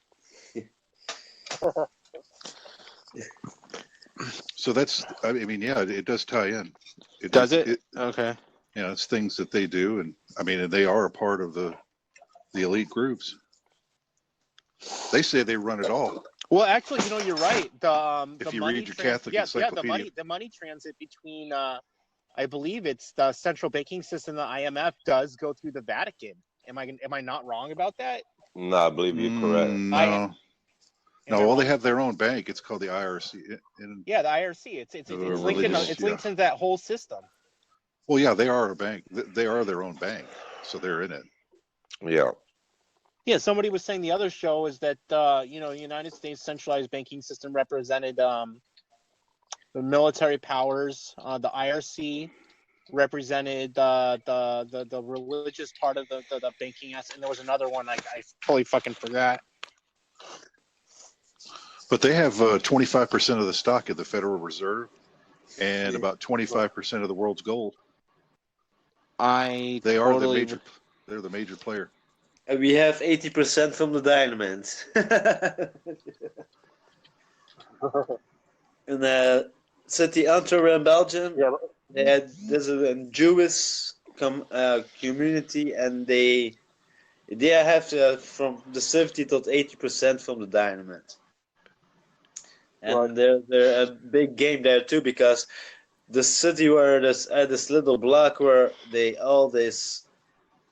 So that's, I mean, yeah, it does tie in. Does it? Okay. You know, it's things that they do, and I mean, they are a part of the elite groups. They say they run it all. Well, actually, you know, you're right. If you read your Catholic encyclopedia. the money transit between, I believe it's the central banking system, the IMF, does go through the Vatican. Am I not wrong about that? No, I believe you're correct. No, well, they have their own bank. It's called the IRC. Yeah, the IRC. It's linked into that whole system. Well, yeah, they are a bank. They are their own bank, so they're in it. Yeah. Yeah, somebody was saying the other show is that you know, the United States centralized banking system represented the military powers. The IRC represented the religious part of the banking aspect, and there was another one I totally fucking forgot. But they have 25% of the stock of the Federal Reserve and about 25% of the world's gold. They're the major player. And we have 80% from the diamonds. In the city Antwerp in Belgium, there's a Jewish community, and they have from the 70 to 80% from the diamond. And they're a big game there too, because the city where this little block where they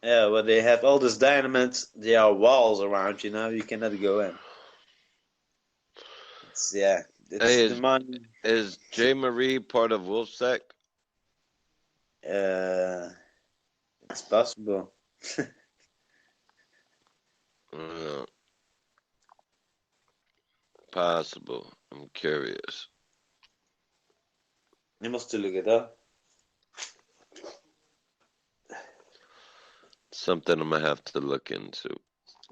have all this dynamite, there are walls around. You cannot go in. Is J. Marie part of Wolfsec? It's possible. Possible. I'm curious. You must look it up. Something I'm gonna have to look into.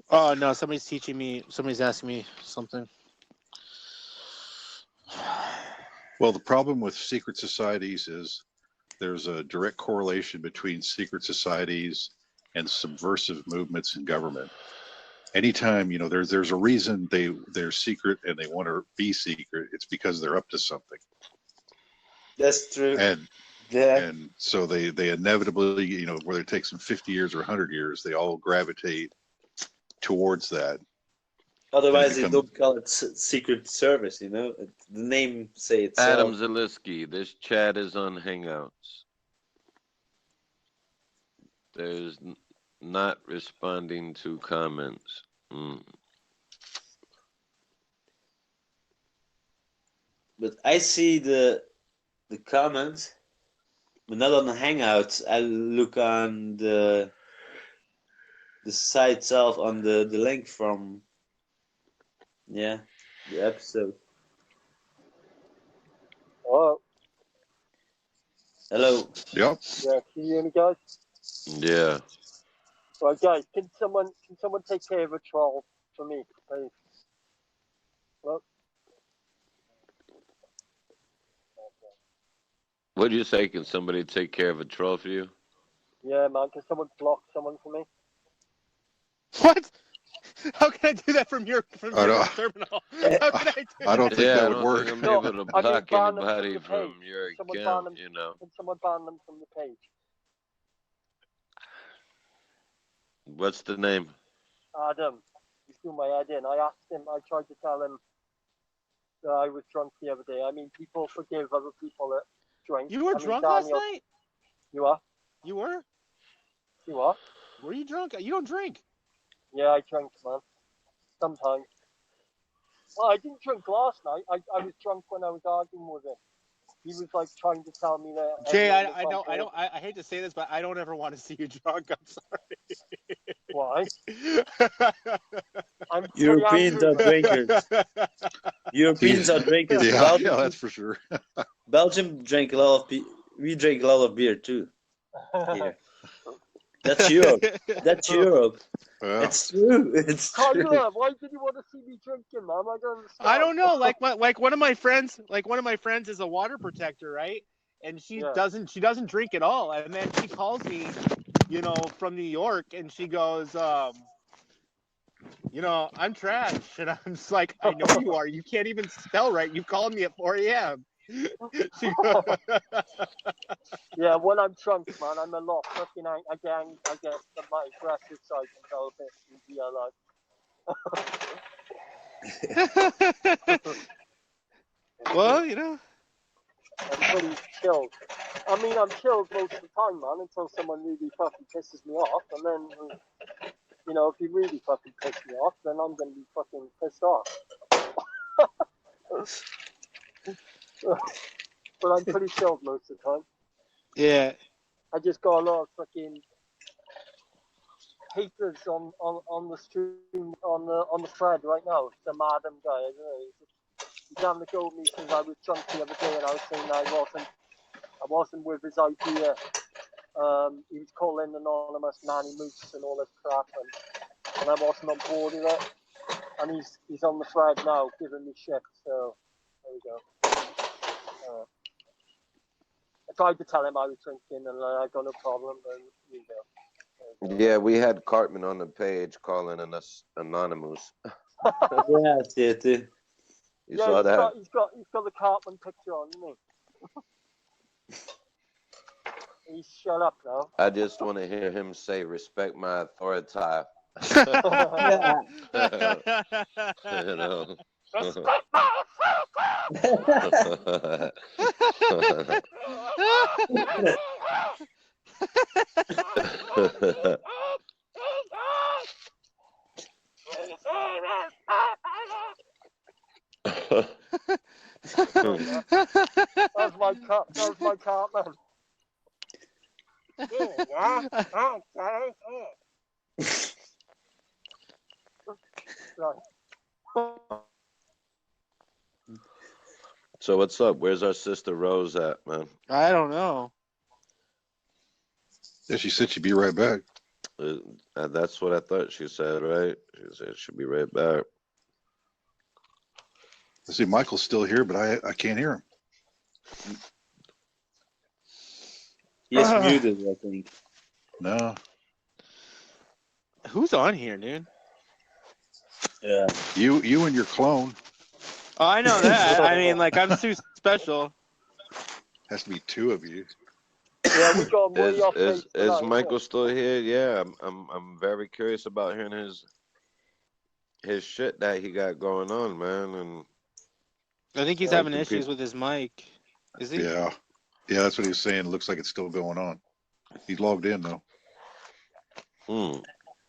Oh no, somebody's asking me something. Well, the problem with secret societies is there's a direct correlation between secret societies and subversive movements in government. Anytime, there's a reason they're secret and they want to be secret, it's because they're up to something. That's true. And so they inevitably, whether it takes them 50 years or 100 years, they all gravitate towards that. Otherwise, they don't call it Secret Service, The name say itself. Adam Zaliski, this chat is on Hangouts. There's not responding to comments. But I see the comments, but not on the Hangouts. I look on the site itself, on the link from the episode. Hello. Hello. Yep. Yeah, can you hear me, guys? Yeah. Right, guys, can someone take care of a troll for me, please? Well, What do you say? Can somebody take care of a troll for you? yeah, man, can someone block someone for me? What? How can I do that from your terminal? How can I do I don't think that would work. I'm able to block anybody from your Someone account, ban them, Can someone ban them from the page? What's the name? Adam, he threw my head in. I asked him, I tried to tell him that I was drunk the other day. I mean, people forgive other people that drink. You were drunk last night? You are? You were? You are? Were you drunk? You don't drink. Yeah, I drank, man. Sometimes. Well, I didn't drink last night. I was drunk when I was arguing with him. He was like trying to tell me that. Jay, I hate to say this, but I don't ever want to see you drunk. I'm sorry. Why? Europeans are drinkers. Europeans are drinkers. Yeah, that's for sure. Belgium drank a lot of we drink a lot of beer too. Here. That's Europe. That's Europe. Yeah. It's true. It's true. Tyler, why did you want to see me drinking, man? I don't understand. I don't know. Like one of my friends is a water protector, right? And she doesn't drink at all. And then she calls me, from New York, and she goes, I'm trash. And I'm just like, I know you are. You can't even spell right. You called me at 4 a.m. Yeah, when I'm drunk, man, I'm a lot. Fucking, I get my aggressive side can go a bit easier, like. Well, I'm pretty chilled. I mean, I'm chilled most of the time, man, until someone really fucking pisses me off, and then, if you really fucking piss me off, then I'm gonna be fucking pissed off. But I'm pretty chilled most of the time. Yeah. I just got a lot of fucking haters on the stream on the thread right now. Some Adam guy, I don't know. He's having a go at me since I was drunk the other day, and I was saying I wasn't with his idea. He was calling anonymous nanny moose and all this crap, and I wasn't on board with it. And he's on the thread now, giving me shit. So there we go. I tried to tell him I was drinking, and I got no problem. But here you go. Yeah, we had Cartman on the page calling us anonymous. Yeah, I see it too. You saw that? He's got the Cartman picture on, isn't he? He's shut up now. I just want to hear him say, "Respect my authority." Yeah. You know. Respect my That's my Cartman. So what's up? Where's our sister Rose at, man? I don't know. Yeah, she said she'd be right back. That's what I thought she said, right? She said she'll be right back. I see Michael's still here, but I can't hear him. He's muted, I think. No. Who's on here, dude? Yeah. You and your clone. Oh, I know that. I mean, like, I'm too special. Has to be two of you. Yeah, we got money off Is tonight, Michael still here? Yeah, I'm very curious about hearing his shit that he got going on, man. And I think he's having issues with his mic. Is he? Yeah. Yeah, that's what he was saying. It looks like it's still going on. He's logged in, though.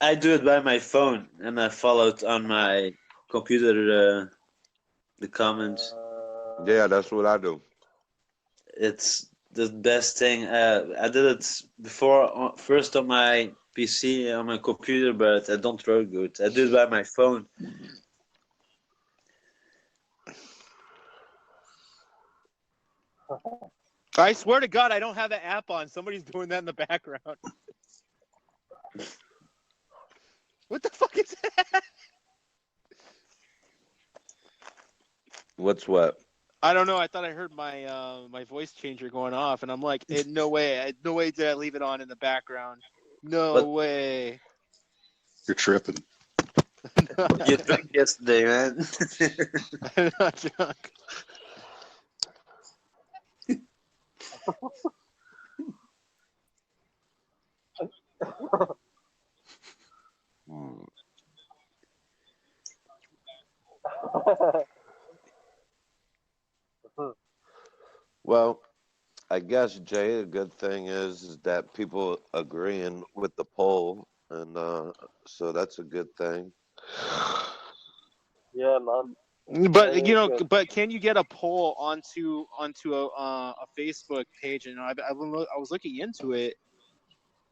I do it by my phone, and I followed on my computer the comments. Yeah, that's what I do. It's the best thing. I did it before, first on my PC, on my computer, but I don't work good. I do it by my phone. I swear to God, I don't have the app on. Somebody's doing that in the background. What the fuck is that? What's what? I don't know. I thought I heard my my voice changer going off, and I'm like, no way did I leave it on in the background. No way. You're tripping. You drank yesterday, man. I'm not drunk. Well, I guess, Jay, a good thing is that people agreeing with the poll, and so that's a good thing. Yeah, man. But but can you get a poll onto a Facebook page? And I was looking into it.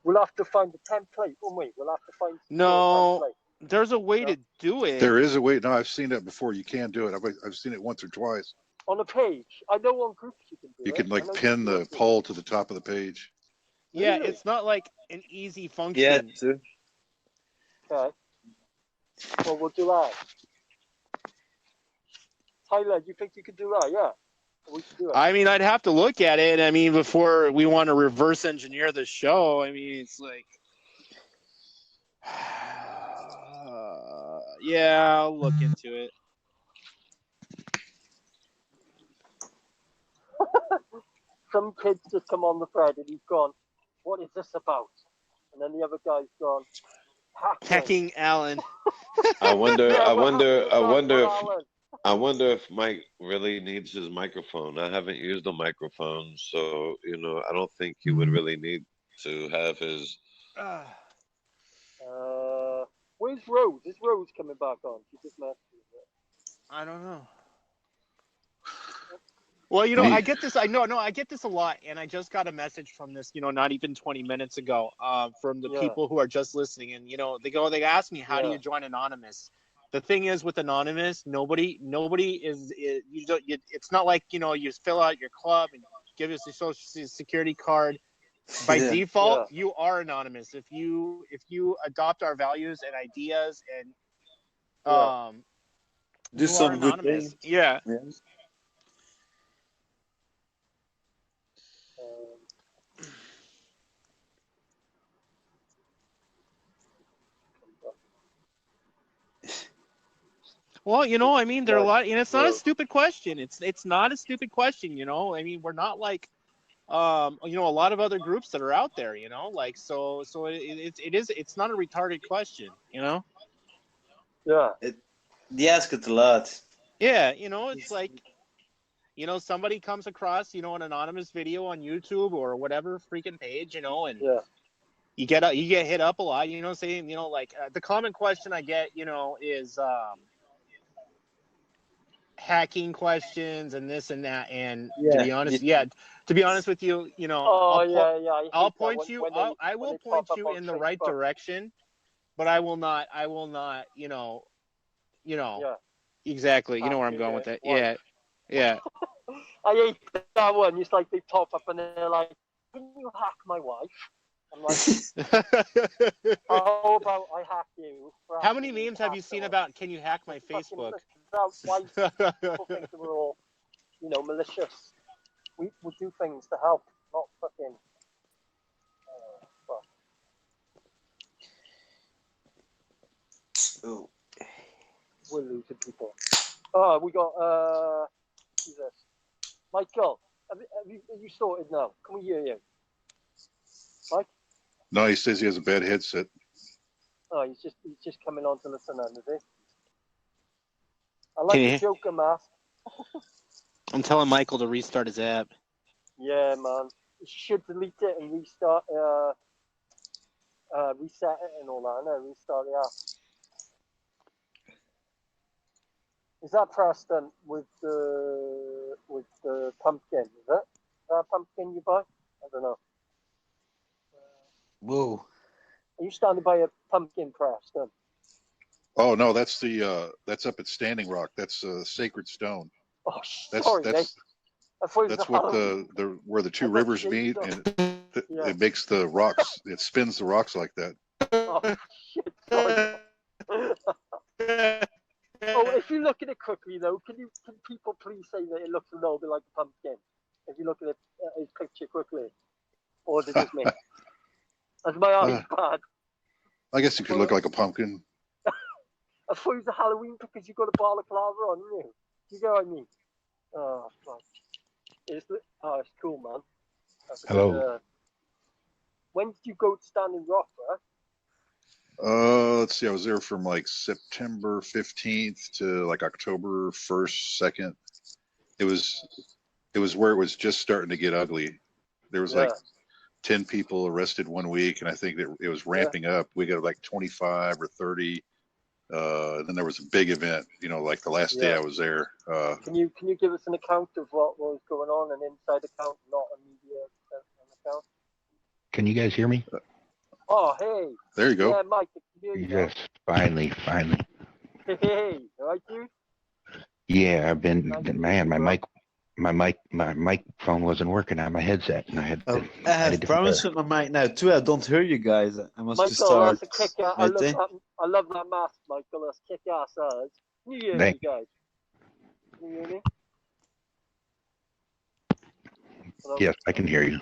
We'll have to find the template, won't we? We'll have to find. No, there's a way to do it. There is a way. No, I've seen that before. You can do it. I've seen it once or twice. On a page, I know on groups you can do it. You can pin the poll to the top of the page. Yeah, Really? it's not like an easy function. Yeah, too. Okay. Well, we'll do that. Tyler, you think you could do that? Yeah. We can do it. I mean, I'd have to look at it. I mean, before we want to reverse engineer the show, I mean, it's like, yeah, I'll look into it. Some kids just come on the thread and he's gone, what is this about? And then the other guy's gone, hacking Alan. I wonder Alan. if Mike really needs his microphone. I haven't used a microphone, so I don't think he would really need to have his. Where's Rose? Is Rose coming back on? She just messaged me. I don't know. Well, I get this. I get this a lot, and I just got a message from this, not even 20 minutes ago, from the people who are just listening, and they ask me, how do you join Anonymous? the thing is with Anonymous, nobody is you don't. It's not like you fill out your club and give us a social security card. By Yeah. default, you are anonymous. If you adopt our values and ideas and Do you some are good anonymous. things. Yeah. Well, I mean, there are a lot, and it's not a stupid question. It's not a stupid question. I mean, we're not like, a lot of other groups that are out there. Like so it's not a retarded question. Yeah. They ask it a lot. Yeah, it's like, somebody comes across, an anonymous video on YouTube or whatever freaking page, and you get hit up a lot, saying, like the common question I get, is hacking questions and this and that, and to be honest with you, I'll point you, I will point you in the right direction, but I will not, exactly, you know where I'm going with it. Yeah. I hate that one. It's like they pop up and they're like, "Can you hack my wife?" I'm like, "How about I hack you?" How many memes have you seen about "Can you hack my Facebook"? Why people think that we're all, malicious? We do things to help, not fucking. Oh. We're losing people. Oh, we got Jesus. Michael, have you sorted now? Can we hear you? Mike? No, he says he has a bad headset. Oh, he's just coming on to listen in, is he? I like the Joker mask. I'm telling Michael to restart his app. Yeah, man. You should delete it and restart, reset it and all that, and restart the app. Is that Preston with the pumpkin? Is it? Is that a pumpkin you buy? I don't know. Whoa. Are you standing by a pumpkin, Preston? Oh no, that's up at Standing Rock. That's Sacred Stone. Oh, sorry, that's what the where the two rivers meet, and it makes the rocks. It spins the rocks like that. Oh shit! Sorry. Oh, if you look at it quickly though, can people please say that it looks a little bit like a pumpkin? If you look at his picture quickly, or is it just me? That's my eyes bad. I guess it could look like a pumpkin. I thought it was a Halloween because you got a balaclava on, didn't you? You know what I mean? Oh fuck! It's cool, man. Hello. Good, when did you go to Standing Rock, right? Let's see. I was there from like September 15th to like October 1st, 2nd. It was where it was just starting to get ugly. There was like 10 people arrested one week, and I think that it was ramping up. We got like 25 or 30. Then there was a big event, like the last day I was there. Can you give us an account of what was going on, an inside account, not a media account? Can you guys hear me? Oh, hey. There you go. Yeah, Mike, I can hear you. Yes, finally. Hey, all right, dude? Yeah, I've been, man, my microphone wasn't working on my headset, and I had to. I have problems with my mic now too. I don't hear you guys. I must Michael, start. That's a kick ass. I love that mask, Michael. That's kick ass. Can you hear me, guys? Can you hear me? Hello? Yes, I can hear you.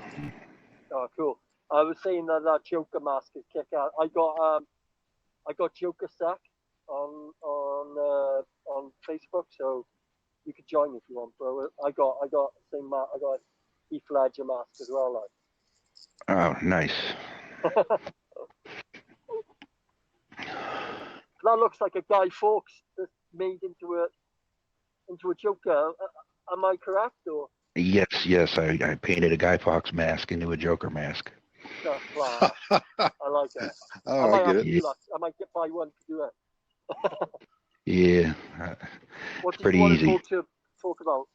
Oh, cool. I was saying that Joker mask is kick ass. I got Joker Sack on Facebook, so you could join if you want, bro. I got same mask. I got Heath Ledger mask as well, like. Oh, nice. That looks like a Guy Fawkes that's made into a Joker. Am I correct, or? Yes. I painted a Guy Fawkes mask into a Joker mask. That's class. I like that. Oh, I get it. I might buy one to do it. Yeah, What it's pretty easy. What did you want to talk about,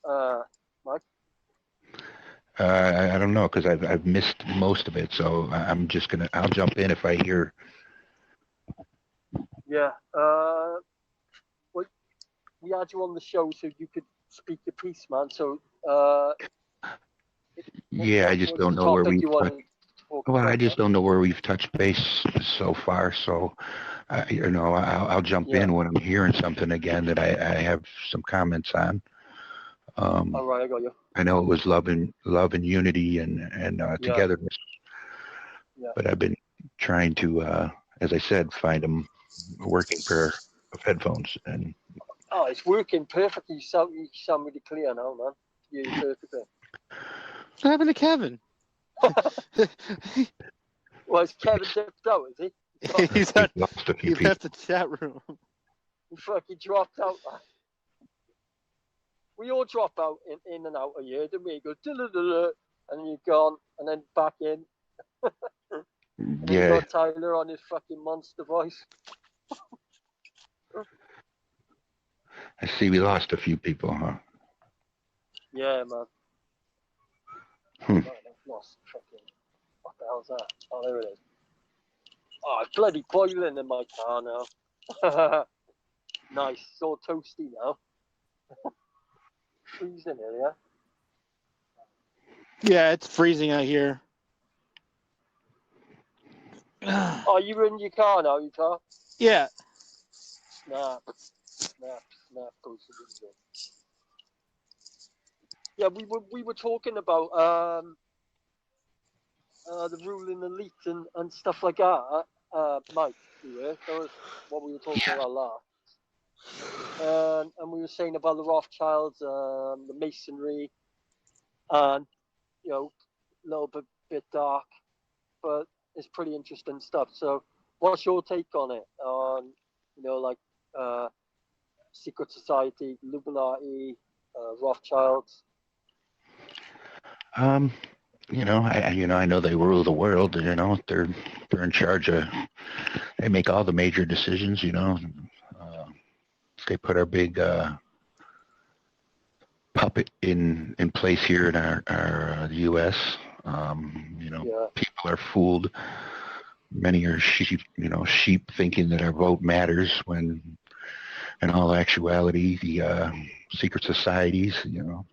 Mike? I don't know, because I've missed most of it, so I'll jump in if I hear. Yeah. we had you on the show so you could speak your piece, man. So, Yeah, I just what's don't the know where topic we've you want touched. to talk Well, I about, just man? don't know where we've touched base so far. So, I'll jump Yeah. in when I'm hearing something again that I have some comments on. All right, I got you. I know it was love and unity and Yeah. togetherness, Yeah. but I've been trying to, as I said, find a working pair of headphones. And Oh, it's working perfectly. You sound really clear now, man. You're perfectly. What happened to Kevin? Well, is Kevin dipped out, is he? He's We've lost a few he people. left the chat room. He fucking dropped out. We all drop out in and out of here, don't we? You go, "Duh-duh-duh-duh," and then you're gone, and then back in. And then you Yeah, got Tyler on his fucking monster voice. I see we lost a few people, huh? Yeah, man. Hmm. Right, I've lost fucking. What the hell's that? Oh, there it is. Oh, it's bloody boiling in my car now. Nice. It's all toasty now. Freezing here, yeah? Yeah, it's freezing out here. Oh, you in your car now, your car? Yeah. Snap. Goes to the window. Yeah, we were talking about the ruling elite and stuff like that. Mike, you were. That was what we were talking about last. And we were saying about the Rothschilds, the Masonry, and a little bit dark, but it's pretty interesting stuff. So, what's your take on it? On secret society, Illuminati, Rothschilds? I know they rule the world. They're in charge of. They make all the major decisions. They put our big puppet in place here in our the U.S. People are fooled. Many are sheep thinking that our vote matters when, in all actuality, the secret societies, the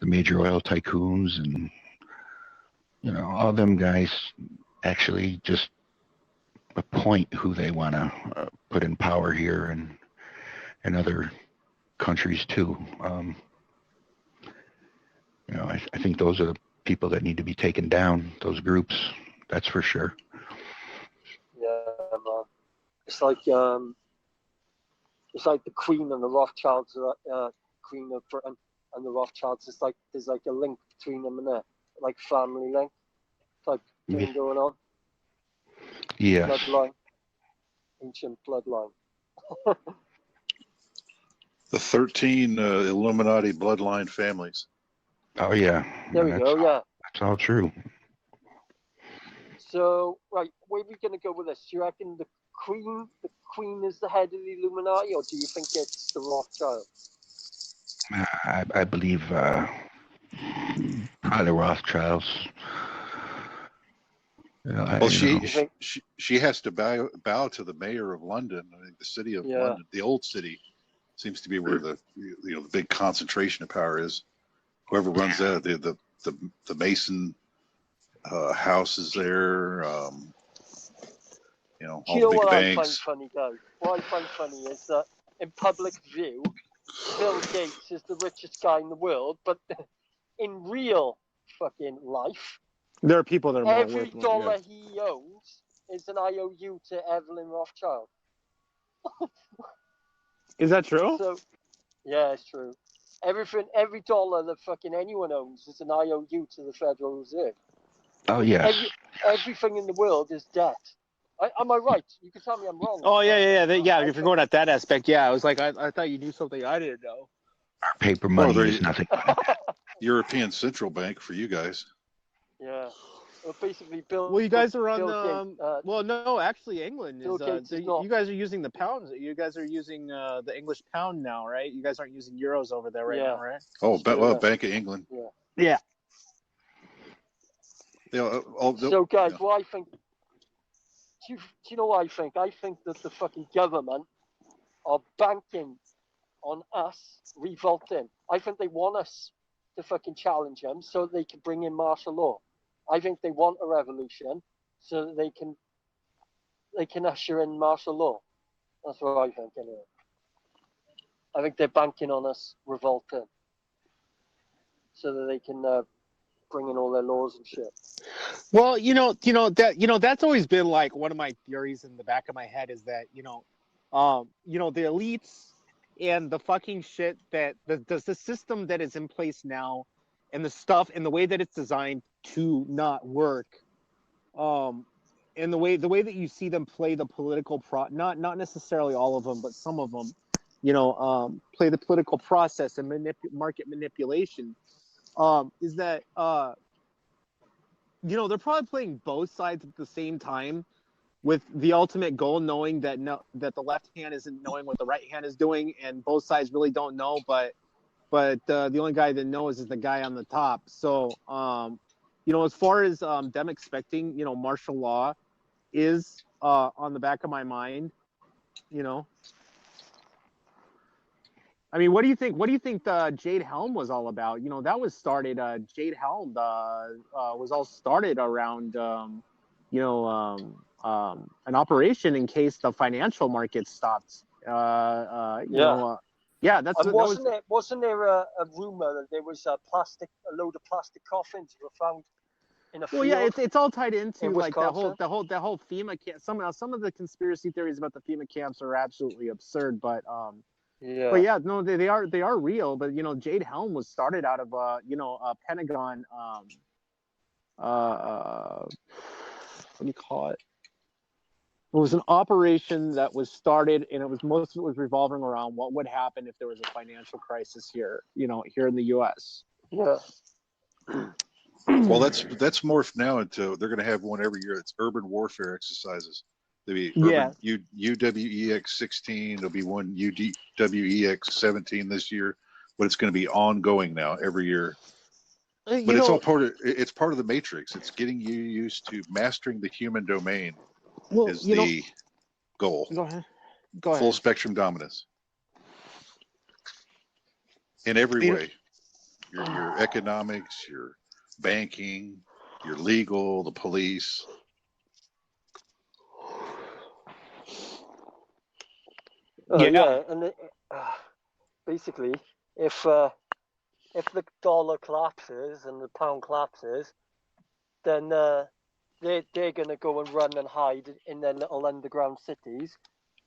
major oil tycoons and, all them guys actually just appoint who they want to put in power here and other countries too. I think those are the people that need to be taken down, those groups, that's for sure. Yeah, man. It's like the Queen and the Rothschilds, Queen of Britain and the Rothschilds. It's like there's like a link between them and that, like family link type thing going on. Yes. Bloodline, ancient bloodline. The 13 Illuminati bloodline families. Oh yeah. There we go. Yeah. That's all true. So, right, where are we going to go with this? Do you reckon the Queen is the head of the Illuminati, or do you think it's the Rothschilds? I believe probably the Rothschilds. Well, she has to bow to the mayor of London. I think the city of London, the old city, seems to be where the the big concentration of power is. Whoever runs that, the Mason house is there. All the big banks. I find funny, guys? What I find funny is that in public view, Bill Gates is the richest guy in the world, but in real fucking life, there are people that are more every worth dollar he owns is an IOU to Evelyn Rothschild. Is that true? So, yeah, it's true. Every dollar that fucking anyone owns is an IOU to the Federal Reserve. Oh yes. Everything in the world is debt. Am I right? You can tell me I'm wrong. Oh yeah. If you're going at that aspect, yeah. I was like, I thought you knew something I didn't know. Our paper money is nothing. European Central Bank for you guys. Yeah. Well, basically, Bill. Well, you guys are on Gates, well, no, actually, England Bill is. Gates is not. You guys are using the pounds. You guys are using the English pound now, right? You guys aren't using euros over there right now, right? Oh, Bank of England. Yeah. So, guys, what I think. Do you know what I think? I think that the fucking government are banking on us revolting. I think they want us to fucking challenge them so they can bring in martial law. I think they want a revolution so that they can usher in martial law. That's what I think, anyway. I think they're banking on us revolting so that they can bring in all their laws and shit. Well, that's always been like one of my theories in the back of my head is that the elites and the fucking shit that the system that is in place now, and the stuff and the way that it's designed to not work, and the way that you see them play the political not necessarily all of them, but some of them, play the political process and market manipulation, is that they're probably playing both sides at the same time, with the ultimate goal knowing that the left hand isn't knowing what the right hand is doing, and both sides really don't know, but the only guy that knows is the guy on the top. So as far as them expecting martial law is on the back of my mind. I mean, what do you think the Jade Helm was all about? That was started. Jade Helm was all started around an operation in case the financial market stopped. That's. And wasn't there a rumor that there was a load of plastic coffins that were found in a field? Well, yeah, it's all tied into in like that Wisconsin? whole FEMA camp. Some of the conspiracy theories about the FEMA camps are absolutely absurd, but Yeah. But yeah, no, they are real. But Jade Helm was started out of a Pentagon. What do you call it? It was an operation that was started, and most of it was revolving around what would happen if there was a financial crisis here, here in the U.S. Yeah. Well, that's morphed now into they're going to have one every year. It's urban warfare exercises. There'll be UWEX 16. There'll be one UWEX 17 this year, but it's going to be ongoing now every year. But it's all part of the matrix. It's getting you used to mastering the human domain is the goal. Go ahead. Full spectrum dominance in every way. Your economics, your banking, your legal, the police. And basically, if the dollar collapses and the pound collapses, then they're going to go and run and hide in their little underground cities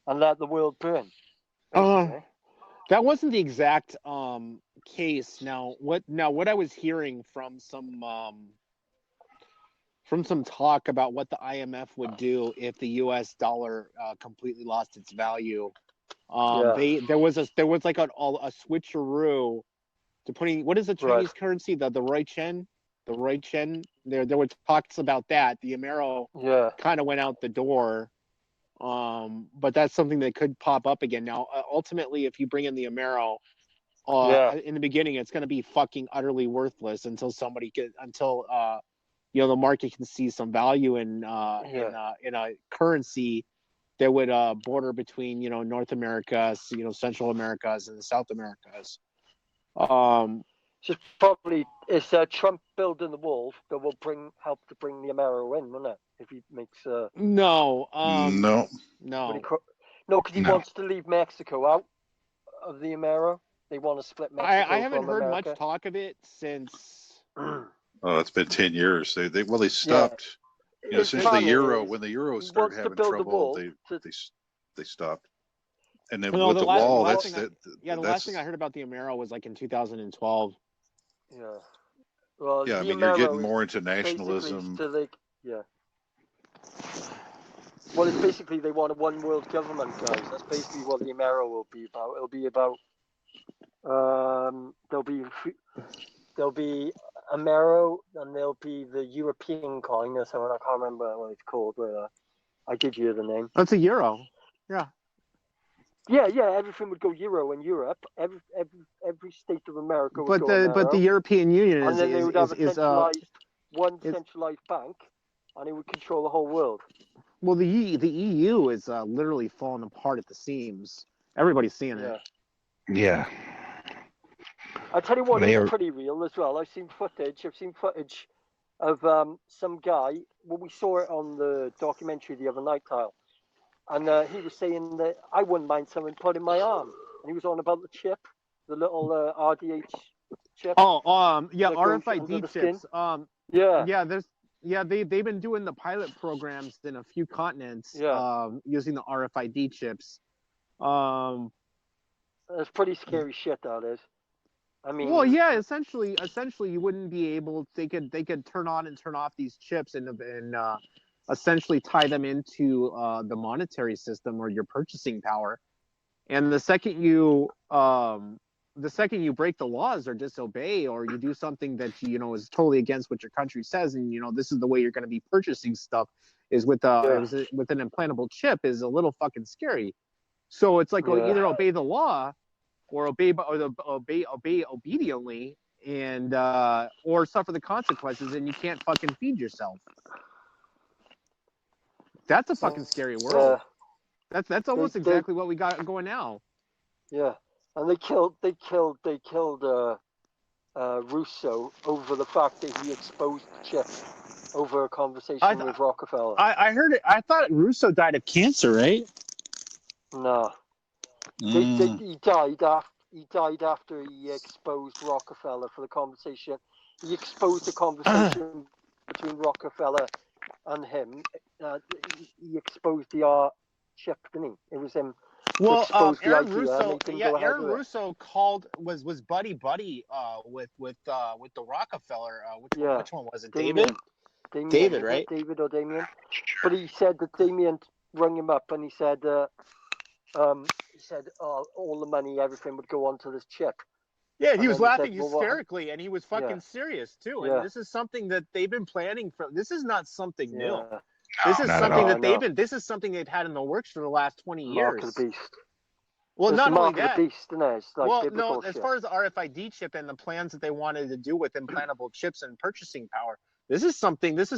and let the world burn. That wasn't the exact case. Now what I was hearing from some talk about what the IMF would do if the U.S. dollar completely lost its value. There was like a switcheroo to putting, what is the Chinese currency? The Roi-Chen? The Roi-Chen? There were talks about that. The Amero kind of went out the door. But that's something that could pop up again. Now, ultimately, if you bring in the Amero, in the beginning, it's going to be fucking utterly worthless until the market can see some value in a currency that would border between North America, Central Americas, and the South Americas. It's Trump building the wall that will help to bring the Amero in, won't it? If he makes no, because he wants to leave Mexico out of the Amero. They want to split Mexico. I haven't from heard America. much talk of it since. Oh, it's been 10 years. They stopped. Since the euro, when the euro started having trouble, they stopped. And then with the wall, the last thing I heard about the Amero was like in 2012. Yeah. Well, yeah, I mean, you're getting more into nationalism. Well, it's basically they want a one world government, guys. That's basically what the Amero will be about. It'll be about there'll be Amero, and there'll be the European coin. That's how I can't remember what it's called, but I give you the name. That's a euro. Yeah. Yeah. Everything would go euro in Europe. Every state of America would go But the European Union and then they would have one is centralized bank, and it would control the whole world. Well, the EU is literally falling apart at the seams. Everybody's seeing it. Yeah. I tell you what, They it's are. pretty real as well. I've seen footage of some guy. Well, we saw it on the documentary the other night, Kyle, and he was saying that I wouldn't mind someone put in my arm, and he was on about the chip, the little RDH chip. Oh, yeah, that goes under RFID the skin. chips. They've been doing the pilot programs in a few continents. Using the RFID chips. That's pretty scary shit. That is. I mean, well, yeah, essentially, you wouldn't be able. They could turn on and turn off these chips and essentially tie them into the monetary system or your purchasing power. And the second you break the laws or disobey or you do something that is totally against what your country says, and this is the way you're going to be purchasing stuff is with with an implantable chip is a little fucking scary. So it's like either obey the law or obey obediently and or suffer the consequences, and you can't fucking feed yourself. That's a fucking scary world. That's almost exactly what we got going now. Yeah, and they killed Russo over the fact that he exposed the chip over a conversation with Rockefeller. I heard it. I thought Russo died of cancer, right? No. He died after he exposed Rockefeller for the conversation. He exposed the conversation between Rockefeller and him. He exposed the chip, didn't he? It was him. Well, Aaron Russo was buddy with the Rockefeller. Which one was it? Damien, David, right? David or Damien. But he said that Damien rang him up and he said, all the money, everything would go onto this chip. Yeah, and he was laughing hysterically, and he was fucking serious too. And this is something that they've been planning for. This is not something new. This is something that they've been. This is something they've had in the works for the last 20 years. Mark of the beast. Well, it's not the only mark that. Of the beast, isn't it? It's like well, no. bullshit. As far as the RFID chip and the plans that they wanted to do with implantable chips and purchasing power, this is something that's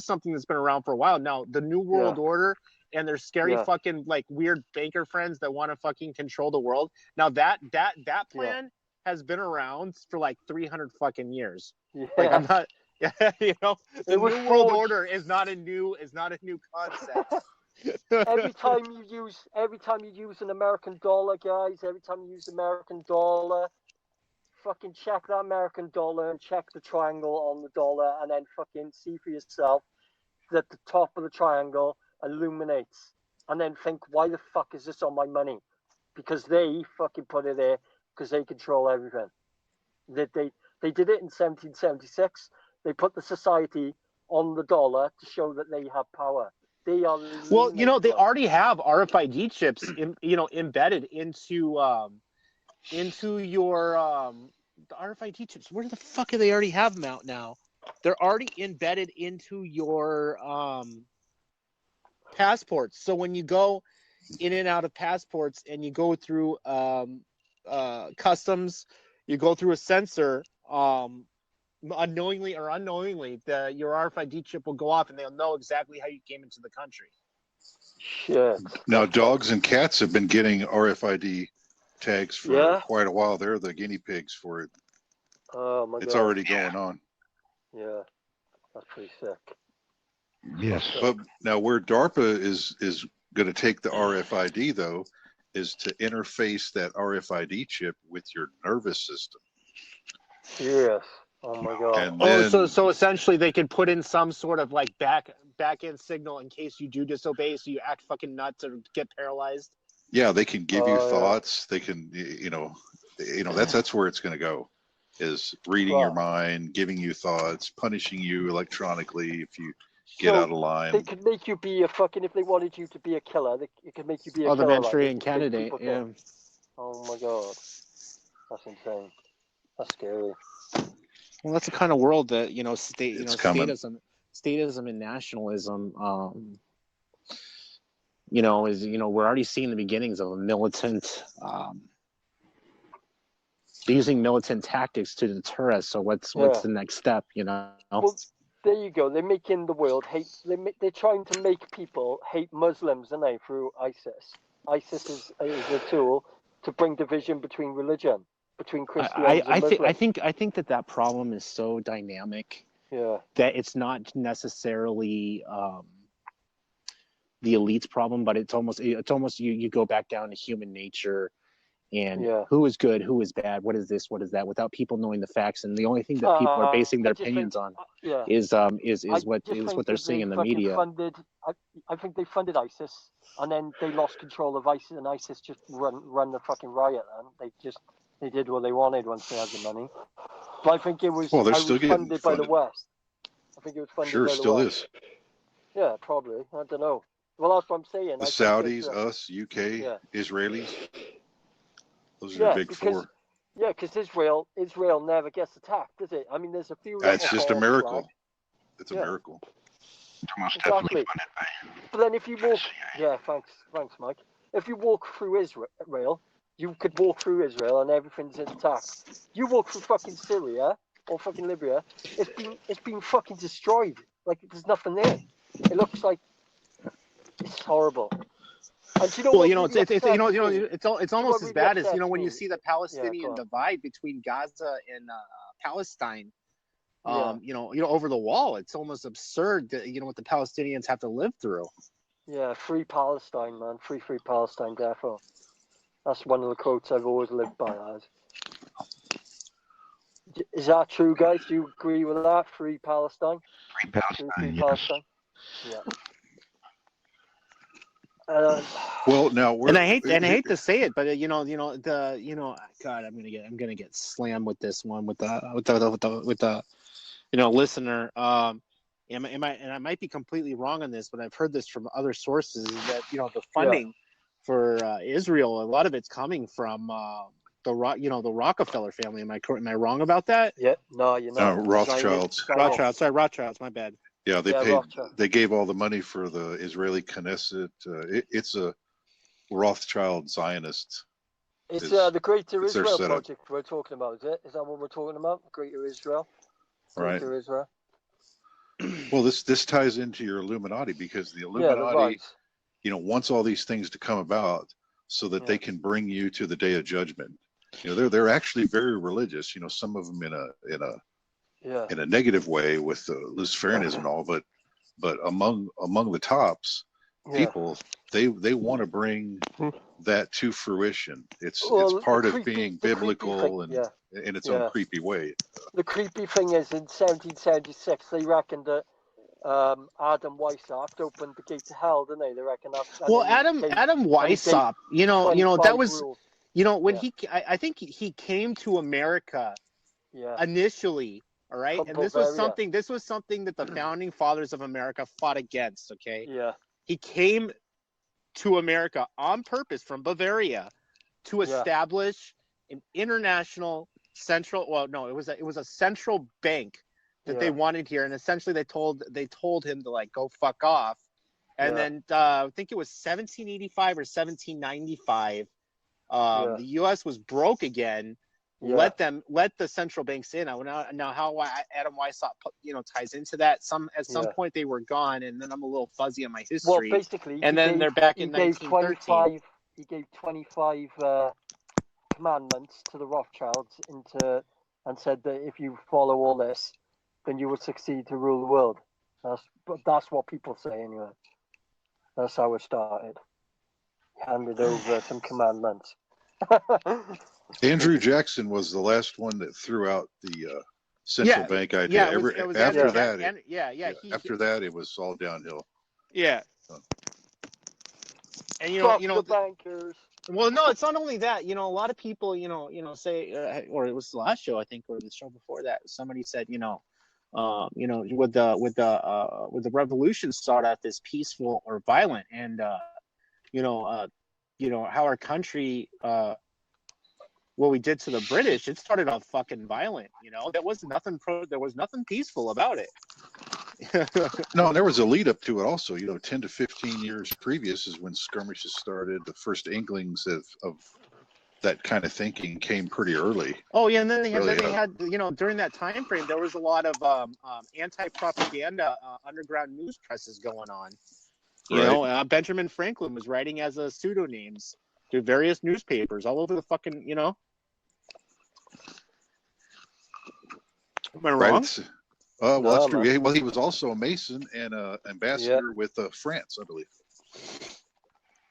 been around for a while now. The New World Order and their scary fucking like weird banker friends that want to fucking control the world. Now that plan has been around for like 300 fucking years. Yeah. Like I'm not. The New World Order is not a new concept. every time you use an American dollar, guys, every time you use American dollar, fucking check that American dollar and check the triangle on the dollar, and then fucking see for yourself that the top of the triangle illuminates, and then think, why the fuck is this on my money? Because they fucking put it there because they control everything. They did it in 1776. They put the society on the dollar to show that they have power. They are they already have RFID chips embedded into your the RFID chips. Where the fuck do they already have them out now? They're already embedded into your passports. So when you go in and out of passports and you go through customs, you go through a sensor, unknowingly or unknowingly, your RFID chip will go off and they'll know exactly how you came into the country. Shit. Now, dogs and cats have been getting RFID tags for quite a while. They're the guinea pigs for it. Oh my God. It's already going on. Yeah, that's pretty sick. Yes. But now where DARPA is going to take the RFID, though, is to interface that RFID chip with your nervous system. Yes. Oh my God. And then, so essentially they could put in some sort of like back end signal in case you do disobey, so you act fucking nuts or get paralyzed. yeah, they can give you thoughts. They can, that's where it's going to go, is reading your mind, giving you thoughts, punishing you electronically if you get out of line. They could make you be a fucking, if they wanted you to be a killer, it could make you be a killer. The Manchurian candidate, yeah. Oh my God. That's insane. That's scary. Well, that's the kind of world that, statism and nationalism, we're already seeing the beginnings of a militant, using militant tactics to deter us. So what's the next step, Well, there you go. They're making the world hate. They're trying to make people hate Muslims, aren't they, through ISIS. ISIS is a tool to bring division between religion, between Christians I and Muslims. think that problem is so dynamic Yeah. that it's not necessarily the elite's problem, but it's almost you go back down to human nature and who is good, who is bad, what is this, what is that, without people knowing the facts, and the only thing that people are basing their opinions on is what they're seeing in the media. I think they funded ISIS, and then they lost control of ISIS, and ISIS just run the fucking riot. And they did what they wanted once they had the money. But I think it was, Well, they're still getting funded by the West. I think it was funded by the West. Sure, still is. Yeah, probably. I don't know. Well, that's what I'm saying. The Saudis, us, UK, Israelis. Those are the big four. Yeah, because Israel never gets attacked, does it? I mean, there's a few. That's just a miracle. It's a miracle. They're most definitely funded by. But then if you walk, thanks, Mike. If you walk through Israel, you could walk through Israel and everything's intact. You walk through fucking Syria or fucking Libya, it's been fucking destroyed. Like there's nothing there. It looks like it's horrible. And you know well, it's almost as bad as when you see the Palestinian divide between Gaza and Palestine. Over the wall, it's almost absurd that what the Palestinians have to live through. Yeah, free Palestine, man. Free Palestine, therefore. That's one of the quotes I've always lived by. Is that true, guys? Do you agree with that? Free Palestine. Free Palestine. Free yes. Palestine. Yeah. Well, now I hate to say it, but God, I'm gonna get slammed with this one with the listener. And I might be completely wrong on this, but I've heard this from other sources that the funding for Israel, a lot of it's coming from the Rockefeller family. Am I wrong about that? Yeah, no, you're not. Rothschilds. Rothschilds. My bad. Yeah, they paid. They gave all the money for the Israeli Knesset. It's a Rothschild Zionist. It's the Greater Israel project we're talking about, is it? Is that what we're talking about? Greater Israel. Greater Israel. Well, this ties into your Illuminati because the Illuminati, wants all these things to come about so that they can bring you to the Day of Judgment. They're actually very religious. Some of them in a negative way with Luciferianism and all, but among the tops people, they want to bring that to fruition. It's part of being biblical and in its own creepy way. The creepy thing is, in 1776, they reckoned that Adam Weishaupt opened the gate to hell, didn't they? They reckon that. Well, Adam Weishaupt, that was, when I think he came to America initially. All right, and this was something that the founding fathers of America fought against. Okay. Yeah. He came to America on purpose from Bavaria to establish an international central. Well, no, it was a central bank that they wanted here, and essentially they told him to go fuck off. And then I think it was 1785 or 1795. The U.S. was broke again. Let the central banks in. Now how Adam Weishaupt ties into that. At some point they were gone, and then I'm a little fuzzy on my history. Well, basically, and then they're back in 1913. He gave 25 commandments to the Rothschilds and said that if you follow all this, then you will succeed to rule the world. That's what people say anyway. That's how it started. He handed over some commandments. Andrew Jackson was the last one that threw out the central bank idea. After that, it was all downhill. Yeah. And the bankers. Well, no, it's not only that. A lot of people, say, or it was the last show I think, or the show before that, somebody said, with the revolution started out this peaceful or violent, and how our country. What we did to the British, it started off fucking violent. There was nothing peaceful about it. No, there was a lead up to it also. 10 to 15 years previous is when skirmishes started. The first inklings of that kind of thinking came pretty early. Oh yeah, and then they had during that time frame there was a lot of anti-propaganda underground news presses going on. Benjamin Franklin was writing as a pseudonyms. through various newspapers all over the fucking, you know. Am I wrong? Well, No, that's true. man. Yeah, well, he was also a Mason and ambassador with France, I believe.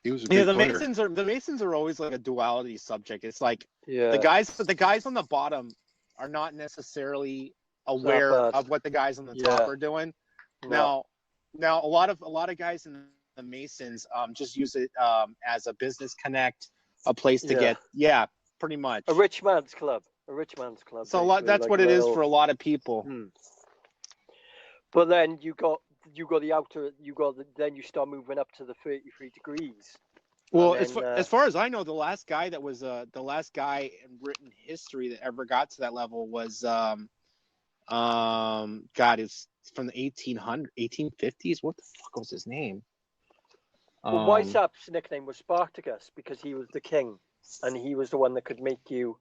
He was a big Yeah, the player. Masons are always like a duality subject. It's like Yeah. the guys on the bottom are not necessarily aware bad. of what the guys on the Yeah. top are doing. No. Now a lot of guys in the Masons just use it as a business connect, a place to get pretty much A rich man's club. A rich man's club. So a lot, basically, that's like what a it is little- for a lot of people. But then you got the outer. Then you start moving up to the 33 degrees. Well, And as far as I know, the last guy in written history that ever got to that level was it's from the 1850s. What the fuck was his name? Well, Weissapp's nickname was Spartacus because he was the king, and he was the one that could make you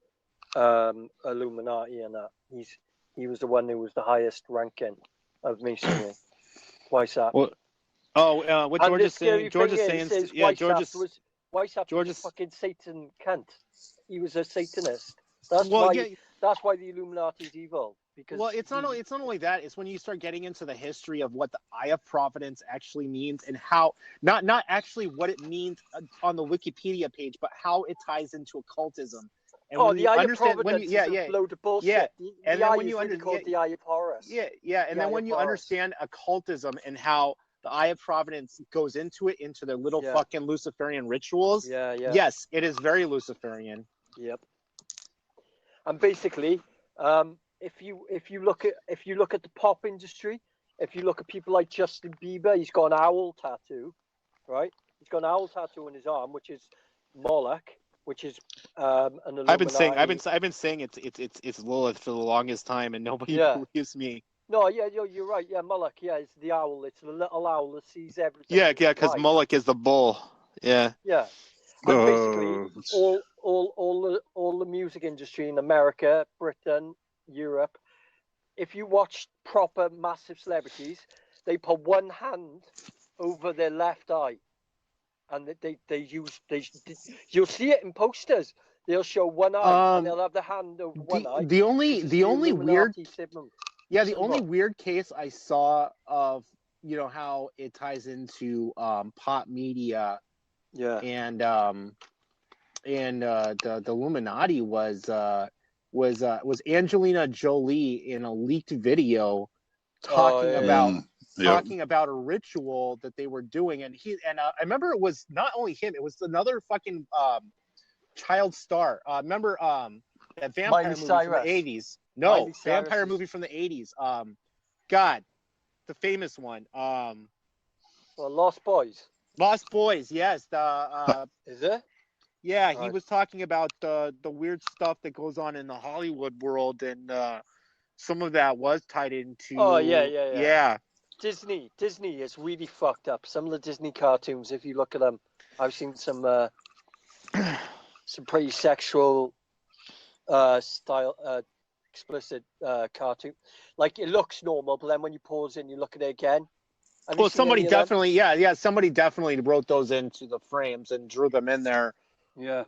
Illuminati, and that he was the one who was the highest ranking of Masonry. Weissapp. What George is saying. George is saying. Yeah, Weissapp was a fucking Satan cunt. He was a Satanist. That's why the Illuminati is evil. Because it's not only that. It's when you start getting into the history of what the Eye of Providence actually means and how not actually what it means on the Wikipedia page, but how it ties into occultism. And the Eye of Providence is a load of bullshit. Yeah, and then when you called the Eye of Horus. And then when you understand occultism and how the Eye of Providence goes into their little fucking Luciferian rituals. Yes, it is very Luciferian. Yep. And basically, if you look at the pop industry, if you look at people like Justin Bieber, he's got an owl tattoo, right? He's got an owl tattoo on his arm, which is Moloch, which is an Illuminati. I've been saying it's Lilith for the longest time, and nobody believes me. No, you're right. Yeah, Moloch. Yeah, it's the owl. It's the little owl that sees everything. Yeah, because Moloch is the bull. Yeah. Yeah. And basically, all the music industry in America, Britain, Europe, if you watch proper massive celebrities, they put one hand over their left eye, and you'll see it in posters. They'll show one eye, and they'll have the hand over one eye. The only weird case I saw of how it ties into pop media, and the Illuminati was Angelina Jolie in a leaked video talking about a ritual that they were doing, and I remember it was not only him, it was another fucking child star. Remember that vampire movie from the 80s? No, vampire movie from the 80s. God, the famous one. Lost Boys. Lost Boys, yes. Is it? Yeah, he was talking about the weird stuff that goes on in the Hollywood world, and some of that was tied into. Oh yeah. Disney is really fucked up. Some of the Disney cartoons, if you look at them, I've seen some pretty sexual style, explicit cartoon. Like it looks normal, but then when you pause it and you look at it again. Well, somebody definitely, somebody definitely wrote those into the frames and drew them in there. Yeah.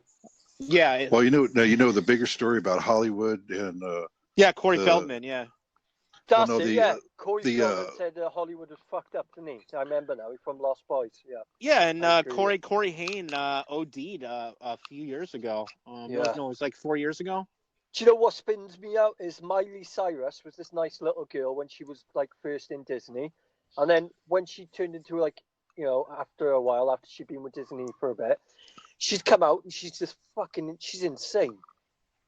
Yeah. Well, you know the bigger story about Hollywood and Corey Feldman. Yeah. That's it. Corey Feldman said Hollywood was fucked up, didn't he? I remember now. He's from Lost Boys. Yeah. Yeah, and Corey Haim OD'd a few years ago. It was like 4 years ago. Do you know what spins me out is Miley Cyrus was this nice little girl when she was like first in Disney, and then when she turned into after a while, after she'd been with Disney for a bit, she's come out and she's just she's insane.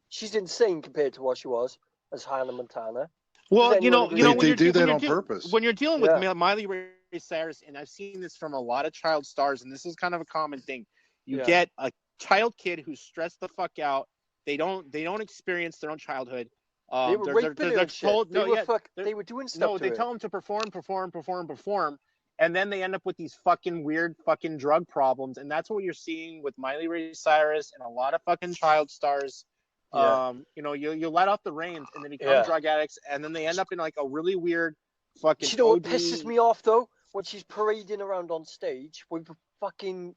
She's insane compared to what she was as Hannah Montana. Well, they do that on purpose. When you're dealing with Miley Cyrus, and I've seen this from a lot of child stars, and this is kind of a common thing. You get a child kid who's stressed the fuck out. They don't experience their own childhood. They were raping her and shit. They were doing stuff. No, they tell them to perform, and then they end up with these fucking weird fucking drug problems, and that's what you're seeing with Miley Cyrus and a lot of fucking child stars. Yeah. You let off the reins and they become drug addicts, and then they end up in like a really weird fucking. You know what pisses me off though? When she's parading around on stage with fucking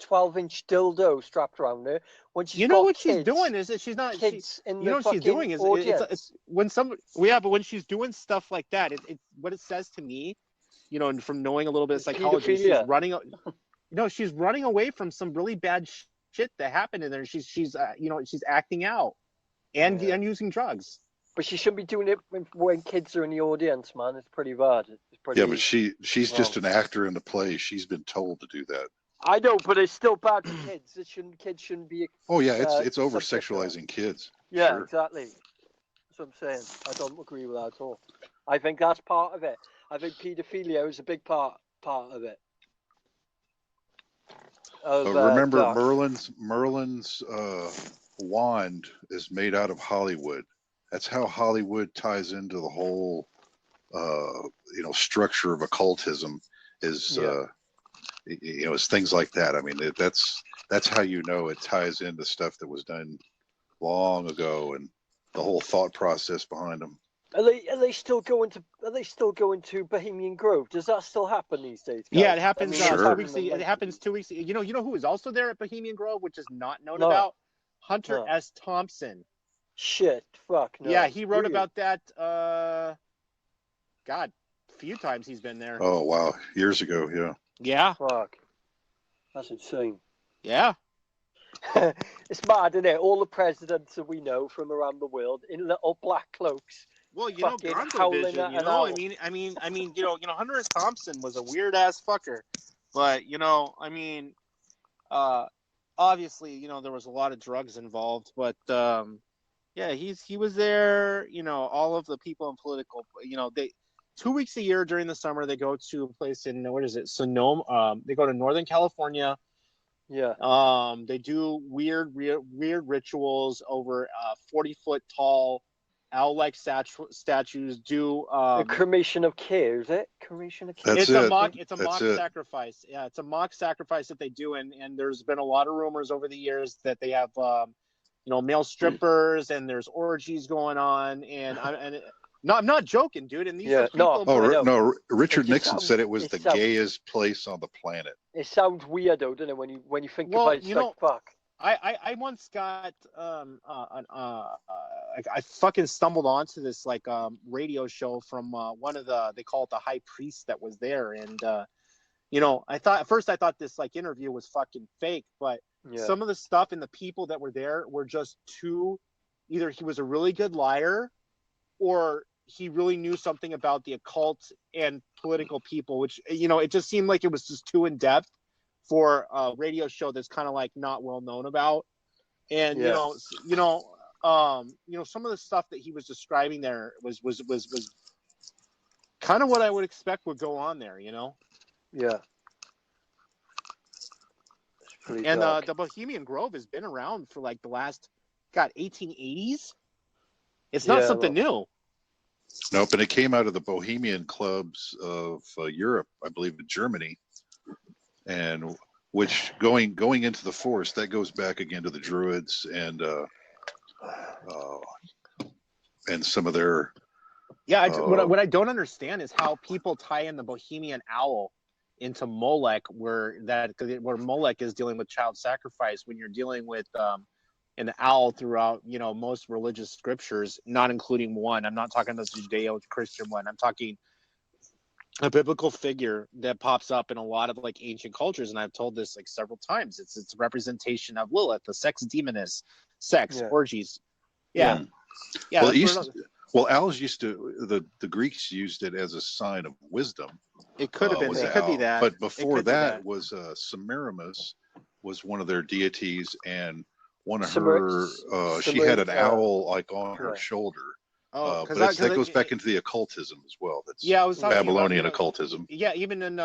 12-inch dildo strapped around her when she's You know got what she's kids, doing is that she's not. kids in You the know what fucking she's doing is audience. it's when some yeah, but when she's doing stuff like that, it what it says to me, you know, and from knowing a little bit of psychology, she's pedophilia. running. No, she's running away from some really bad shit that happened in there. She's she's acting out and using drugs. But she shouldn't be doing it when kids are in the audience, man. It's pretty bad. It's pretty. Yeah, but she's wrong. just an actor in the play. She's been told to do that. I know, but it's still bad for kids. Kids shouldn't be. Oh yeah, it's over subject to that. sexualizing kids. Yeah, Sure. exactly. That's what I'm saying. I don't agree with that at all. I think that's part of it. I think paedophilia is a big part of it. Remember, Merlin's wand is made out of Hollywood. That's how Hollywood ties into the whole, structure of occultism. Is it's things like that. I mean, that's how you know it ties into stuff that was done long ago and the whole thought process behind them. Are they still going to Bohemian Grove? Does that still happen these days? Guys? Yeah, it happens. I mean, 2 weeks. It happens 2 weeks. You know who was also there at Bohemian Grove, which is not known about? Hunter S. Thompson. Shit, fuck. No. Yeah, he wrote Weird. about that. God, a few times he's been there. Oh wow, years ago, yeah. Yeah. Fuck. That's insane. Yeah. It's mad, isn't it? All the presidents that we know from around the world in little black cloaks. Well, you know, fucking Gonzo howling Vision, at you an know, owl. I mean, you know, Hunter S. Thompson was a weird ass fucker, but you know, I mean, obviously, you know, there was a lot of drugs involved, but yeah, he was there. You know, all of the people in political, you know, 2 weeks a year during the summer they go to a place in what is it, Sonoma? They go to Northern California. Yeah. They do weird rituals over 40-foot tall owl-like statues. Do the cremation of care, is it? Cremation of care. It's a mock sacrifice. Yeah, it's a mock sacrifice that they do, and there's been a lot of rumors over the years that they have you know, male strippers and there's orgies going on, and I'm not joking, dude. And these are people. Richard Nixon said it was the gayest place on the planet. It sounds weird, though, doesn't it? When you think Well, about it, it's you like, know, fuck. I once got I fucking stumbled onto this like radio show from one of they call it the high priest that was there, and you know, at first I thought this like interview was fucking fake, but some of the stuff and the people that were there were just either he was a really good liar or he really knew something about the occult and political people, which, you know, it just seemed like it was just too in depth for a radio show that's kind of like not well known about. And you know, some of the stuff that he was describing there was kind of what I would expect would go on there, you know? Yeah. And the Bohemian Grove has been around for like the last 1880s. It's not something new. Nope, and it came out of the Bohemian clubs of Europe, I believe, in Germany, and which going into the forest, that goes back again to the Druids and some of their. Yeah, what I don't understand is how people tie in the Bohemian owl into Molech, where Molech is dealing with child sacrifice, when you're dealing with an owl throughout, you know, most religious scriptures, not including one. I'm not talking about the Judeo-Christian one. I'm talking a biblical figure that pops up in a lot of like ancient cultures, and I've told this like several times. It's a representation of Lilith, the sex demoness, orgies. Yeah. Well, owls used to the Greeks used it as a sign of wisdom. It could have been. It could be that. But before that was Semiramis was one of their deities, and one of her she had an owl like on her shoulder. But that goes back into the occultism as well. That's Babylonian occultism. Yeah, even in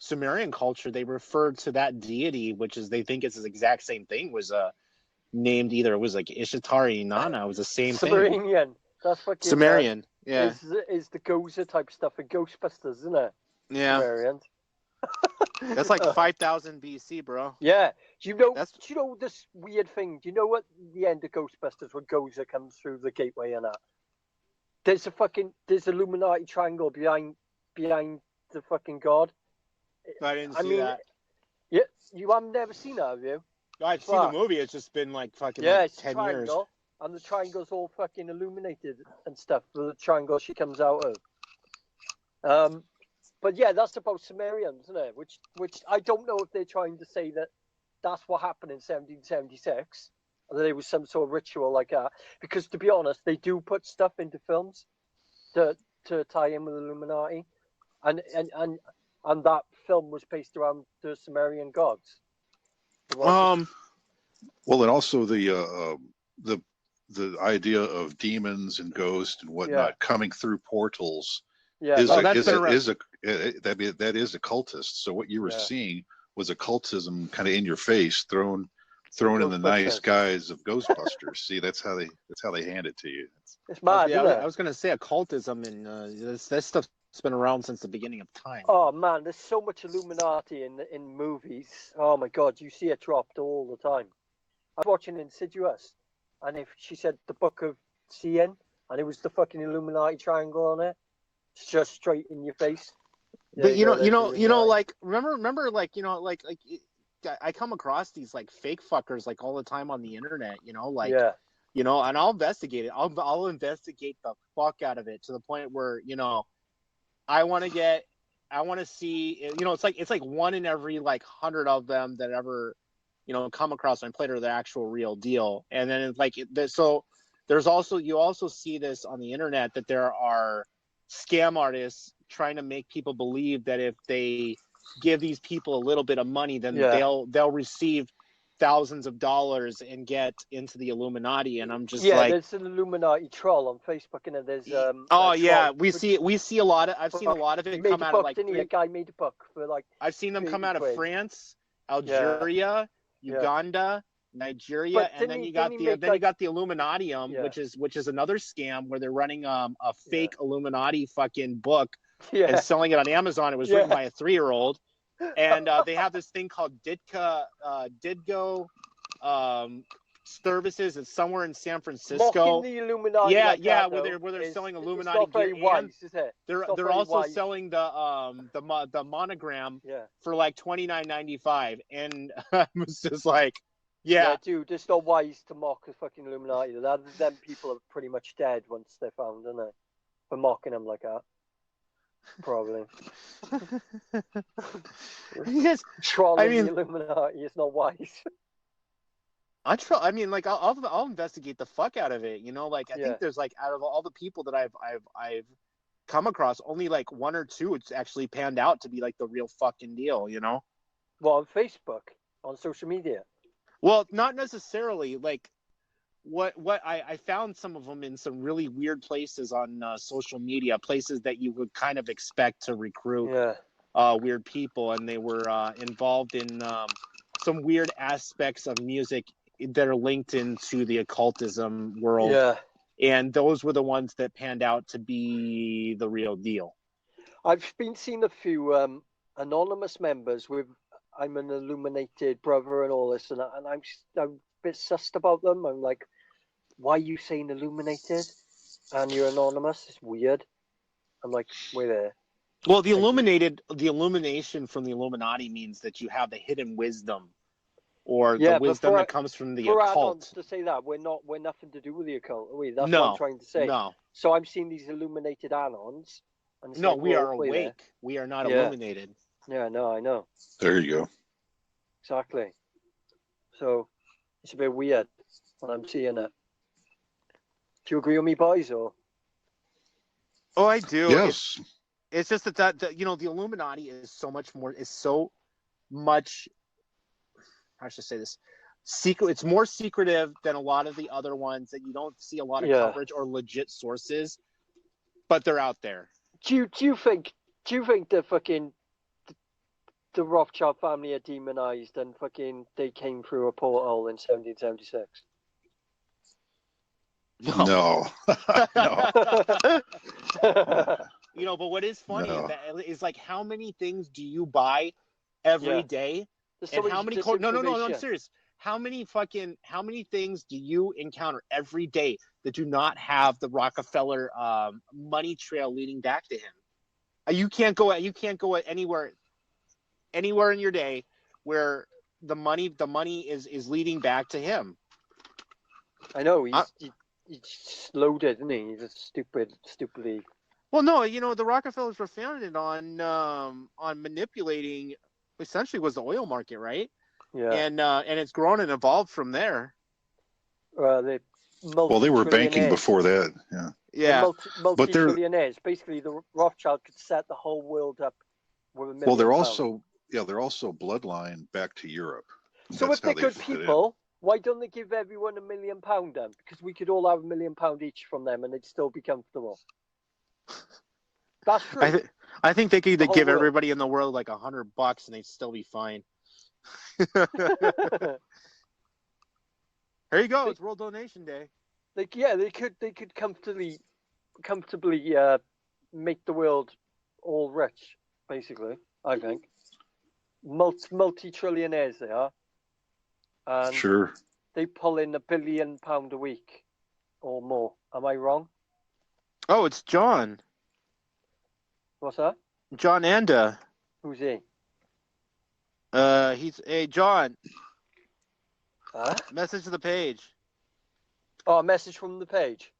Sumerian culture, they referred to that deity, which is they think it's the exact same thing, was named either it was like Ishtar or Inanna. It was the same Sumerian. thing. That's fucking Sumerian. Yeah, is the Gozer type stuff in Ghostbusters, isn't it? Yeah. Sumerian. That's like 5,000 BC, bro. Yeah. Do you know this weird thing? Do you know what the end of Ghostbusters when Gozer comes through the gateway and that? There's a Illuminati triangle behind the fucking god. I didn't see that. Yeah, you haven't never seen it, have you? I've seen the movie. It's just been like fucking yeah, like it's 10 a years. triangle, and the triangle's all fucking illuminated and stuff. The triangle she comes out of. But yeah, that's about Sumerians, isn't it? Which I don't know if they're trying to say that that's what happened in 1776, or that it was some sort of ritual like that. Because to be honest, they do put stuff into films to tie in with Illuminati, and that film was based around the Sumerian gods. Well, and also the idea of demons and ghosts and whatnot coming through portals is occultist. So what you were seeing was occultism kind of in your face, thrown in the nice guise of Ghostbusters. See, that's how they hand it to you. It's mad. Yeah, I was gonna say occultism, and this stuff's been around since the beginning of time. Oh man, there's so much Illuminati in movies. Oh my god, you see it dropped all the time. I was watching Insidious, and if she said the Book of Seeing, and it was the fucking Illuminati triangle on it, it's just straight in your face. But you know, like remember, like I come across these like fake fuckers like all the time on the internet. And I'll investigate it. I'll investigate the fuck out of it to the point where I want to see. It's like one in every like 100 of them that ever come across on Twitter, the actual real deal. And then it's like so. There's also you also see this on the internet that there are scam artists trying to make people believe that if they give these people a little bit of money, then they'll receive thousands of dollars and get into the Illuminati. And I'm just there's an Illuminati troll on Facebook, and there's we see a lot of I've seen a lot of it come out of like a guy made a book for like I've seen them come out of France, Algeria, Uganda, Nigeria, and then you got the Illuminatium, which is another scam where they're running a fake Illuminati fucking book and selling it on Amazon. It was written by a 3-year-old, and they have this thing called Didgo services. It's somewhere in San Francisco. Mocking the Illuminati. Where they're selling Illuminati. It's not very wise, is it? They're also selling the monogram for like $29.95, and I was just like. Yeah, dude, it's not wise to mock the fucking Illuminati. Them people are pretty much dead once they're found, aren't they? For mocking them like that. Probably. Trolling the Illuminati is not wise. I'll investigate the fuck out of it. I think there's like out of all the people that I've come across, only like one or two it's actually panned out to be like the real fucking deal. Well, on Facebook, on social media. Well, not necessarily. Like, what I found some of them in some really weird places on social media, places that you would kind of expect to recruit weird people, and they were involved in some weird aspects of music that are linked into the occultism world. Yeah. And those were the ones that panned out to be the real deal. I've been seeing a few anonymous members with I'm an illuminated brother and all this, and I'm a bit sussed about them. I'm like, why are you saying illuminated and you're anonymous? It's weird. I'm like, wait there. Well, the illumination from the Illuminati means that you have the hidden wisdom, or the wisdom that comes from the occult. To say that we're nothing to do with the occult, are we? That's what I'm trying to say. No. So I'm seeing these illuminated anons. And no, we are awake. We are not illuminated. Yeah, no, I know. There you go. Exactly. So it's a bit weird when I'm seeing it. Do you agree with me, boys? Or? Oh, I do. Yes. It's just that the Illuminati is so much more. Is so much. How should I say this? Secret. It's more secretive than a lot of the other ones that you don't see a lot of coverage or legit sources, but they're out there. Do you think the fucking the Rothschild family are demonized and fucking they came through a portal in 1776? No. No. But what is funny is like how many things do you buy every day? And how many No, I'm serious. How many things do you encounter every day that do not have the Rockefeller money trail leading back to him? You can't go anywhere in your day where the money is leading back to him. I know he's loaded, isn't he? He's a stupidly. Well, no, the Rockefellers were founded on manipulating, essentially, was the oil market, right? Yeah. And it's grown and evolved from there. They were banking before that. Yeah. Yeah. Multi-trillionaires. Basically, the Rothschild could set the whole world up with $1 million. Well, they're also bloodline back to Europe. So That's if they're how good fit in. people, why don't they give everyone £1 million then? Because we could all have £1 million each from them, and they'd still be comfortable. That's true. I think they could The whole give world. everybody in the world like $100 and they'd still be fine. There you go. It's World Donation Day. They could comfortably make the world all rich, basically. I think multi-trillionaires they are. And Sure. They pull in £1 billion a week or more. Am I wrong? Oh, it's John. What's that? John Anda. Who's he? Hey, John. Huh? Message to the page. Oh, a message from the page.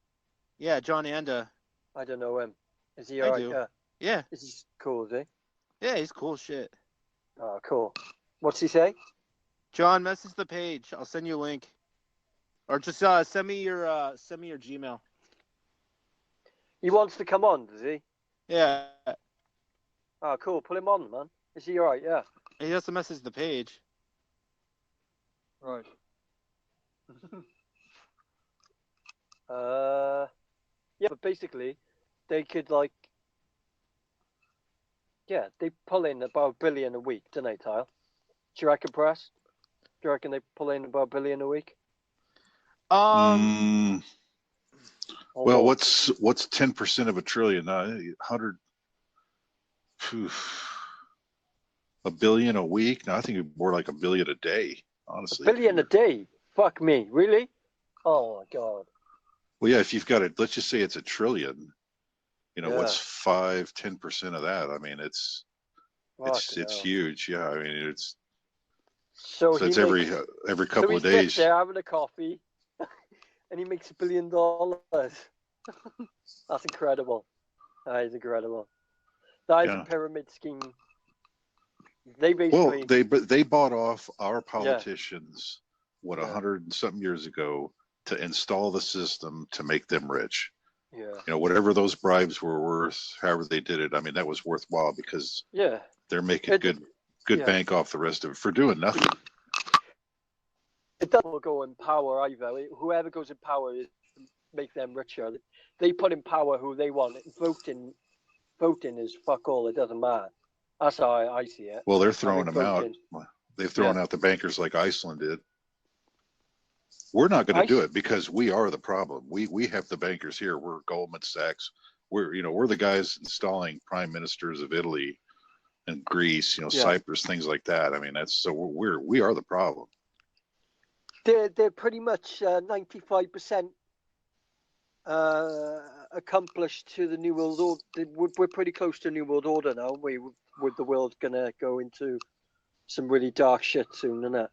Yeah, John Anda. I don't know him. Is he I alright? do. Yeah. Yeah. Is he cool? Is he? Yeah, he's cool as shit. Oh, cool. What's he say? John, message the page. I'll send you a link. Or just send me your Gmail. He wants to come on, does he? Yeah. Oh, cool. Put him on, man. Is he alright? Yeah. He has to message the page. Right. Yeah, but basically, they could they pull in about $1 billion a week, don't they, Tyle? Do you reckon, Press? Do you reckon they pull in about $1 billion a week? Well, more. what's 10% of $1 trillion? 100. $1 billion a week? No, I think it's more like $1 billion a day. Honestly. $1 billion a day? Fuck me, really? Oh my god. Well, yeah, if you've got it, let's just say it's $1 trillion. Yeah. What's 5-10% of that? I mean, it's Fucking hell. huge. Yeah, I mean, it's So it's he every makes- couple so of he days. sits there having a coffee, and he makes $1 billion. That's incredible. That is incredible. That is Yeah. a pyramid scheme. They basically. Well, they bought off our politicians 100 and something years ago to install the system to make them rich. Yeah. You know, whatever those bribes were worth, however they did it, I mean, that was worthwhile because Yeah. they're making good yeah. bank off the rest of it for doing nothing. It doesn't go in power either. Whoever goes in power is to make them richer. They put in power who they want. Voting is fuck all. It doesn't matter. That's how I see it. Well, they're I throwing think them out. voting- They've thrown out the bankers like Iceland did. We're not going to do it because we are the problem. We have the bankers here. We're Goldman Sachs. We're the guys installing prime ministers of Italy and Greece, Yeah. Cyprus, things like that. I mean, we are the problem. They're pretty much 95% accomplished to the New World Order. We're pretty close to New World Order now, aren't we? With the world gonna go into some really dark shit soon, isn't it?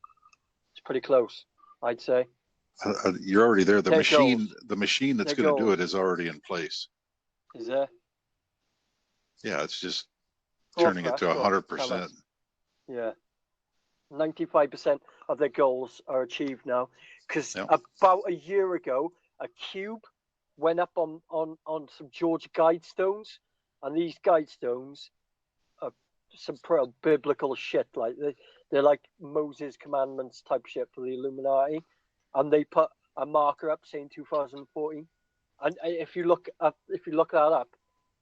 It's pretty close, I'd say. You're already there. The Their machine that's Their going to do goals. it is already in place. Is there? Yeah, it's just Go turning for it to Go on, 100%. tell us. Yeah. 95% of their goals are achieved now. Because about a year ago, a cube went up on some Georgia Guidestones, and these Guidestones are some biblical shit. Like they're like Moses' commandments type shit for the Illuminati, and they put a marker up saying 2014. And if you look that up,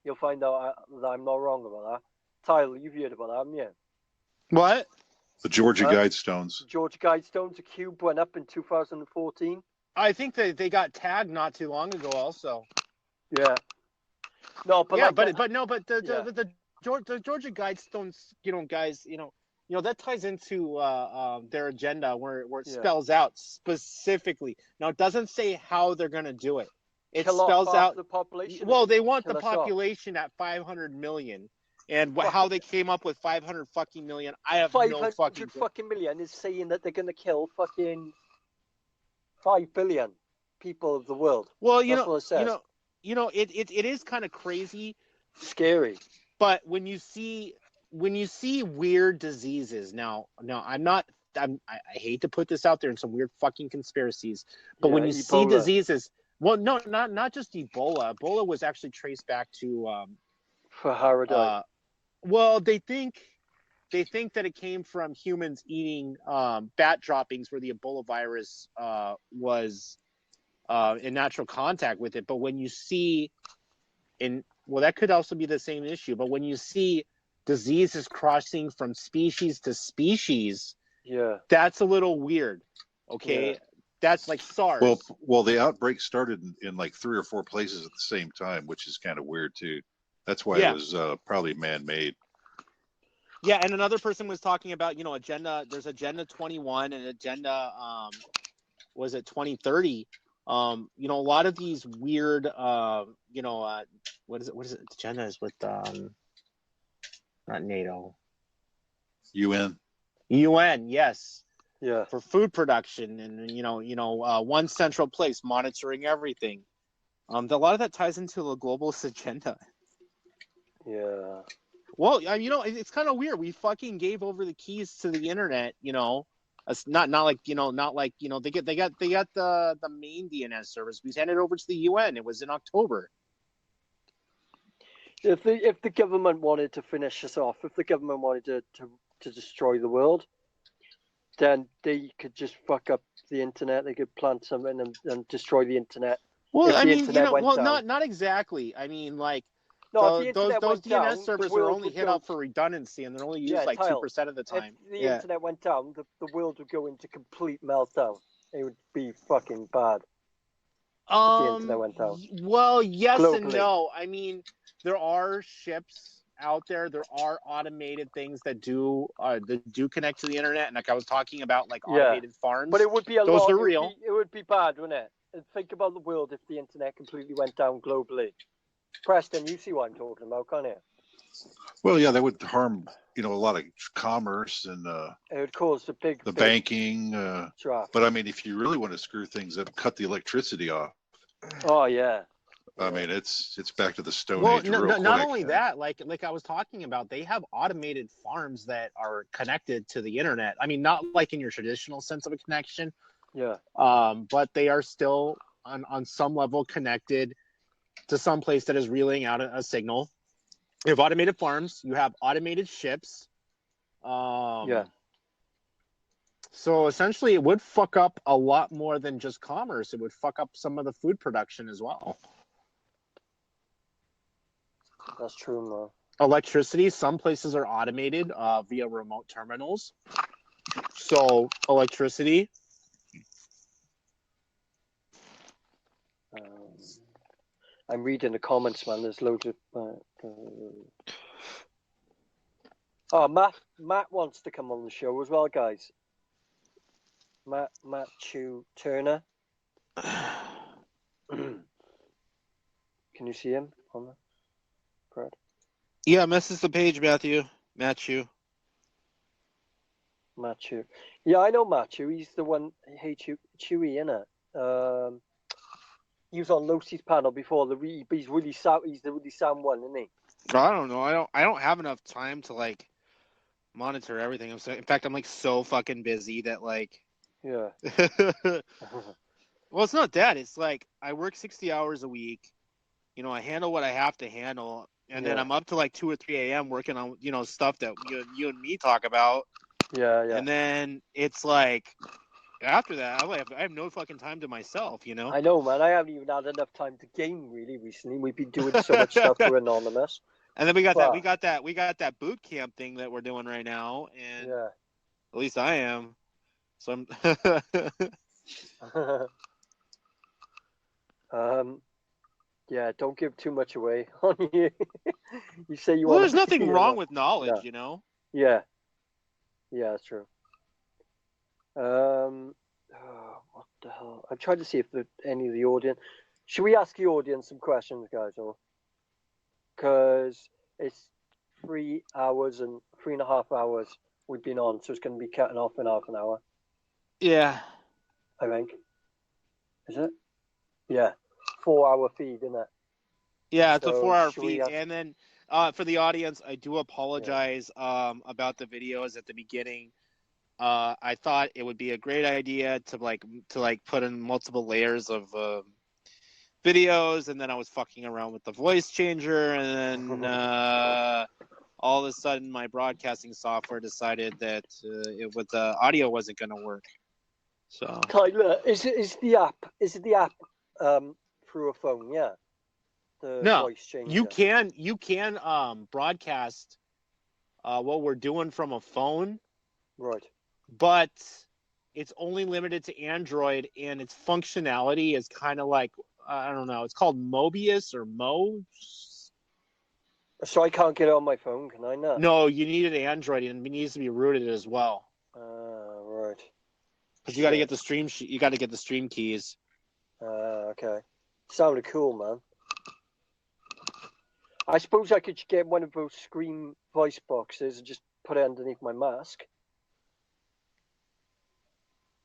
you'll find out that I'm not wrong about that. Tyler, you've heard about that, haven't you? What? The Georgia Guidestones. Georgia Guidestones, a cube went up in 2014. I think they got tagged not too long ago also. Yeah. No, but yeah, like the Georgia Guidestones, guys, that ties into their agenda where it spells out specifically. Now it doesn't say how they're going to do it. It kill off spells half out the population. Well, they want the Kill us off. population at 500 million, And how they came up with 500 fucking million, I have no 500 fucking fucking million is saying that they're going to kill fucking 5 billion people of the world. Well, That's what it says. It is kind of crazy, scary. But when you see weird diseases, now I hate to put this out there in some weird fucking conspiracies, but when you see Ebola. diseases, well, no, not just Ebola. Ebola was actually traced back to Fahrenheit. Well, they think that it came from humans eating bat droppings where the Ebola virus was in natural contact with it. But when you see that could also be the same issue. But when you see diseases crossing from species to species, that's a little weird. Okay, that's like SARS. Well, the outbreak started in like 3 or 4 places at the same time, which is kind of weird too. That's why it was probably man-made. Yeah, and another person was talking about, agenda. There's Agenda 21 and Agenda, was it 2030? A lot of these weird, what is it? Agenda is with, not NATO. UN, yes. Yeah. For food production and, one central place monitoring everything. A lot of that ties into the globalist agenda. Yeah. Well, it's kind of weird. We fucking gave over the keys to the internet. It's not like they got the main DNS service. We handed it over to the UN. It was in October. If the government wanted to finish us off, if the government wanted to destroy the world, then they could just fuck up the internet. They could plant something and destroy the internet. Well, down. not exactly. I mean, like. No, those DNS servers are only hit out for redundancy, and they're only used 2% of the time. If the internet went down, the world would go into complete meltdown. It would be fucking bad. If the internet went down. Well, yes Globally. and no. I mean, there are ships out there. There are automated things that do connect to the internet, and like I was talking about, like automated farms. But it would be those are real. It would be bad, wouldn't it? And think about the world if the internet completely went down globally. Preston, you see what I'm talking about, can't you? Well, yeah, that would harm, a lot of commerce and it would cause the banking. draft. But I mean, if you really want to screw things up, cut the electricity off. Oh yeah. I mean, it's back to the Stone Well, Age. not only that, like I was talking about, they have automated farms that are connected to the internet. I mean, not like in your traditional sense of a connection. Yeah. But they are still on some level connected to some place that is reeling out a signal. You have automated farms. You have automated ships. So essentially, it would fuck up a lot more than just commerce. It would fuck up some of the food production as well. That's true, man. Electricity. Some places are automated via remote terminals. So electricity. I'm reading the comments, man. There's loads of. Oh, Matt wants to come on the show as well, guys. Matt Chu Turner. Can you see him on the crowd? Yeah, message the page, Matthew. Matthew. Yeah, I know Matthew. He's the one. Hey, Chewy, innit? He was on Lucy's panel before. He's really he's the really sound one, isn't he? I don't know. I don't have enough time to like monitor everything. In fact, I'm like so fucking busy that like. Yeah. Well, it's not that. It's like I work 60 hours a week. I handle what I have to handle, and then I'm up to like 2 or 3 a.m. working on stuff that you and me talk about. Yeah. And then it's like. After that, I have no fucking time to myself, I know, man. I haven't even had enough time to game really recently. We've been doing so much stuff for Anonymous. And then we got that boot camp thing that we're doing right now, and at least I am. So I'm. Yeah, don't give too much away on you. You say you want. Well, there's nothing wrong with knowledge, Yeah. Yeah, that's true. What the hell? I'm trying to see if any of the audience. Should we ask the audience some questions, guys? Or because 3 hours and 3.5 hours we've been on, so it's going to be cutting off in half an hour. Yeah. I think. Is it? Yeah. 4 hour feed, isn't it? Yeah, it's a So 4 hour should we feed. have- And then for the audience, I do apologize about the videos at the beginning. I thought it would be a great idea to put in multiple layers of videos, and then I was fucking around with the voice changer, and then all of a sudden my broadcasting software decided that the audio wasn't going to work. So Tyler, is it the app through a phone? Yeah. The no, voice changer. you can broadcast what we're doing from a phone, Right. but it's only limited to Android, and its functionality is kind of like, I don't know, it's called Mobius or Mo. So I can't get it on my phone, can I not? No, you need an Android, and it needs to be rooted as well. Right. Because you got to get the stream. You got to get the stream keys. Okay. Sounded cool, man. I suppose I could get one of those Scream voice boxes and just put it underneath my mask.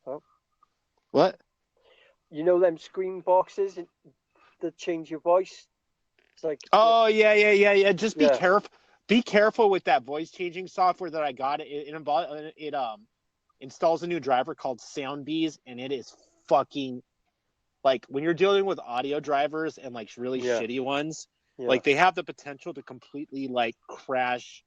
Oh. What? You know them Scream boxes that change your voice? It's like. Oh yeah. Just be Yeah. careful. Be careful with that voice changing software that I got. It installs a new driver called Soundbees, and it is fucking like when you're dealing with audio drivers and like really shitty ones. Yeah. Like they have the potential to completely like crash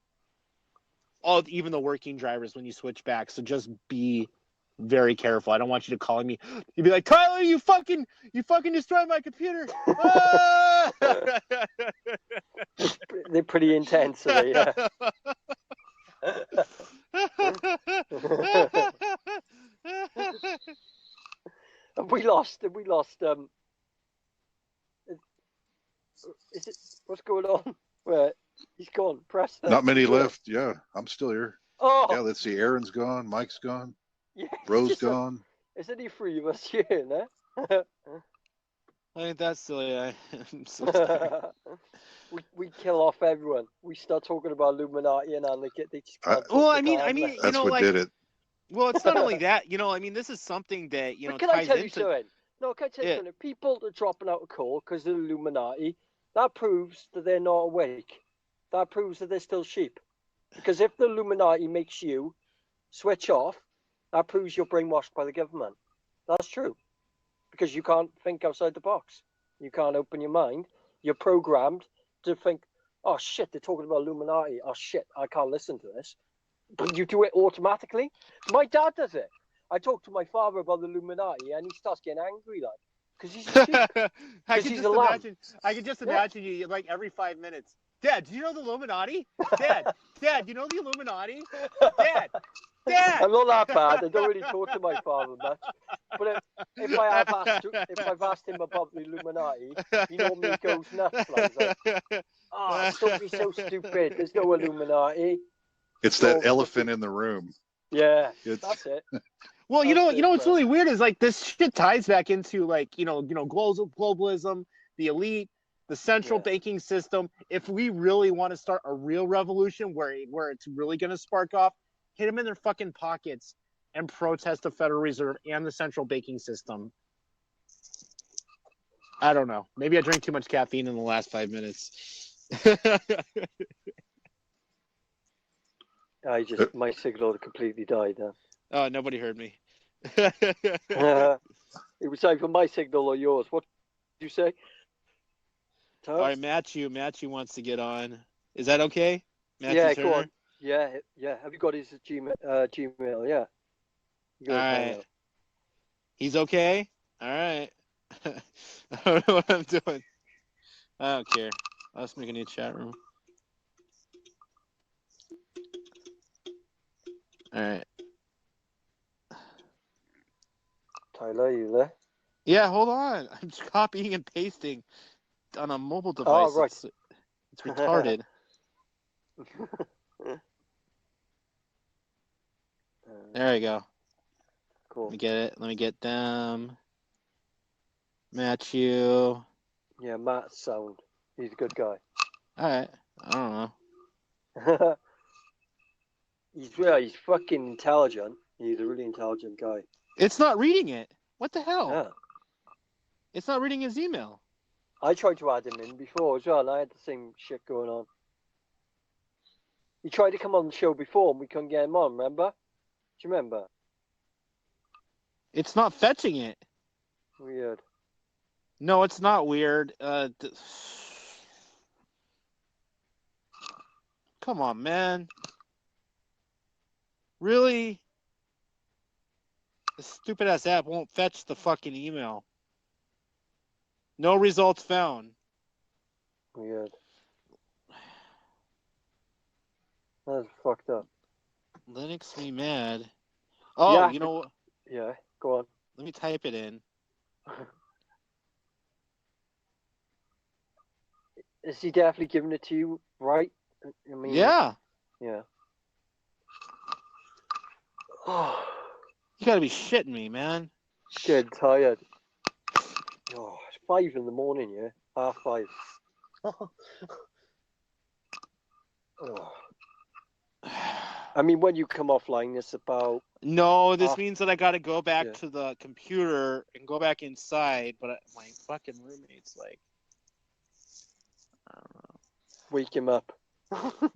even the working drivers when you switch back. So just be very careful. I don't want you to call me. You'd be like, Tyler, you fucking destroyed my computer. Ah! They're pretty intense, are they? Yeah. Have we lost? Is it? What's going on? Where? He's gone. Press that. Not many left. Yeah, I'm still here. Oh. Yeah, let's see. Aaron's gone. Mike's gone. Yeah, Rose gone. Is any three of us here, no? I think that's silly. I'm so sorry. we kill off everyone. We start talking about Illuminati and they just can't Well, talk I mean, about it. you That's know, what like, did it. well, it's not only that. You know, I mean, this is something that But can can I ties tell you into. something? No, can I tell you something? People that are dropping out of court because of the Illuminati, that proves that they're not awake. That proves that they're still sheep. Because if the Illuminati makes you switch off, that proves you're brainwashed by the government. That's true. Because you can't think outside the box. You can't open your mind. You're programmed to think, oh shit, they're talking about Illuminati. Oh shit, I can't listen to this. But you do it automatically. My dad does it. I talk to my father about the Illuminati and he starts getting angry, like, because he's a sheep. I he's can a lamb. just imagine you like every 5 minutes. Dad, do you know the Illuminati? Dad, you know the Illuminati? Dad. I'm not that bad. I don't really talk to my father much. But if I've asked him about the Illuminati, he normally goes nuts. Like, oh, don't be so stupid. There's no Illuminati. It's that elephant in the room. Yeah, that's it. Well, you know what's really weird is like this shit ties back into like globalism, the elite, the central banking system. If we really want to start a real revolution where it's really going to spark off, hit them in their fucking pockets and protest the Federal Reserve and the central banking system. I don't know. Maybe I drank too much caffeine in the last 5 minutes. My signal completely died now. Oh, nobody heard me. It was either my signal or yours. What did you say? All right, Matthew wants to get on. Is that okay? Matthew Yeah, Turner? go on. Yeah. Have you got his Gmail? Yeah. All right. He's okay? All right. I don't know what I'm doing. I don't care. Let's make a new chat room. All right. Tyler, you there? Yeah, hold on. I'm just copying and pasting on a mobile device. Oh, right. It's retarded. There we go. Cool. Let me get it. Let me get them. Matthew. Yeah, Matt's sound. He's a good guy. All right. I don't know. He's fucking intelligent. He's a really intelligent guy. It's not reading it. What the hell? Yeah. It's not reading his email. I tried to add him in before as well, and I had the same shit going on. He tried to come on the show before, and we couldn't get him on, remember? Do you remember? It's not fetching it. Weird. No, it's not weird. Come on, man. Really? This stupid ass app won't fetch the fucking email. No results found. Weird. That's fucked up. Linux me mad. Oh, Yeah, you know what? Yeah, go on. Let me type it in. Is he definitely giving it to you, right? I mean, Yeah. Yeah. You gotta be shitting me, man. Getting tired. Oh, it's 5 in the morning, yeah? 5:30. Oh. I mean, when you come offline, it's about... No, this means that I gotta go back Yeah. to the computer and go back inside, but my fucking roommate's like, I don't know. Wake him up.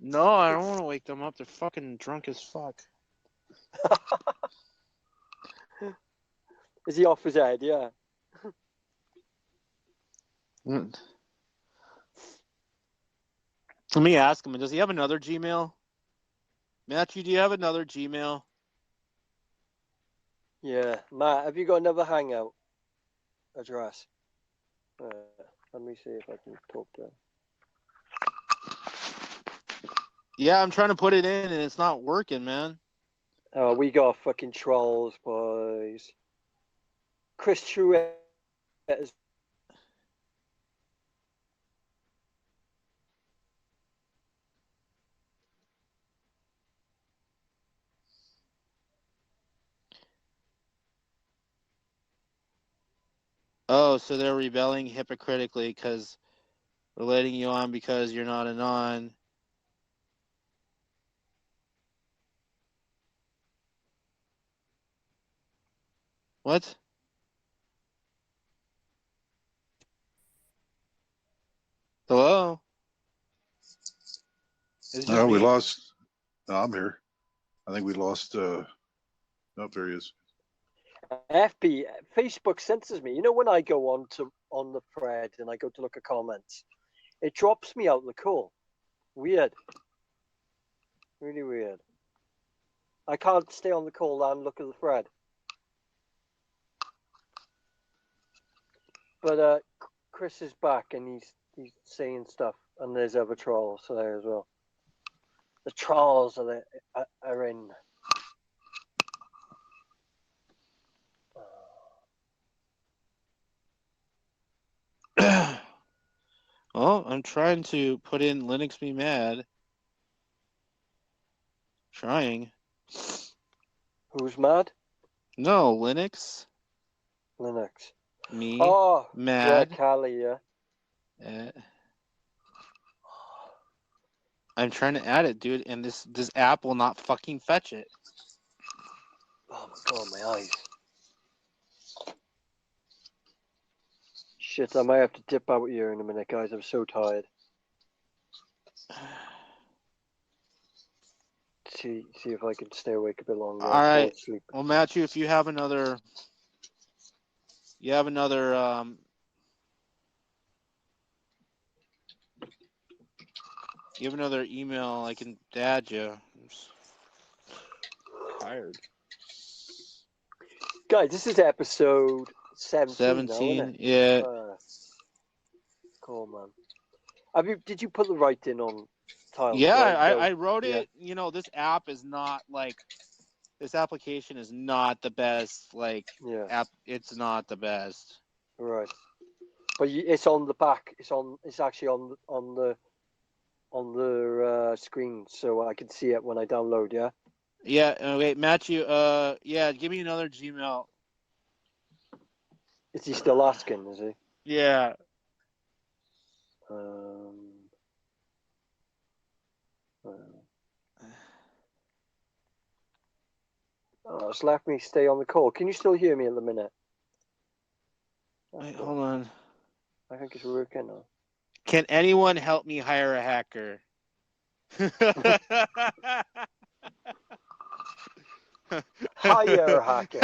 No, I don't want to wake them up. They're fucking drunk as fuck. Is he off his head? Yeah. Let me ask him, does he have another Gmail? Matthew, do you have another Gmail? Yeah. Matt, have you got another Hangout address? Let me see if I can talk to him. Yeah, I'm trying to put it in and it's not working, man. Oh, we got fucking trolls, boys. Chris Truett is... Oh, so they're rebelling hypocritically because we're letting you on because you're not an on. What? Hello? No, we lost. No, I'm here. I think we lost. Oh, there he is. FB, Facebook censors me. You know when I go on the thread and I go to look at comments, it drops me out the call. Weird. Really weird. I can't stay on the call and look at the thread. But Chris is back and he's saying stuff, and there's other trolls there as well. The trolls are in. Well, I'm trying to put in Linux Me Mad. Trying. Who's mad? No, Linux. Linux. Me. Oh, Mad. Yeah, Callie, yeah. I'm trying to add it, dude, and this app will not fucking fetch it. Oh my god, my eyes. Shit, I might have to dip out here in a minute, guys. I'm so tired. See if I can stay awake a bit longer. All right. Sleep. Well, Matthew, if you have another, email, I can add you. I'm just tired. Guys, this is episode 17. 17, now, isn't it? yeah. Cool, man. Did you put the writing on tiles? Yeah, Right? I wrote Yeah. it. You know, this app is not like, this application is not the best. Like, app, it's not the best. Right. But it's on the back. It's actually on the screen, so I can see it when I download. Yeah. Yeah. Wait, Matthew. Yeah. Give me another Gmail. Is he still asking? Is he? Yeah. it's left me stay on the call. Can you still hear me in the minute? Wait, hold on. I think it's working now. Can anyone help me hire a hacker? Hire a hacker.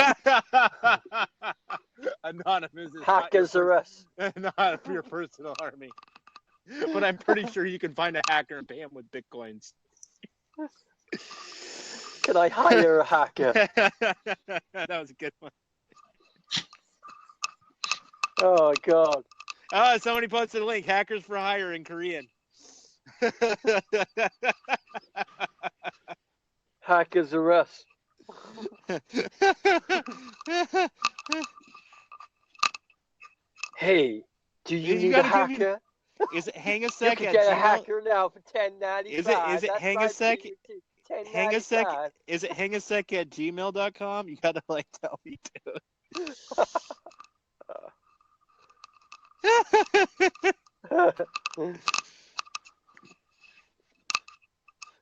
Anonymous is Hackers are us. not your personal army. But I'm pretty sure you can find a hacker and pay him with bitcoins. Can I hire a hacker? That was a good one. Oh, God. Oh, somebody posted a link. Hackers for hire in Korean. Hackers are us. Hey, do you need a hacker? Is it hang a You sec can at get a Gmail? hacker now for $10.95. Is it That's hang a right, sec? baby, Hang a sec. $10.95. Is it hang a sec at gmail.com? You gotta like tell me to.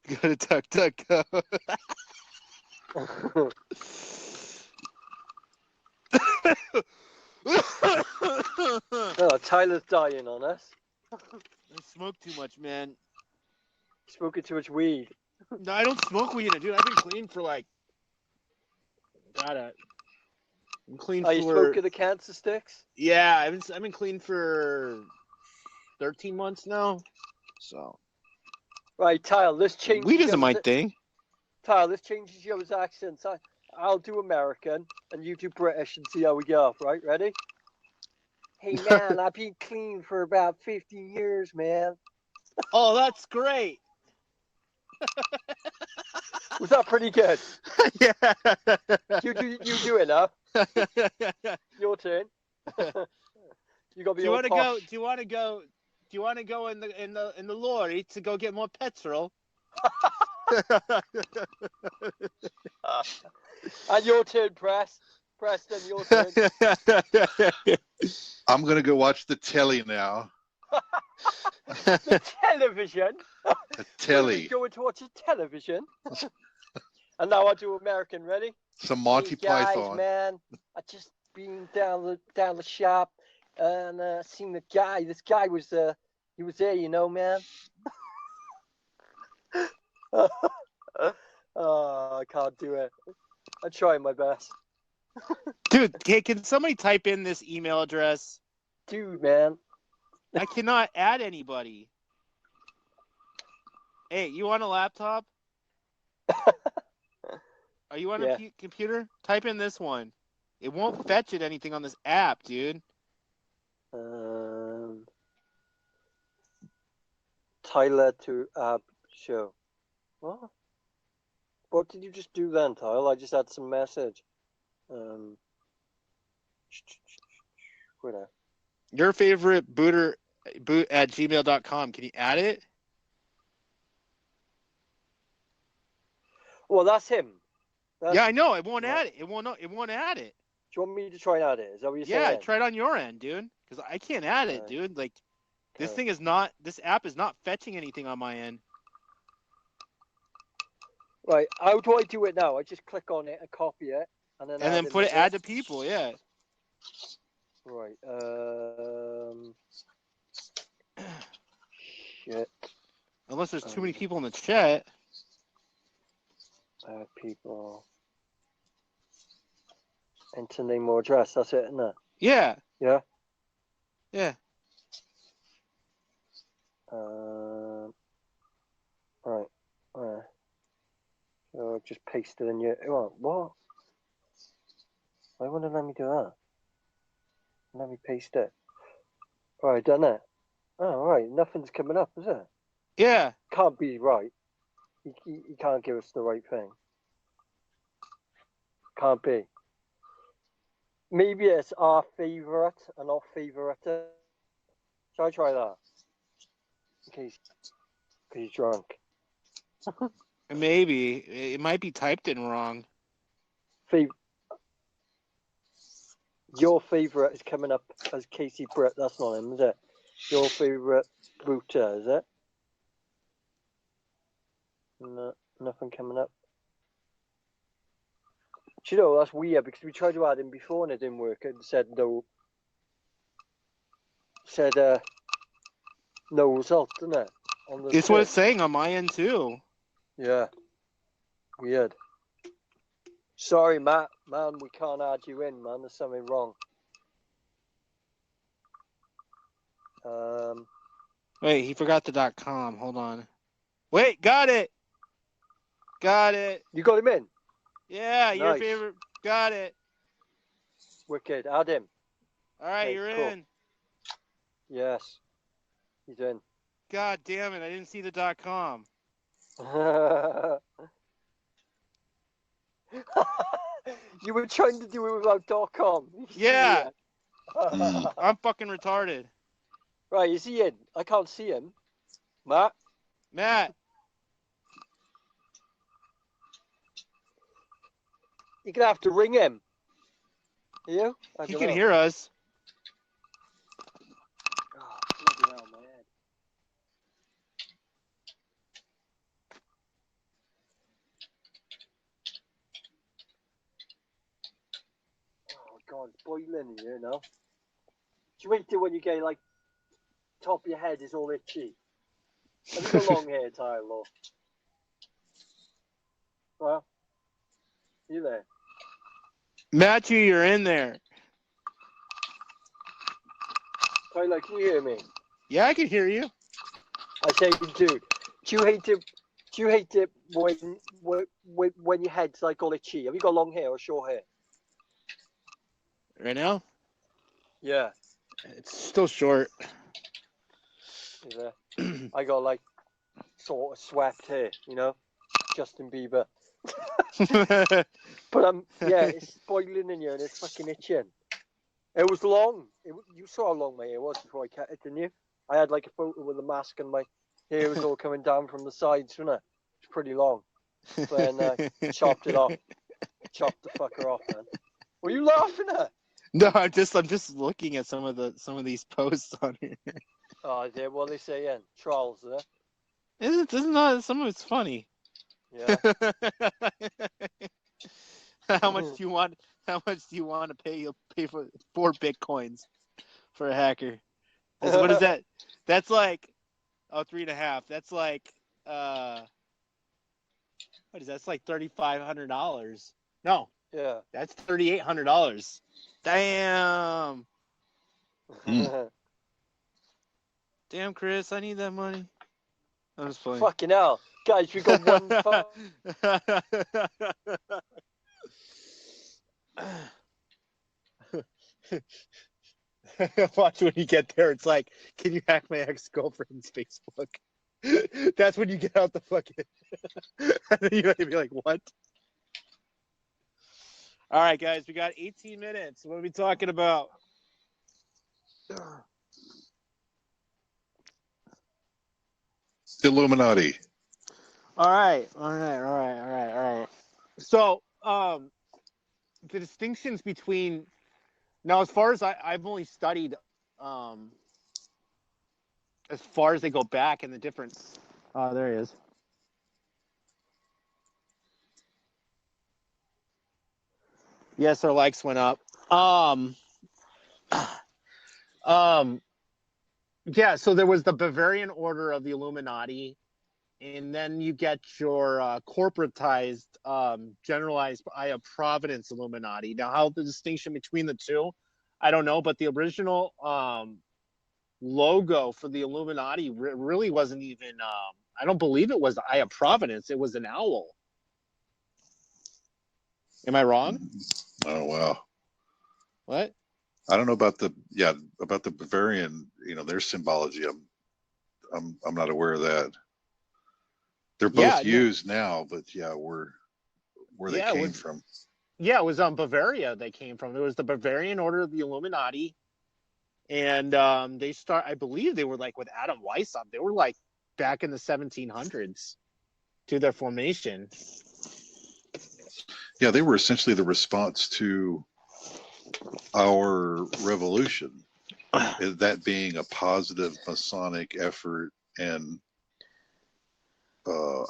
Go to DuckDuckGo. Oh, Tyler's dying on us. I smoke too much, man. Smoking too much weed. No, I don't smoke weed, dude. I've been clean for like. I'm clean Are you for. smoking the cancer sticks? Yeah, I've been clean for 13 months now. So. Right, Tyler, this changes. Weed isn't my thing. Tyler, this changes your accents. I'll do American and you do British and see how we go. Right, ready? Hey man, I've been clean for about 50 years, man. Oh, that's great. Was that pretty good? Yeah. You do it now. Your turn. You got to be. Do you want to go? Do you want to go? Do you want to go in the lorry to go get more petrol? And your turn, Preston, your turn. I'm gonna go watch the telly now. The television. The telly. Going to watch the television. And now I do American. Ready? Some Monty hey guys, Python. Man, I just been down the shop and seen the guy. This guy was he was there, you know, man. Oh, I can't do it. I'm trying my best. Dude, can somebody type in this email address? Dude, man. I cannot add anybody. Hey, you on a laptop? Are you on a computer? Type in this one. It won't fetch it anything on this app, dude. Tyler to app show. What? What did you just do then, Tyler? I just had some message. Where? Your favorite boot at gmail.com. Can you add it? Well, that's him. Yeah, I know. It won't add it. It won't add it. Do you want me to try and add it? Is that what you're saying? Yeah, try it on your end, dude. Because I can't add it, dude. Like, this thing is not. This app is not fetching anything on my end. Right. How do I do it now? I just click on it and copy it, and then put it add to people. Yeah. Right. Shit. Unless there's too many people in the chat. People. Enter name or address. That's it, isn't it? Yeah. Yeah. Yeah. Right. So just paste it in your. What? Why wouldn't it let me do that? Let me paste it. Right, done it. Oh, right. Nothing's coming up, is it? Yeah. Can't be right. He can't give us the right thing. Can't be. Maybe it's our favorite and not favorite. Shall I try that? In case he's drunk. Maybe. It might be typed in wrong. Your favorite is coming up as Casey Britt. That's not him, is it? Your favorite booter, is it? No, nothing coming up. Do you know, that's weird because we tried to add him before and it didn't work. It said no. Said no result, didn't it? On the It's what it's saying on my end too. Yeah. Weird. Sorry, Matt. Man, we can't add you in, man. There's something wrong. Wait, he forgot the .com. Hold on. Wait, got it. Got it. You got him in? Yeah, your Nice. favorite. Got it. Wicked. Add him. All right, Okay, you're cool. in. Yes. He's in. God damn it! I didn't see the .com. You were trying to do it without .com. Yeah. Yeah. I'm fucking retarded. Right, is he in? I can't see him. Matt? Matt. You're going to have to ring him. You? I He don't can know. hear us. Oh, bloody hell, my head. Oh, God, it's boiling in here now. Do you hate it when you get, like, top of your head is all itchy? Have you got long hair, Tyler? Well, you there? Matthew, you're in there. Tyler, can you hear me? Yeah, I can hear you. I say, dude, do you hate it? Do you hate it when your head's like all itchy? Have you got long hair or short hair? Right now? Yeah. It's still short. Yeah. I got like sort of swept hair, you know, Justin Bieber. But yeah, it's boiling in here and it's fucking itching. It was long. You saw how long my hair was before I cut it, didn't you? I had like a photo with a mask and my hair was all coming down from the sides, wasn't it? It's pretty long. But then I chopped it off. Chopped the fucker off, man. What are you laughing at? No, I'm just looking at some of these posts on here. Oh, yeah, what are they saying? Trolls, is it? It's not. Some of it's funny. Yeah. How much do you want? How much do you want to pay? You'll pay for 4 bitcoins for a hacker. What is that? That's like 3.5. That's like what is that? That's like $3,500. No. Yeah. That's $3,800. Damn. Damn, Chris, I need that money. I'm just playing. Fucking hell. Guys, we got one Watch when you get there. It's like, can you hack my ex-girlfriend's Facebook? That's when you get out the fucking... and then you're going to be like, what? All right, guys, we got 18 minutes. What are we talking about? Illuminati. All right. So, the distinctions between now, as far as I've only studied, as far as they go back in the different. There he is. Yes, our likes went up. Yeah, so there was the Bavarian Order of the Illuminati, and then you get your corporatized, generalized Aya Providence Illuminati. Now, how the distinction between the two, I don't know, but the original logo for the Illuminati really wasn't even, I don't believe it was Aya Providence. It was an owl. Am I wrong? Oh, wow. What? I don't know about the Bavarian, their symbology. I'm not aware of that. They're both used now, but where they came from. Yeah, it was Bavaria they came from. There was the Bavarian Order of the Illuminati, and I believe they were like with Adam Weishaupt. They were like back in the 1700s to their formation. Yeah, they were essentially the response to our revolution, that being a positive Masonic effort and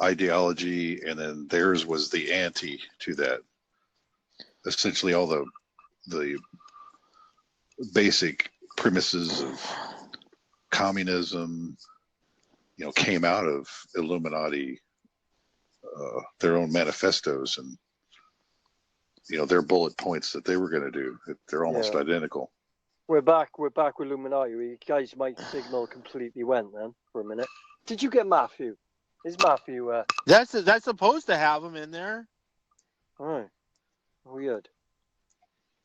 ideology, and then theirs was the anti to that. essentially all the basic premises of communism, came out of Illuminati, their own manifestos and, their bullet points that they were going to do. They're almost identical. We're back with Illuminati. You guys, my signal completely went then for a minute. Did you get Matthew? Is Matthew? That's supposed to have him in there. All right. Weird.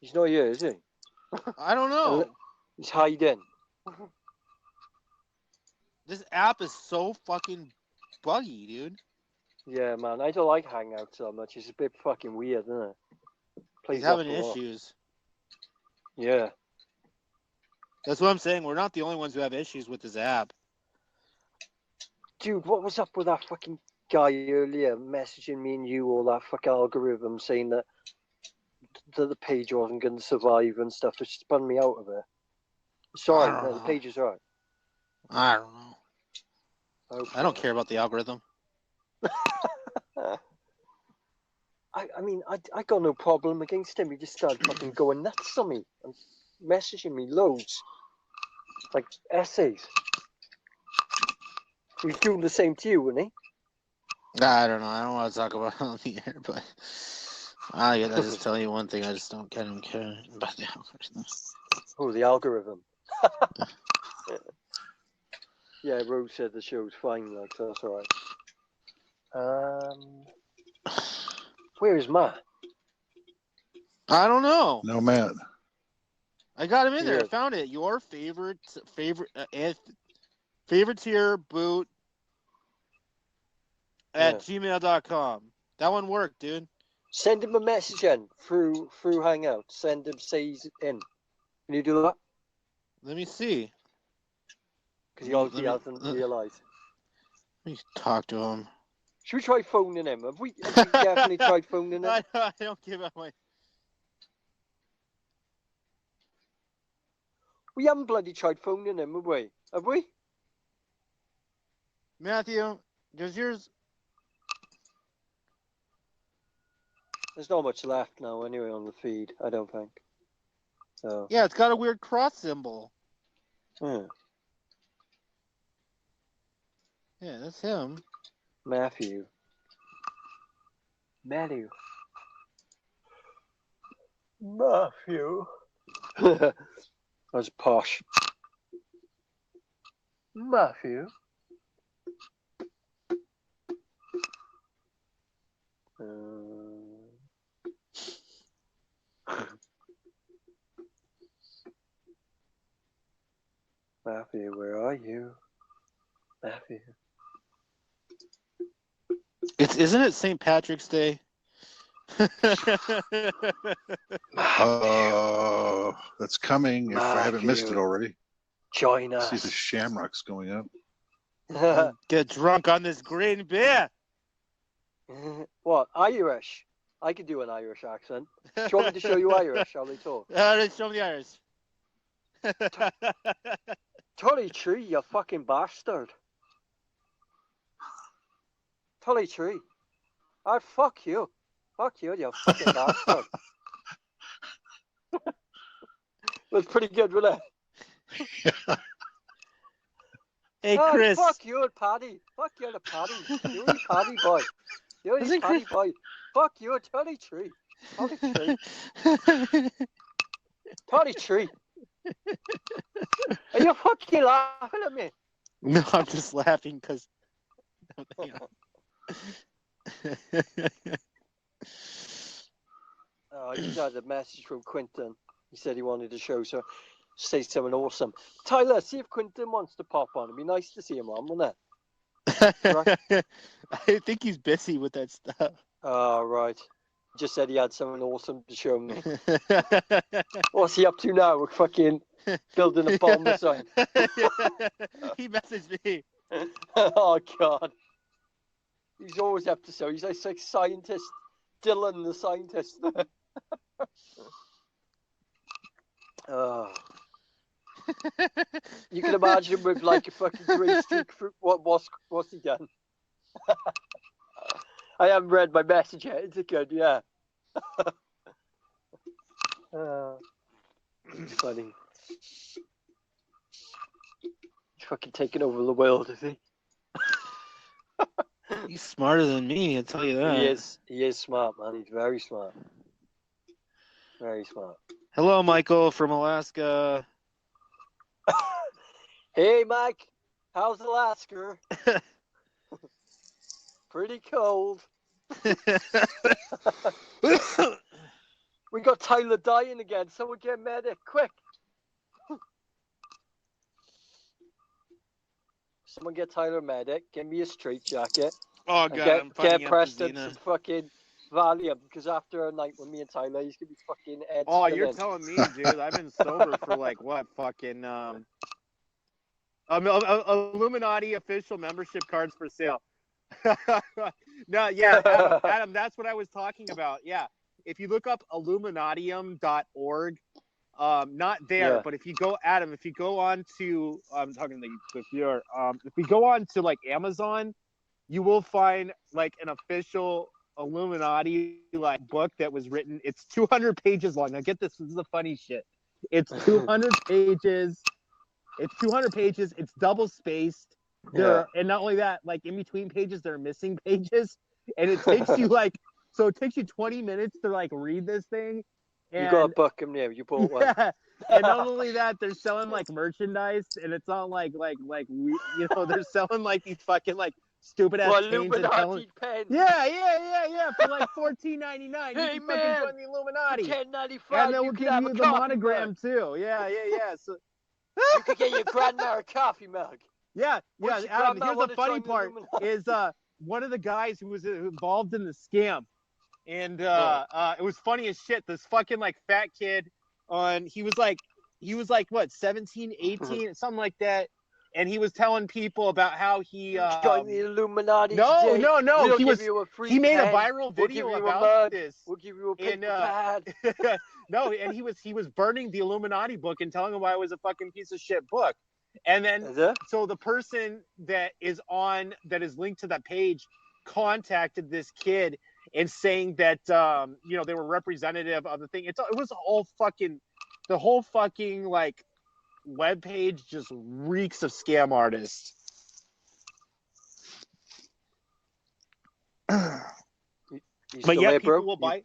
He's not here, is he? I don't know. He's hiding. This app is so fucking buggy, dude. Yeah, man. I don't like Hangout so much. It's a bit fucking weird, isn't it? He's having issues. Yeah. That's what I'm saying. We're not the only ones who have issues with this app. Dude, what was up with that fucking guy earlier messaging me and you all that fucking algorithm saying that the page wasn't going to survive and stuff? It spun me out of it. Sorry, no, the page is alright. I don't know. I don't care about the algorithm. I mean, I got no problem against him. He just started fucking going nuts on me and messaging me loads. Like essays. He's doing the same to you, wasn't he? I don't know. I don't want to talk about it on the air, but I just tell you one thing. I just don't care about the algorithm. Oh, the algorithm. Yeah, Rose said the show's fine, like, so that's alright. Where is Matt? I don't know. No, man. I got him in there. Yeah. I found it. Your favorite tier boot at gmail.com. That one worked, dude. Send him a message in through Hangout. Send him, say he's in. Can you do that? Let me see. Because he obviously hasn't realised. Let me talk to him. Should we try phoning him? Have we definitely tried phoning him? I don't give up my... We haven't bloody tried phoning him, have we? Have we? Matthew, does yours... There's not much left now anyway on the feed, I don't think. So. Yeah, it's got a weird cross symbol. Yeah, that's him. Matthew. That's posh. Matthew. Matthew, where are you? Matthew. Isn't it St. Patrick's Day? That's coming if I haven't missed it already. Join us. See the shamrocks going up. Get drunk on this green beer. What? Irish? I could do an Irish accent. Do you want me to show you Irish? How they talk? Show me the Irish. Tully Tree, you fucking bastard. Tully Tree. I'd fuck you. Fuck you, you fucking bastard. That's pretty good, wasn't it? Hey, Chris. Fuck you, Paddy. Fuck you, the Paddy. You're a Paddy boy. You're a Paddy boy. Fuck you, Tully Tree. Tully Tree. Tully Tree. Are you fucking laughing at me? No, I'm just laughing because... I just had a message from Quinton. He said he wanted to say something awesome. Tyler, see if Quinton wants to pop on. It'd be nice to see him on, wouldn't it? Right? I think he's busy with that stuff. Oh, right. Just said he had something awesome to show me. What's he up to now? We're fucking building a bomb or something. He messaged me. Oh, God. He's always up to so. He's like scientist. Dylan the scientist. Oh. You can imagine with like a fucking grey streak through what's he done? I haven't read my message yet. Is it good? Yeah. It's funny. He's fucking taking over the world, is he? He's smarter than me, I'll tell you that. He is smart, man. He's very smart. Very smart. Hello, Michael from Alaska. Hey, Mike. How's Alaska? Pretty cold. We got Tyler dying again. Someone get medic, quick. Someone get Tyler medic. Give me a straight jacket. Oh, God, I'm get Preston some fucking Valium, because after a night with me and Tyler, he's going to be fucking head Oh, spinning. you're telling me, dude. I've been sober for like, what, fucking... Illuminati official membership cards for sale. No, yeah, Adam, that's what I was talking about. Yeah, if you look up Illuminatium.org, not there, Yeah. but if you go, Adam, if you go on to, I'm talking like if you go on to like Amazon, you will find like an official Illuminati like book that was written. It's 200 pages long. Now get this. This is the funny shit. It's 200 pages. It's 200 pages. It's double spaced. And not only that, like in between pages, there are missing pages, and it takes you it takes you 20 minutes to like read this thing. And, You got a book in there. You bought one. yeah, and not only that, they're selling like merchandise, and it's not like they're selling like these fucking like stupid ass What, chains and Illuminati pen? yeah, for like $14.99. Hey, you can man, fucking join the Illuminati. for $10.95, And they'll you give could have you a the coffee monogram mug. too. Yeah. So You could get your grandma a coffee mug. yeah. What's your Adam, grandma here's the wanna funny join the part Illuminati? is one of the guys who was involved in the scam, and it was funny as shit. This fucking like fat kid he was like what 17, 18, something like that, and he was telling people about how he Join the Illuminati. No, today. no. We'll He give you a free he made a pen. viral We'll video give you about a mug. this. We'll give you a And, paper pad. No, and he was burning the Illuminati book and telling them why it was a fucking piece of shit book. And then so the person that is linked to that page contacted this kid and saying that they were representative of the thing. It was the whole fucking like web page just reeks of scam artists. But yeah, people will buy.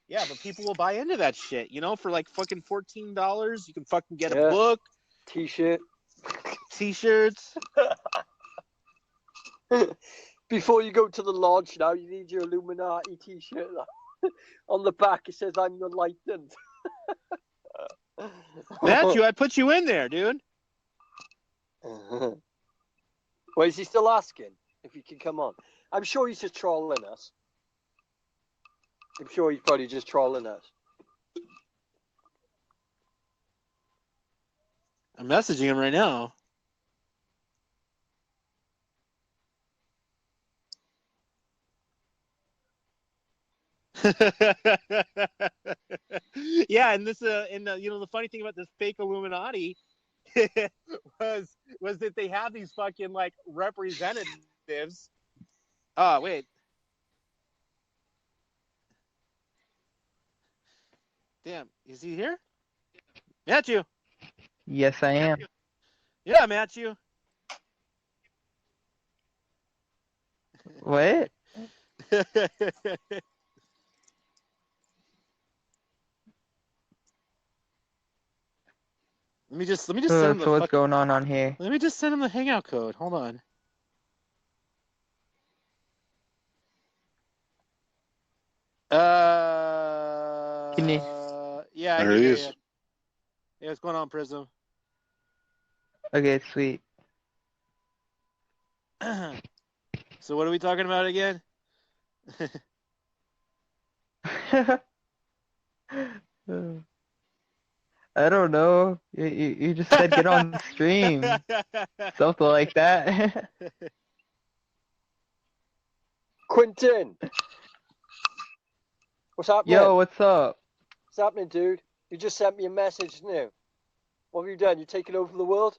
Yeah, but people will buy into that shit. For like fucking $14, you can fucking get a book, T-shirt, T-shirts. Before you go to the lodge now, you need your Illuminati T-shirt. On the back, it says, "I'm enlightened." Matthew, I put you in there, dude. Well, is he still asking if he can come on? I'm sure he's just trolling us. I'm sure he's probably just trolling us. I'm messaging him right now. Yeah, and this the funny thing about this fake Illuminati was that they have these fucking like representatives. Oh, wait. Damn, is he here? Matthew. Yes, I am. Yeah, Matthew. What? Let me just send him the So what's going on here? Let me just send him the hangout code. Hold on. Can you? Yeah. There he is. Yeah, what's going on, Prism? Okay, sweet. So what are we talking about again? I don't know. You just said get on stream. Something like that. Quentin! What's happening? Yo, what's up? What's happening, dude? You just sent me a message new. What have you done? You taking over the world?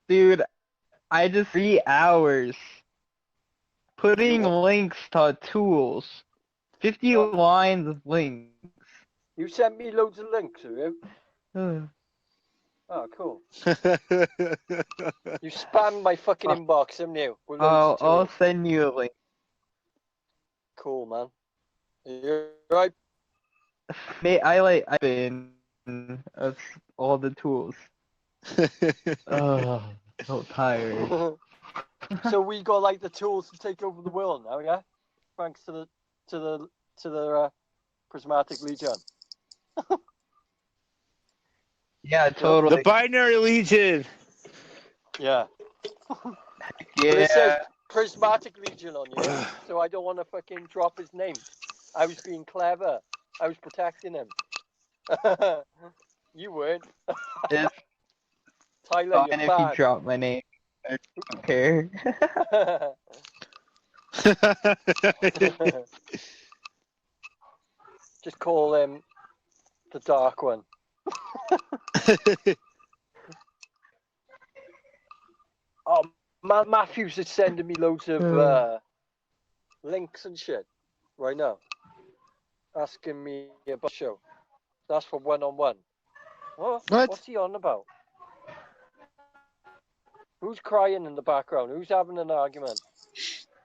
Dude, I just 3 hours putting links to tools 50 lines of links. You sent me loads of links, have you? Oh, cool. You spammed my fucking inbox, haven't you? With loads of I'll tools. send you a link. Cool, man. You right? Mate, I've been of all the tools. Oh, so tired. So we got like the tools to take over the world now, yeah? Thanks to the Prismatic Legion. Yeah, totally. The Binary Legion. Yeah. But Yeah. it says Prismatic Legion on you, so I don't want to fucking drop his name. I was being clever. I was protecting him. You weren't. It's Tyler, fine you're if bad. you drop my name. I don't care. Just call him the Dark One. Oh, Matthews is sending me loads of links and shit right now, asking me about the show. That's for one-on-one. What? What's he on about? Who's crying in the background? Who's having an argument?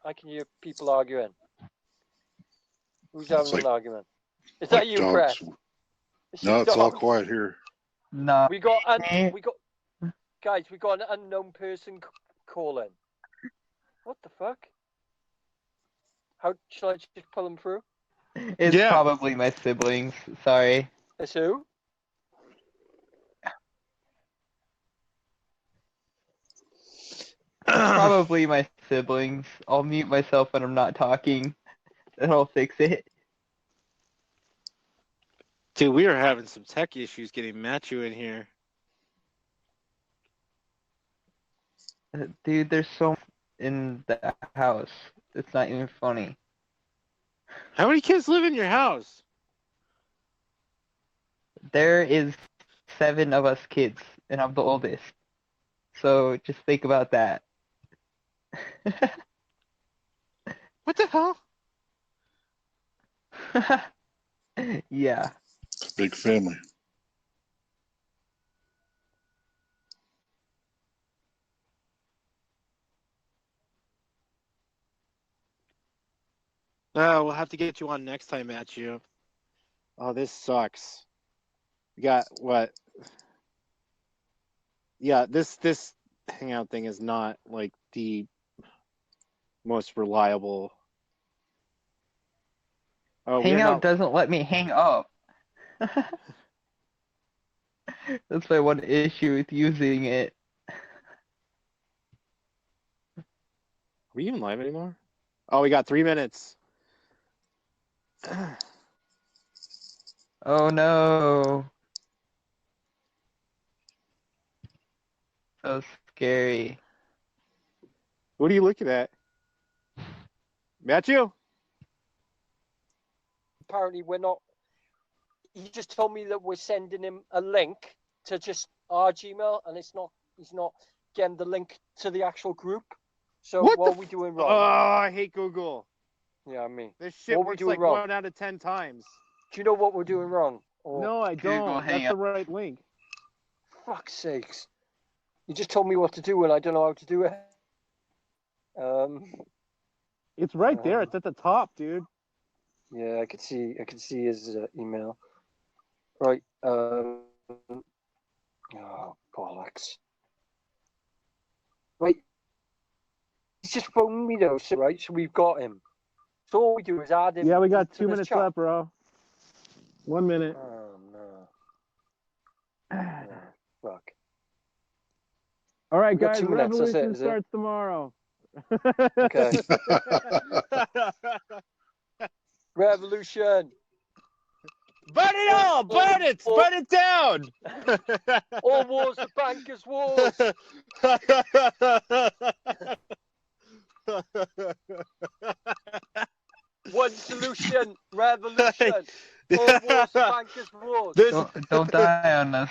I can hear people arguing. Who's having an argument? Is that you, dogs. Brett? No, it's all quiet here. No. We got guys. We got an unknown person calling. What the fuck? How should I just pull him through? It's probably my siblings. Sorry. It's who? Probably my siblings. I'll mute myself when I'm not talking, and I'll fix it. Dude, we are having some tech issues getting Matthew in here. Dude, there's so much in the house. It's not even funny. How many kids live in your house? There is 7 of us kids, and I'm the oldest. So just think about that. What the hell? Yeah. Big family. Oh, we'll have to get you on next time, Matthew. Oh, this sucks. We got what? Yeah, this Hangout thing is not like the most reliable. Oh, we're Hangout not- doesn't let me hang up. That's my one issue with using it. Are we even live anymore? Oh, we got 3 minutes. Oh no. So scary. What are you looking at? Matthew? Apparently we're not. He just told me that we're sending him a link to just our Gmail, and he's not getting the link to the actual group. So what are we doing wrong? Oh, I hate Google. Yeah, I mean, This shit what we works doing like wrong? 1 out of 10 times. Do you know what we're doing wrong? Or- No, I don't. That's the right link. Fuck's sakes! You just told me what to do, and I don't know how to do it. It's right there. It's at the top, dude. Yeah, I could see his email. Right. Oh, bollocks. Right. He's just phoned me though, so, right? So we've got him. So all we do is add him. Yeah, we got to 2 this minutes chat. left, bro. 1 minute. Oh no. Oh, fuck. All right, We got guys. 2 minutes, that's it, Revolution is it? starts tomorrow. Okay. Revolution. Burn it all! Burn it! Burn it down! All wars are bankers' wars. One solution, revolution. All wars are bankers' wars. Don't die on us.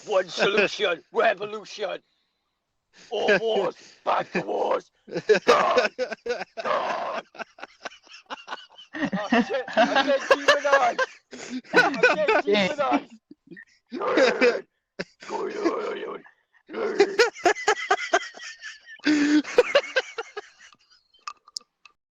One solution, revolution. All wars, back to wars. God, God. Oh shit! I get demonized. I get demonized. Nerd.